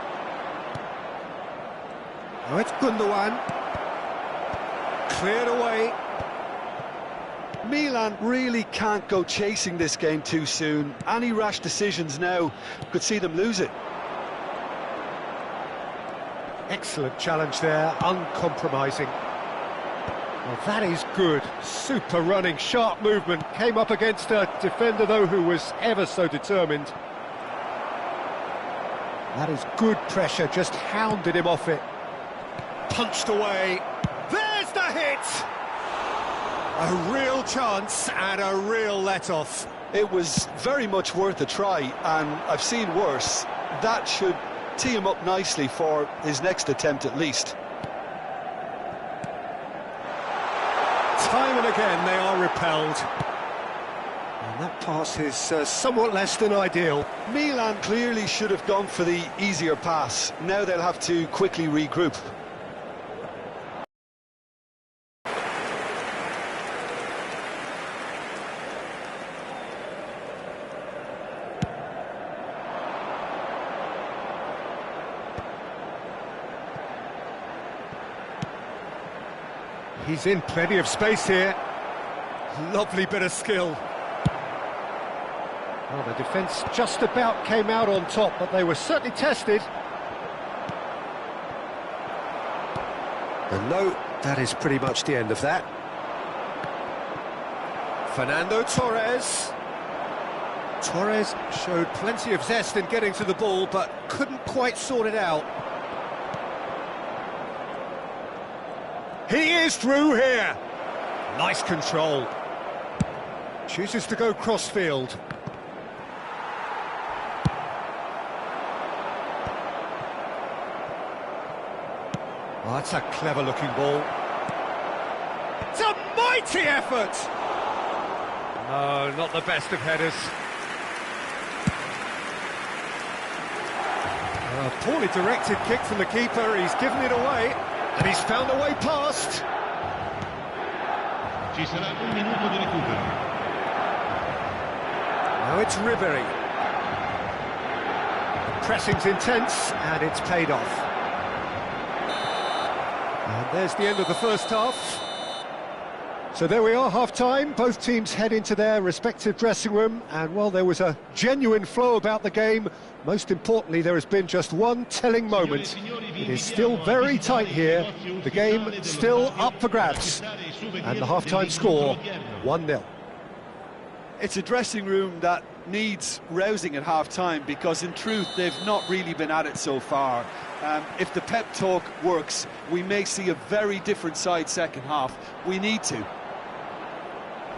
Oh, it's Gundogan. Cleared away. Milan really can't go chasing this game too soon. Any rash decisions now could see them lose it. Excellent challenge there, uncompromising. Well, that is good. Super running, sharp movement. Came up against a defender, though, who was ever so determined. That is good pressure, just hounded him off it. Punched away. There's the hit! A real chance and a real let-off. It was very much worth a try, and I've seen worse. That should tee him up nicely for his next attempt at least. Time and again they are repelled. And that pass is somewhat less than ideal. Milan clearly should have gone for the easier pass. Now they'll have to quickly regroup. He's in plenty of space here. Lovely bit of skill. Well, the defence just about came out on top, but they were certainly tested. And no, that is pretty much the end of that. Fernando Torres. Torres showed plenty of zest in getting to the ball, but couldn't quite sort it out. He is through here. Nice control. Chooses to go cross-field. Oh, that's a clever-looking ball. It's a mighty effort! No, not the best of headers. A poorly directed kick from the keeper. He's given it away. And he's found a way past. Ci sarà un minuto di recupero. Now it's Ribery. The pressing's intense, and it's paid off. And there's the end of the first half. So there we are, half-time. Both teams head into their respective dressing room, and well, there was a genuine flow about the game. Most importantly, there has been just one telling moment. It is still very tight here. The game still up for grabs. And the half-time score, 1-0. It's a dressing room that needs rousing at half-time, because in truth they've not really been at it so far. If the pep talk works, we may see a very different side second half. We need to.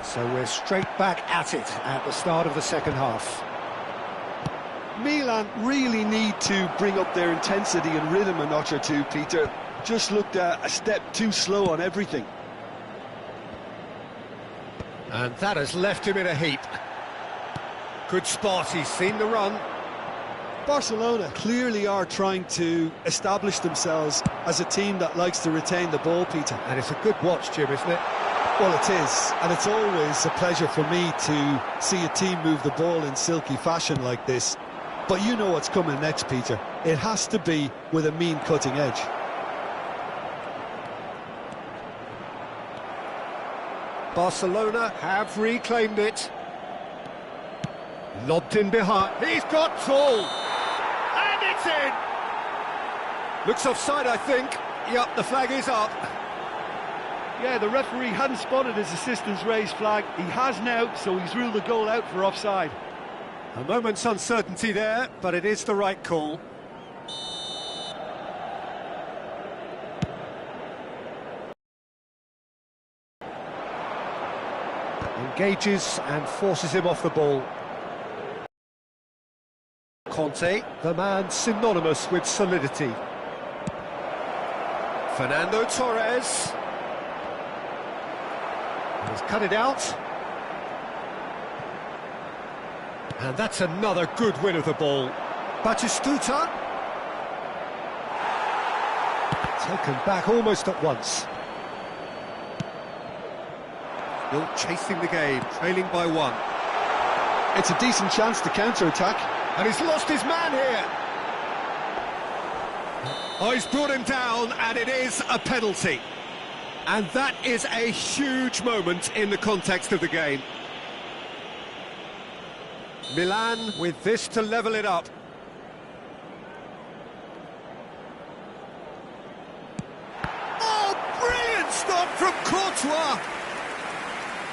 So we're straight back at it at the start of the second half. Milan really need to bring up their intensity and rhythm a notch or two, Peter. Just looked a step too slow on everything. And that has left him in a heap. Good spot, he's seen the run. Barcelona clearly are trying to establish themselves as a team that likes to retain the ball, Peter. And it's a good watch, Jim, isn't it? Well, it is, and it's always a pleasure for me to see a team move the ball in silky fashion like this. But you know what's coming next, Peter. It has to be with a mean cutting edge. Barcelona have reclaimed it. Lobbed in behind. He's got tall. And it's in. Looks offside, I think. Yep, the flag is up. Yeah, the referee hadn't spotted his assistant's raised flag. He has now, so he's ruled the goal out for offside. A moment's uncertainty there, but it is the right call. Engages and forces him off the ball. Conte, the man synonymous with solidity. Fernando Torres. He's cut it out. And that's another good win of the ball. Batistuta. Taken back almost at once. Still chasing the game, trailing by 1. It's a decent chance to counter-attack. And he's lost his man here. Oh, he's brought him down, and it is a penalty. And that is a huge moment in the context of the game. Milan with this to level it up. Oh, brilliant stop from Courtois!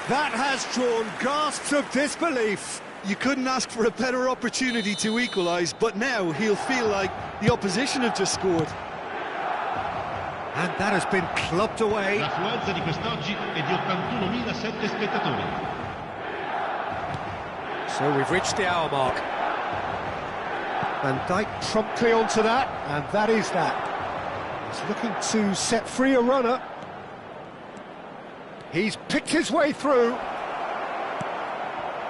That has drawn gasps of disbelief. You couldn't ask for a better opportunity to equalise, but now he'll feel like the opposition have just scored. And that has been clubbed away. L'affluenza di quest'oggi è di 81.007 spettatori. So we've reached the hour mark. Van Dijk promptly onto that, and that is that. He's looking to set free a runner. He's picked his way through.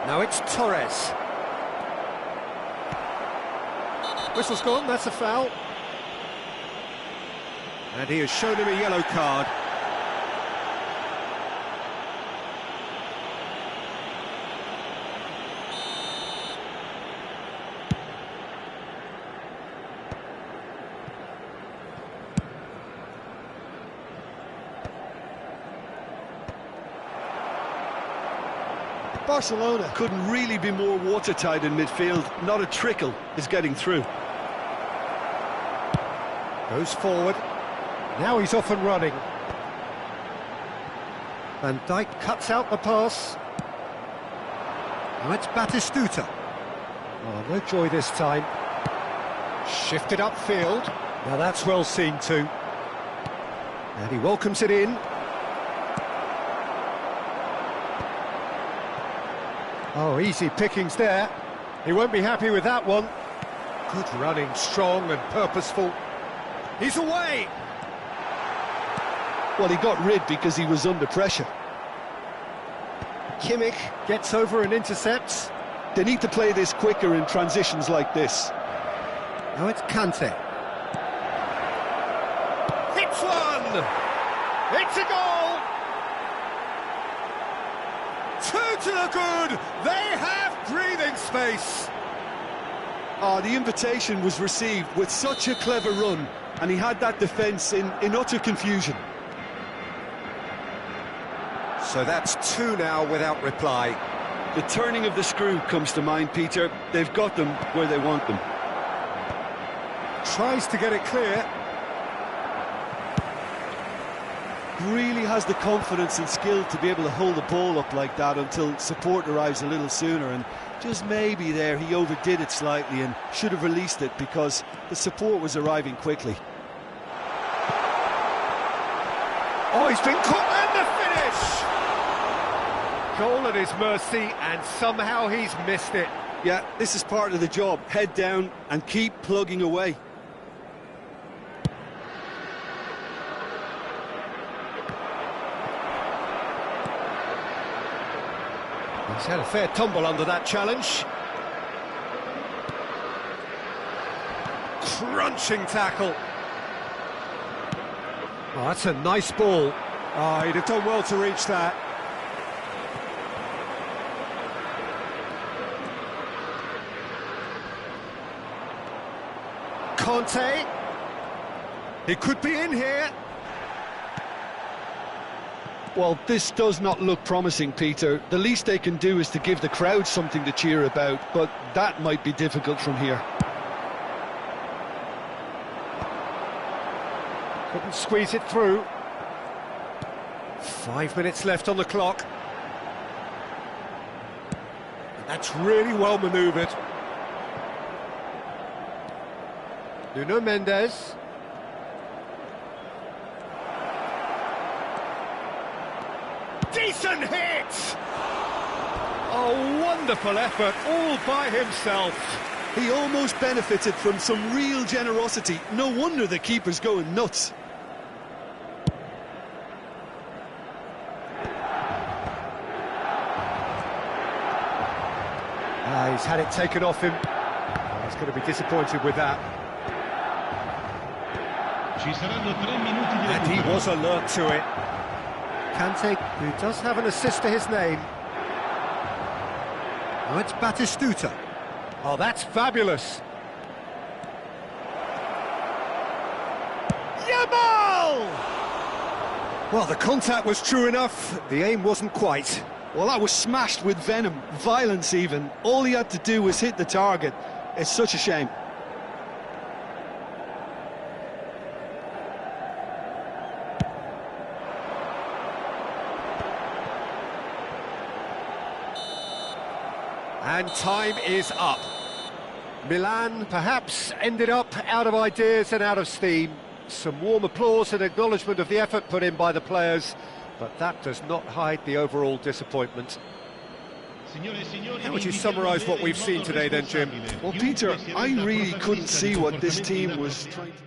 Now it's Torres. Whistle's gone, that's a foul. And he has shown him a yellow card. Barcelona couldn't really be more watertight in midfield. Not a trickle is getting through. Goes forward. Now he's off and running. Van Dijk cuts out the pass. Now it's Batistuta. Oh, no joy this time. Shifted upfield. Now that's well seen too. And he welcomes it in. Oh, easy pickings there. He won't be happy with that one. Good running, strong and purposeful. He's away! Well, he got rid because he was under pressure. Kimmich gets over and intercepts. They need to play this quicker in transitions like this. Now it's Kante. Hits one! It's a goal! Two to the good! They have breathing space! Oh, the invitation was received with such a clever run, and he had that defence in utter confusion. So that's two now without reply. The turning of the screw comes to mind, Peter. They've got them where they want them. Tries to get it clear. Really has the confidence and skill to be able to hold the ball up like that until support arrives a little sooner, and just maybe there he overdid it slightly and should have released it because the support was arriving quickly. Oh, he's been caught, and the finish! Goal at his mercy, and somehow he's missed it. Yeah, this is part of the job. Head down and keep plugging away. He's had a fair tumble under that challenge. Crunching tackle. Oh, that's a nice ball. Oh, he'd have done well to reach that. Kante. He could be in here. Well, this does not look promising, Peter. The least they can do is to give the crowd something to cheer about, but that might be difficult from here. Couldn't squeeze it through. 5 minutes left on the clock. And that's really well manoeuvred. Nuno Mendes. Decent hit! Oh, wonderful effort, all by himself. He almost benefited from some real generosity. No wonder the keeper's going nuts. He's had it taken off him. Oh, he's going to be disappointed with that. And he was alert to it. Kante, who does have an assist to his name. Now it's Batistuta. Oh, that's fabulous. Yamal! Well, the contact was true enough. The aim wasn't quite. Well, that was smashed with venom, violence even. All he had to do was hit the target. It's such a shame. And time is up. Milan perhaps ended up out of ideas and out of steam. Some warm applause and acknowledgement of the effort put in by the players, but that does not hide the overall disappointment. How would you summarise what we've seen today then, Jim? Well, Peter, I really couldn't see what this team was trying to...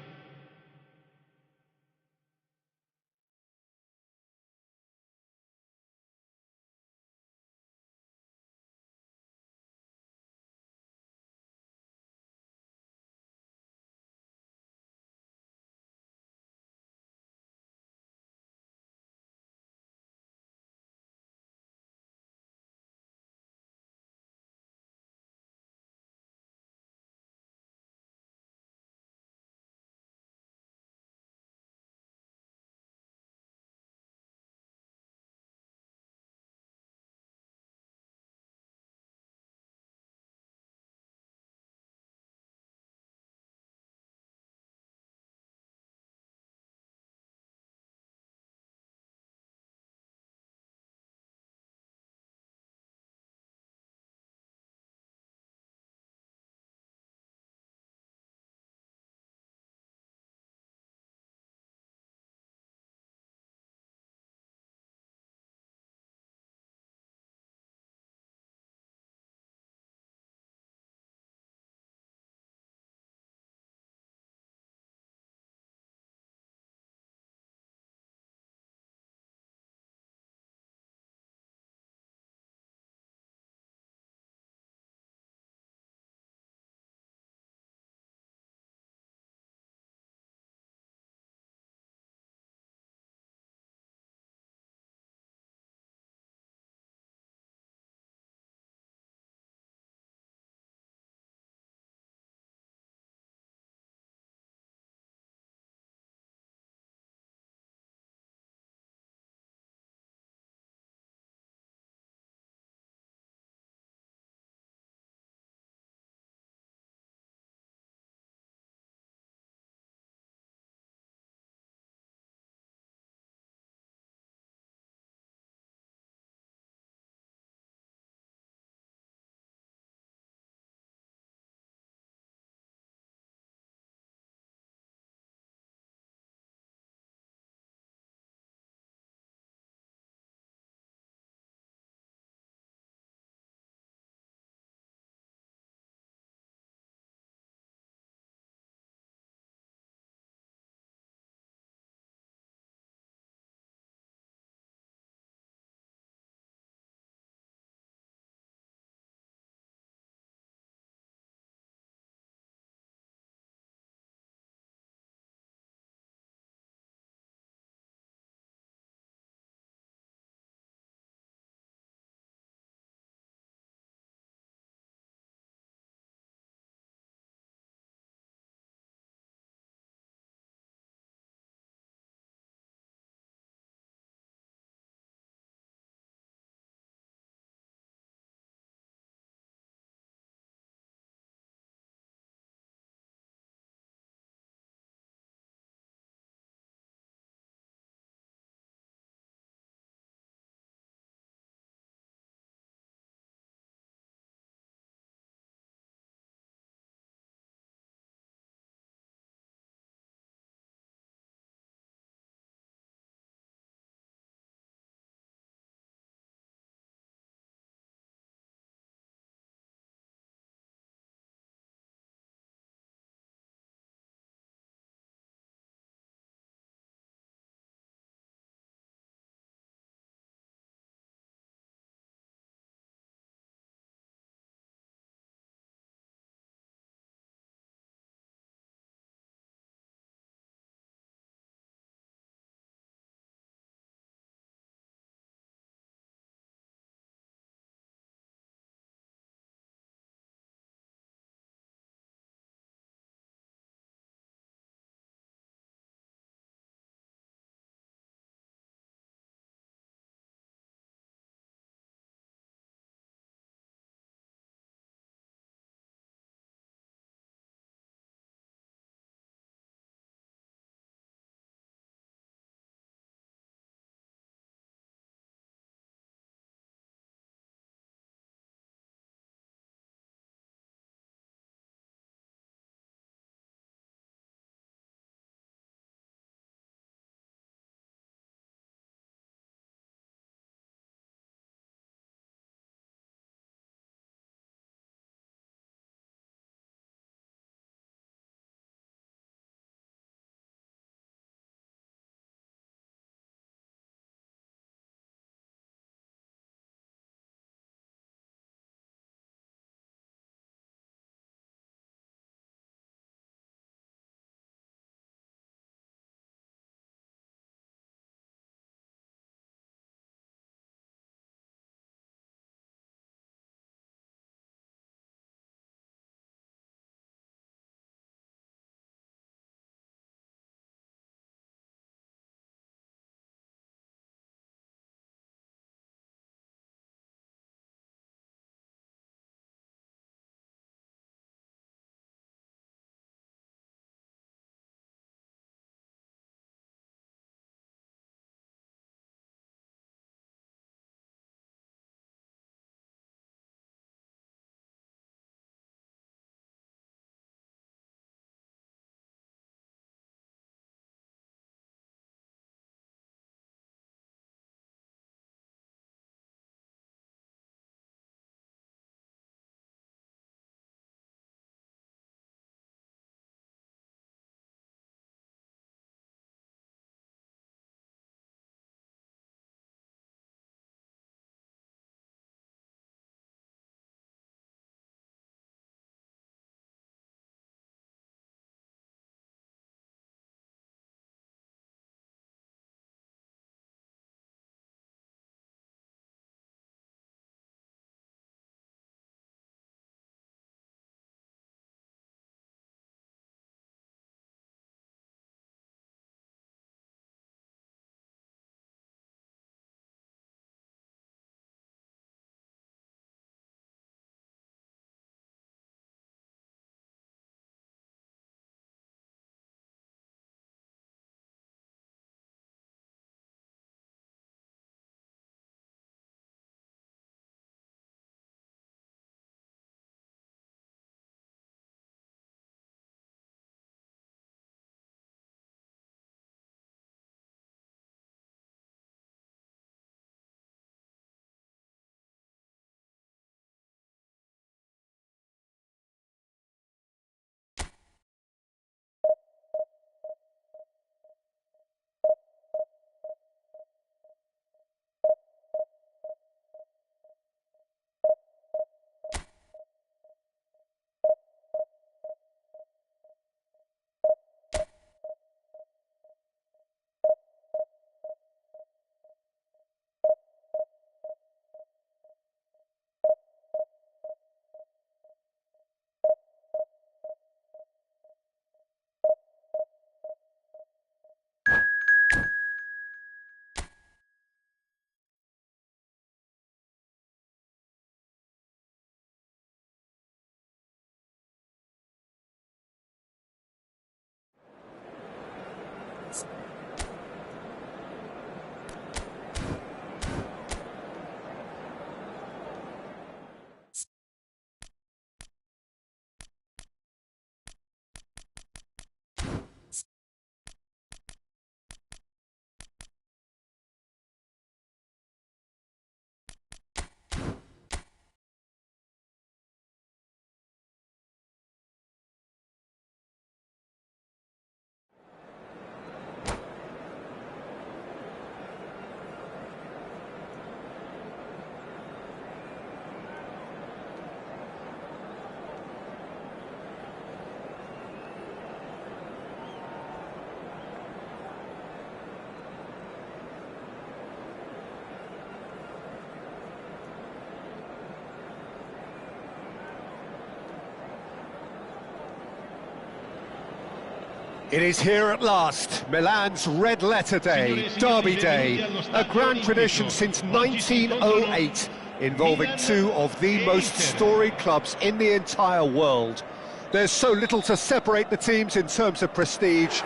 It is here at last, Milan's red letter day, Derby Day, a grand tradition since 1908, involving two of the most storied clubs in the entire world. There's so little to separate the teams in terms of prestige,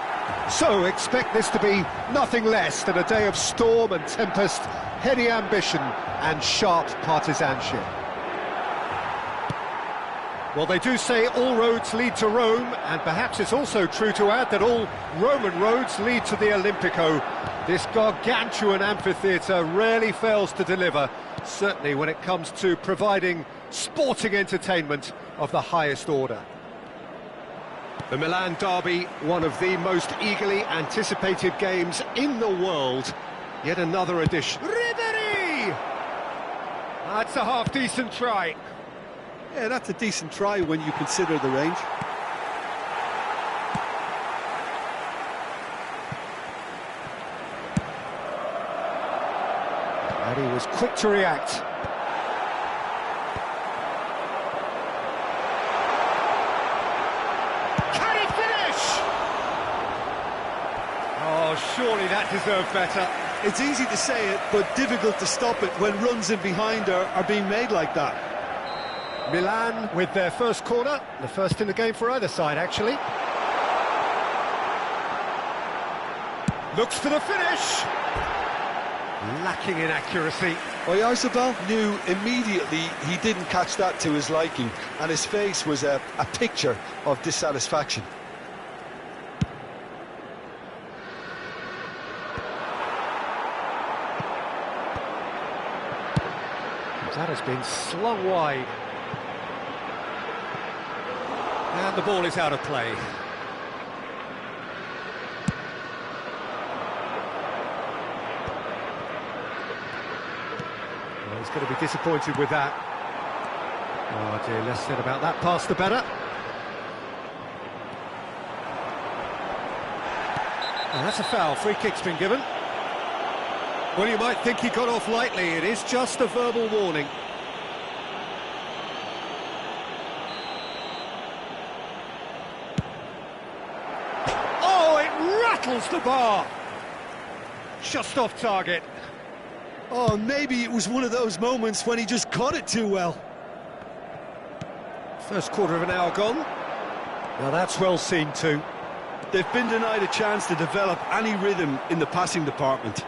so expect this to be nothing less than a day of storm and tempest, heady ambition and sharp partisanship. Well, they do say all roads lead to Rome, and perhaps it's also true to add that all Roman roads lead to the Olimpico. This gargantuan amphitheatre rarely fails to deliver, certainly when it comes to providing sporting entertainment of the highest order. The Milan derby, one of the most eagerly anticipated games in the world. Yet another edition. Ribery! That's a half-decent try. Yeah, that's a decent try when you consider the range. And he was quick to react. Can he finish? Oh, surely that deserved better. It's easy to say it, but difficult to stop it when runs in behind are being made like that. Milan with their first corner, the first in the game for either side, actually. Looks for the finish. Lacking in accuracy. Oyarzabal knew immediately he didn't catch that to his liking, and his face was a picture of dissatisfaction. That has been slung wide. And the ball is out of play. Well, he's going to be disappointed with that. Oh dear, less said about that pass the better. And that's a foul, free kick's been given. Well, you might think he got off lightly, it is just a verbal warning. Rattles the bar. Just off target. Oh, maybe it was one of those moments when he just caught it too well. First quarter of an hour gone. Now that's well seen too. They've been denied a chance to develop any rhythm in the passing department.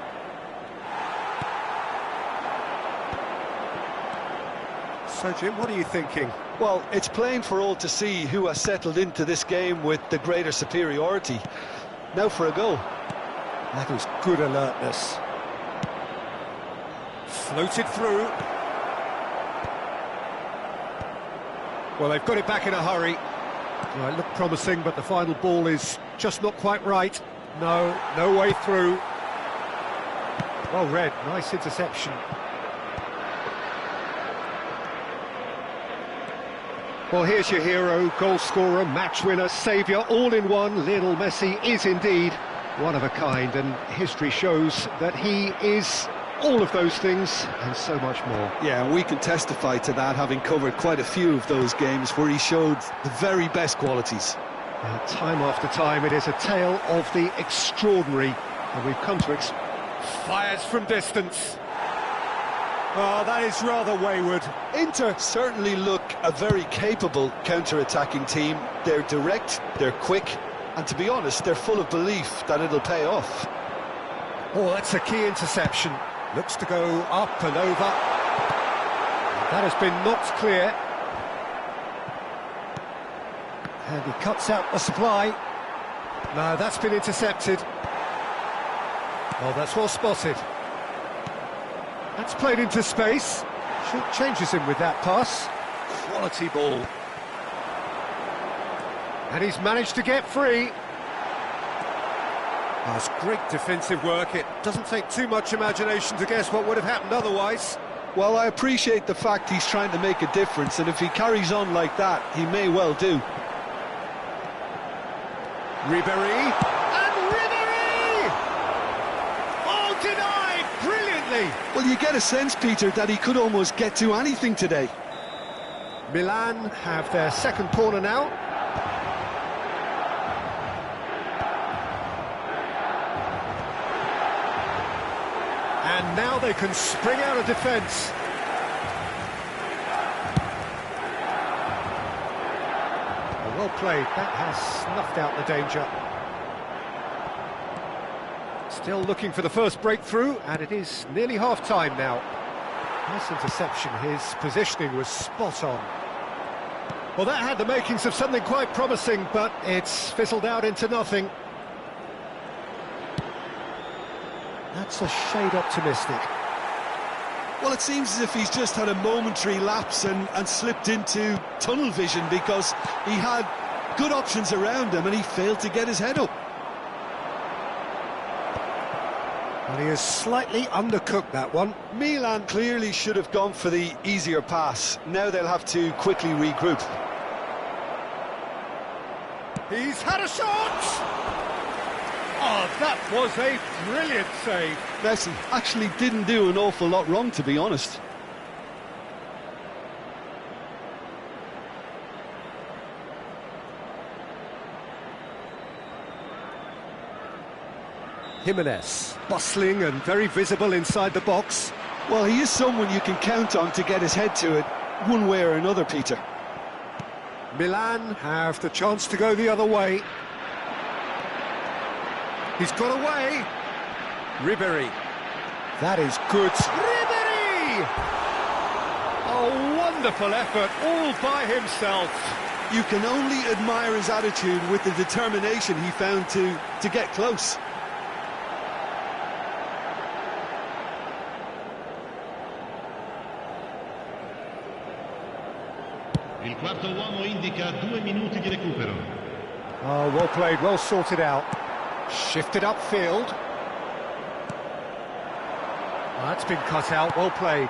So Jim, what are you thinking? Well, it's plain for all to see who has settled into this game with the greater superiority. Now for a goal. That was good alertness. Floated through. Well, they've got it back in a hurry. Well, it looked promising, but the final ball is just not quite right. No way through. Well read, nice interception. Well, here's your hero, goal scorer, match winner, saviour, all in one. Lionel Messi is indeed one of a kind, and history shows that he is all of those things and so much more. Yeah, we can testify to that, having covered quite a few of those games where he showed the very best qualities. Time after time, it is a tale of the extraordinary, and we've come to fires from distance. Oh, that is rather wayward. Inter certainly look a very capable counter-attacking team. They're direct, they're quick, and to be honest, they're full of belief that it'll pay off. Oh, that's a key interception. Looks to go up and over. That has been knocked clear. And he cuts out the supply. No, that's been intercepted. Oh, that's well spotted. That's played into space. Changes him with that pass. Quality ball. And he's managed to get free. That's great defensive work. It doesn't take too much imagination to guess what would have happened otherwise. Well, I appreciate the fact he's trying to make a difference, and if he carries on like that, he may well do. Ribery. And Ribery! Oh, denied! Brilliantly! Well, you get a sense, Peter, that he could almost get to anything today. Milan have their second corner now. And now they can spring out of defence. Well played, that has snuffed out the danger. Still looking for the first breakthrough, and it is nearly half-time now. Nice interception, his positioning was spot on. Well, that had the makings of something quite promising, but it's fizzled out into nothing. That's a shade optimistic. Well, it seems as if he's just had a momentary lapse and slipped into tunnel vision, because he had good options around him and he failed to get his head up. And he has slightly undercooked that one. Milan clearly should have gone for the easier pass. Now they'll have to quickly regroup. He's had a shot! Oh, that was a brilliant save. Messi actually didn't do an awful lot wrong, to be honest. Jimenez, bustling and very visible inside the box. Well, he is someone you can count on to get his head to it, one way or another, Peter. Milan have the chance to go the other way. He's got away. Ribery. That is good. Ribery! A wonderful effort, all by himself. You can only admire his attitude with the determination he found to get close. Il quarto uomo indica 2 minuti di recupero. Oh, well played, well sorted out. Shifted upfield. Oh, that's been cut out, well played.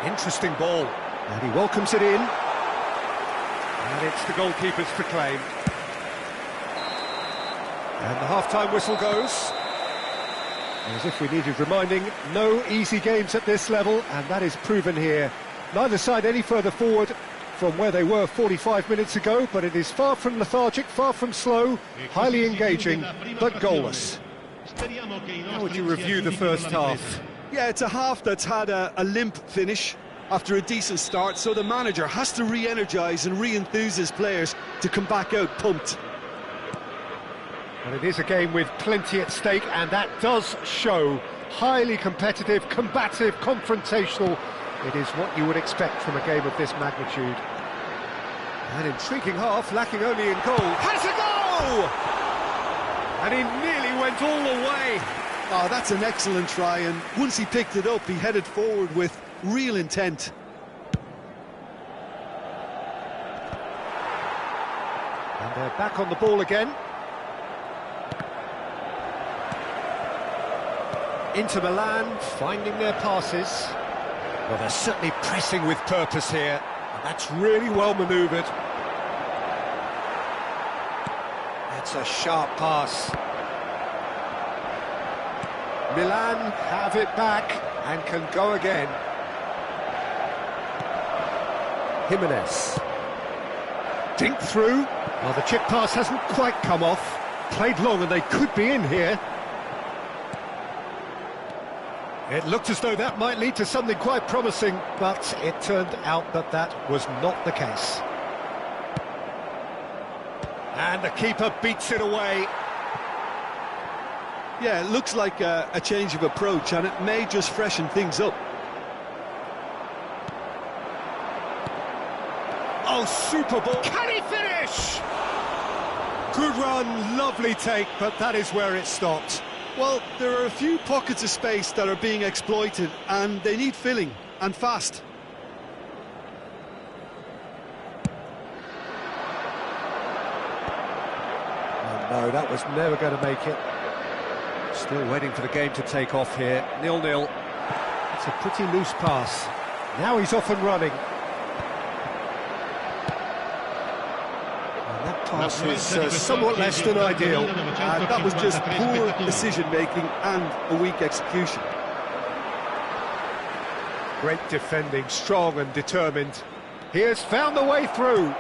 Interesting ball. And he welcomes it in. And it's the goalkeeper's to claim. And the half-time whistle goes. As if we needed reminding, no easy games at this level, and that is proven here. Neither side any further forward from where they were 45 minutes ago, but it is far from lethargic, far from slow, highly engaging, but goalless. How would you review the first half? Yeah, it's a half that's had a limp finish after a decent start, so the manager has to re-energise and re-enthuse his players to come back out pumped. And it is a game with plenty at stake, and that does show. Highly competitive, combative, confrontational. It is what you would expect from a game of this magnitude. An intriguing half, lacking only in goal. Has a goal! And he nearly went all the way. Oh, that's an excellent try, and once he picked it up, he headed forward with real intent. And they're back on the ball again. Inter Milan finding their passes. Well, they're certainly pressing with purpose here, and that's really well manoeuvred. That's a sharp pass. Milan have it back and can go again. Jimenez. Dink through. Well, the chip pass hasn't quite come off. Played long and they could be in here. It looked as though that might lead to something quite promising, but it turned out that that was not the case. And the keeper beats it away. Yeah, it looks like a change of approach, and it may just freshen things up. Oh, super ball. Can he finish? Good run, lovely take, but that is where it stopped. Well, there are a few pockets of space that are being exploited, and they need filling, and fast. Oh, no, that was never going to make it. Still waiting for the game to take off here. 0-0. It's a pretty loose pass. Now he's off and running. And that pass was somewhat less than ideal. That was just poor decision-making and a weak execution. Great defending, strong and determined. He has found the way through.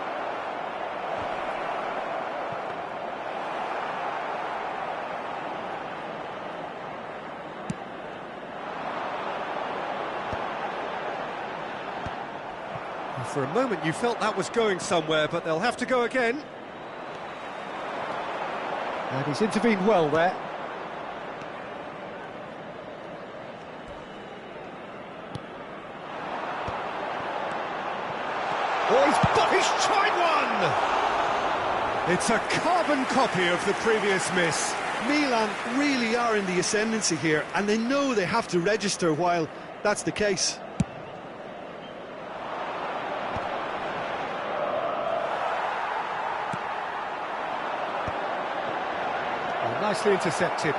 For a moment you felt that was going somewhere, but they'll have to go again. And he's intervened well there. Oh, he's tried one! It's a carbon copy of the previous miss. Milan really are in the ascendancy here, and they know they have to register while that's the case. Oh, nicely intercepted.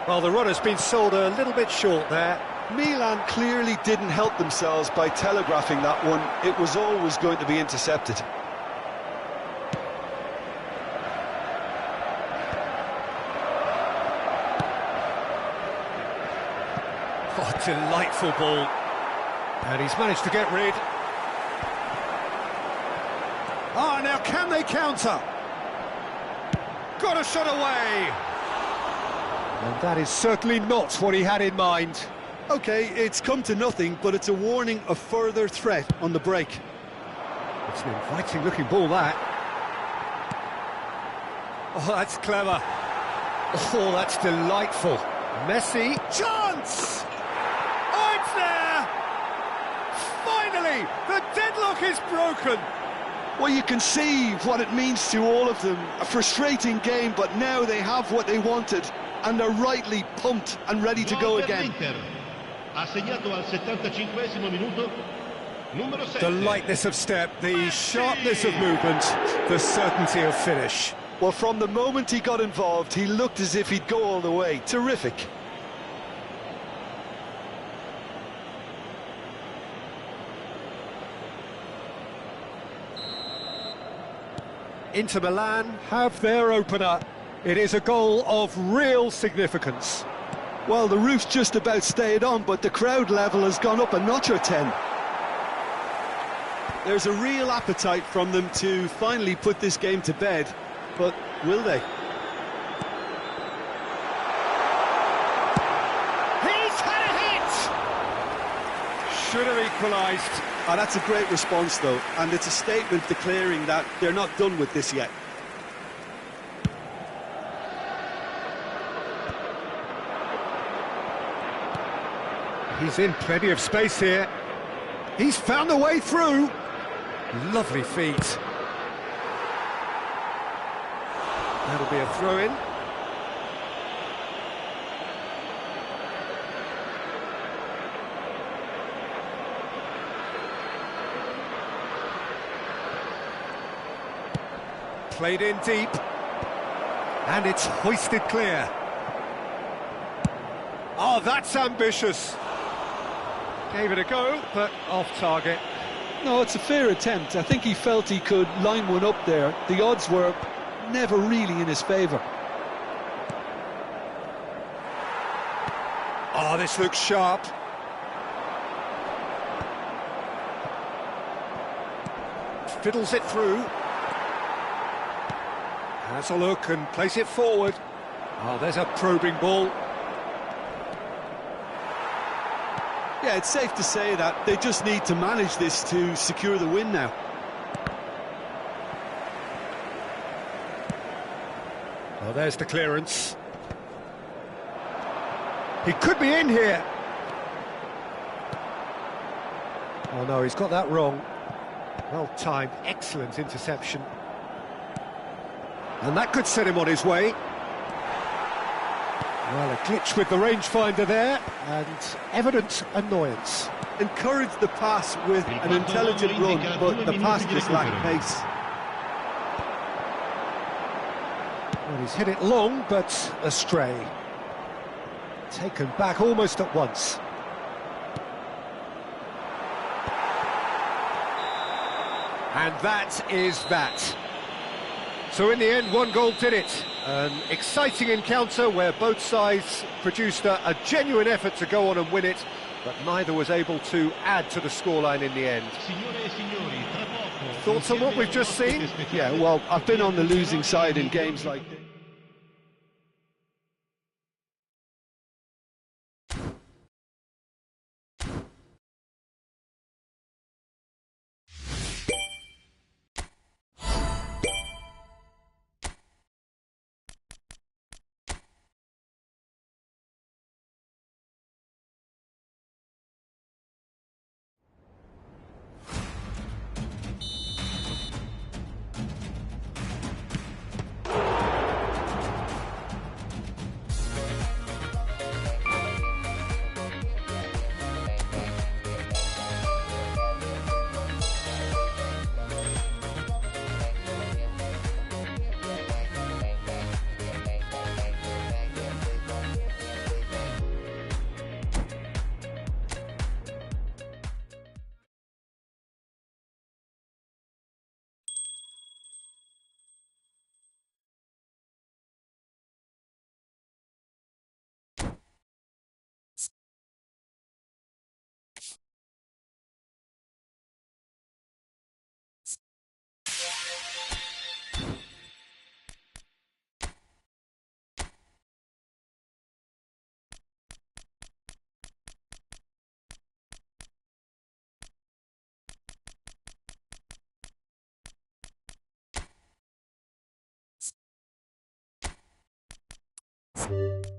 Well, the runner's been sold a little bit short there. Milan clearly didn't help themselves by telegraphing that one. It was always going to be intercepted. Oh, delightful ball. And he's managed to get rid. Ah, now can they counter? Got a shot away! And that is certainly not what he had in mind. OK, it's come to nothing, but it's a warning of further threat on the break. It's an inviting-looking ball, that. Oh, that's clever. Oh, that's delightful. Messi. Chance! Oh, it's there! Finally, the deadlock is broken. Well, you can see what it means to all of them. A frustrating game, but now they have what they wanted, and they're rightly pumped and ready to go again. Ha segnato al 75esimo minuto, numero 7. The lightness of step, the sharpness of movement, the certainty of finish. Well, from the moment he got involved, he looked as if he'd go all the way. Terrific. Inter Milan have their opener. It is a goal of real significance. Well, the roof's just about stayed on, but the crowd level has gone up a notch or 10. There's a real appetite from them to finally put this game to bed, but will they? He's had a hit! Should have equalised. Ah, that's a great response, though, and it's a statement declaring that they're not done with this yet. He's in plenty of space here. He's found a way through. Lovely feet. That'll be a throw-in. Played in deep. And it's hoisted clear. Oh, that's ambitious. Gave it a go, but off target. No, it's a fair attempt. I think he felt he could line one up there. The odds were never really in his favour. Oh, this looks sharp. Fiddles it through. Has a look and plays it forward. Oh, there's a probing ball. Yeah, it's safe to say that they just need to manage this to secure the win now. Oh, there's the clearance. He could be in here. Oh no, he's got that wrong. Well timed, excellent interception. And that could set him on his way. Well, a glitch with the rangefinder there, and evident annoyance. Encouraged the pass with an intelligent run, but the pass just lacked pace. Well, he's hit it long, but astray. Taken back almost at once. And that is that. So in the end, one goal did it. An exciting encounter where both sides produced a genuine effort to go on and win it, but neither was able to add to the scoreline in the end. Thoughts on what we've just seen? Yeah, well, I've been on the losing side in games like this. you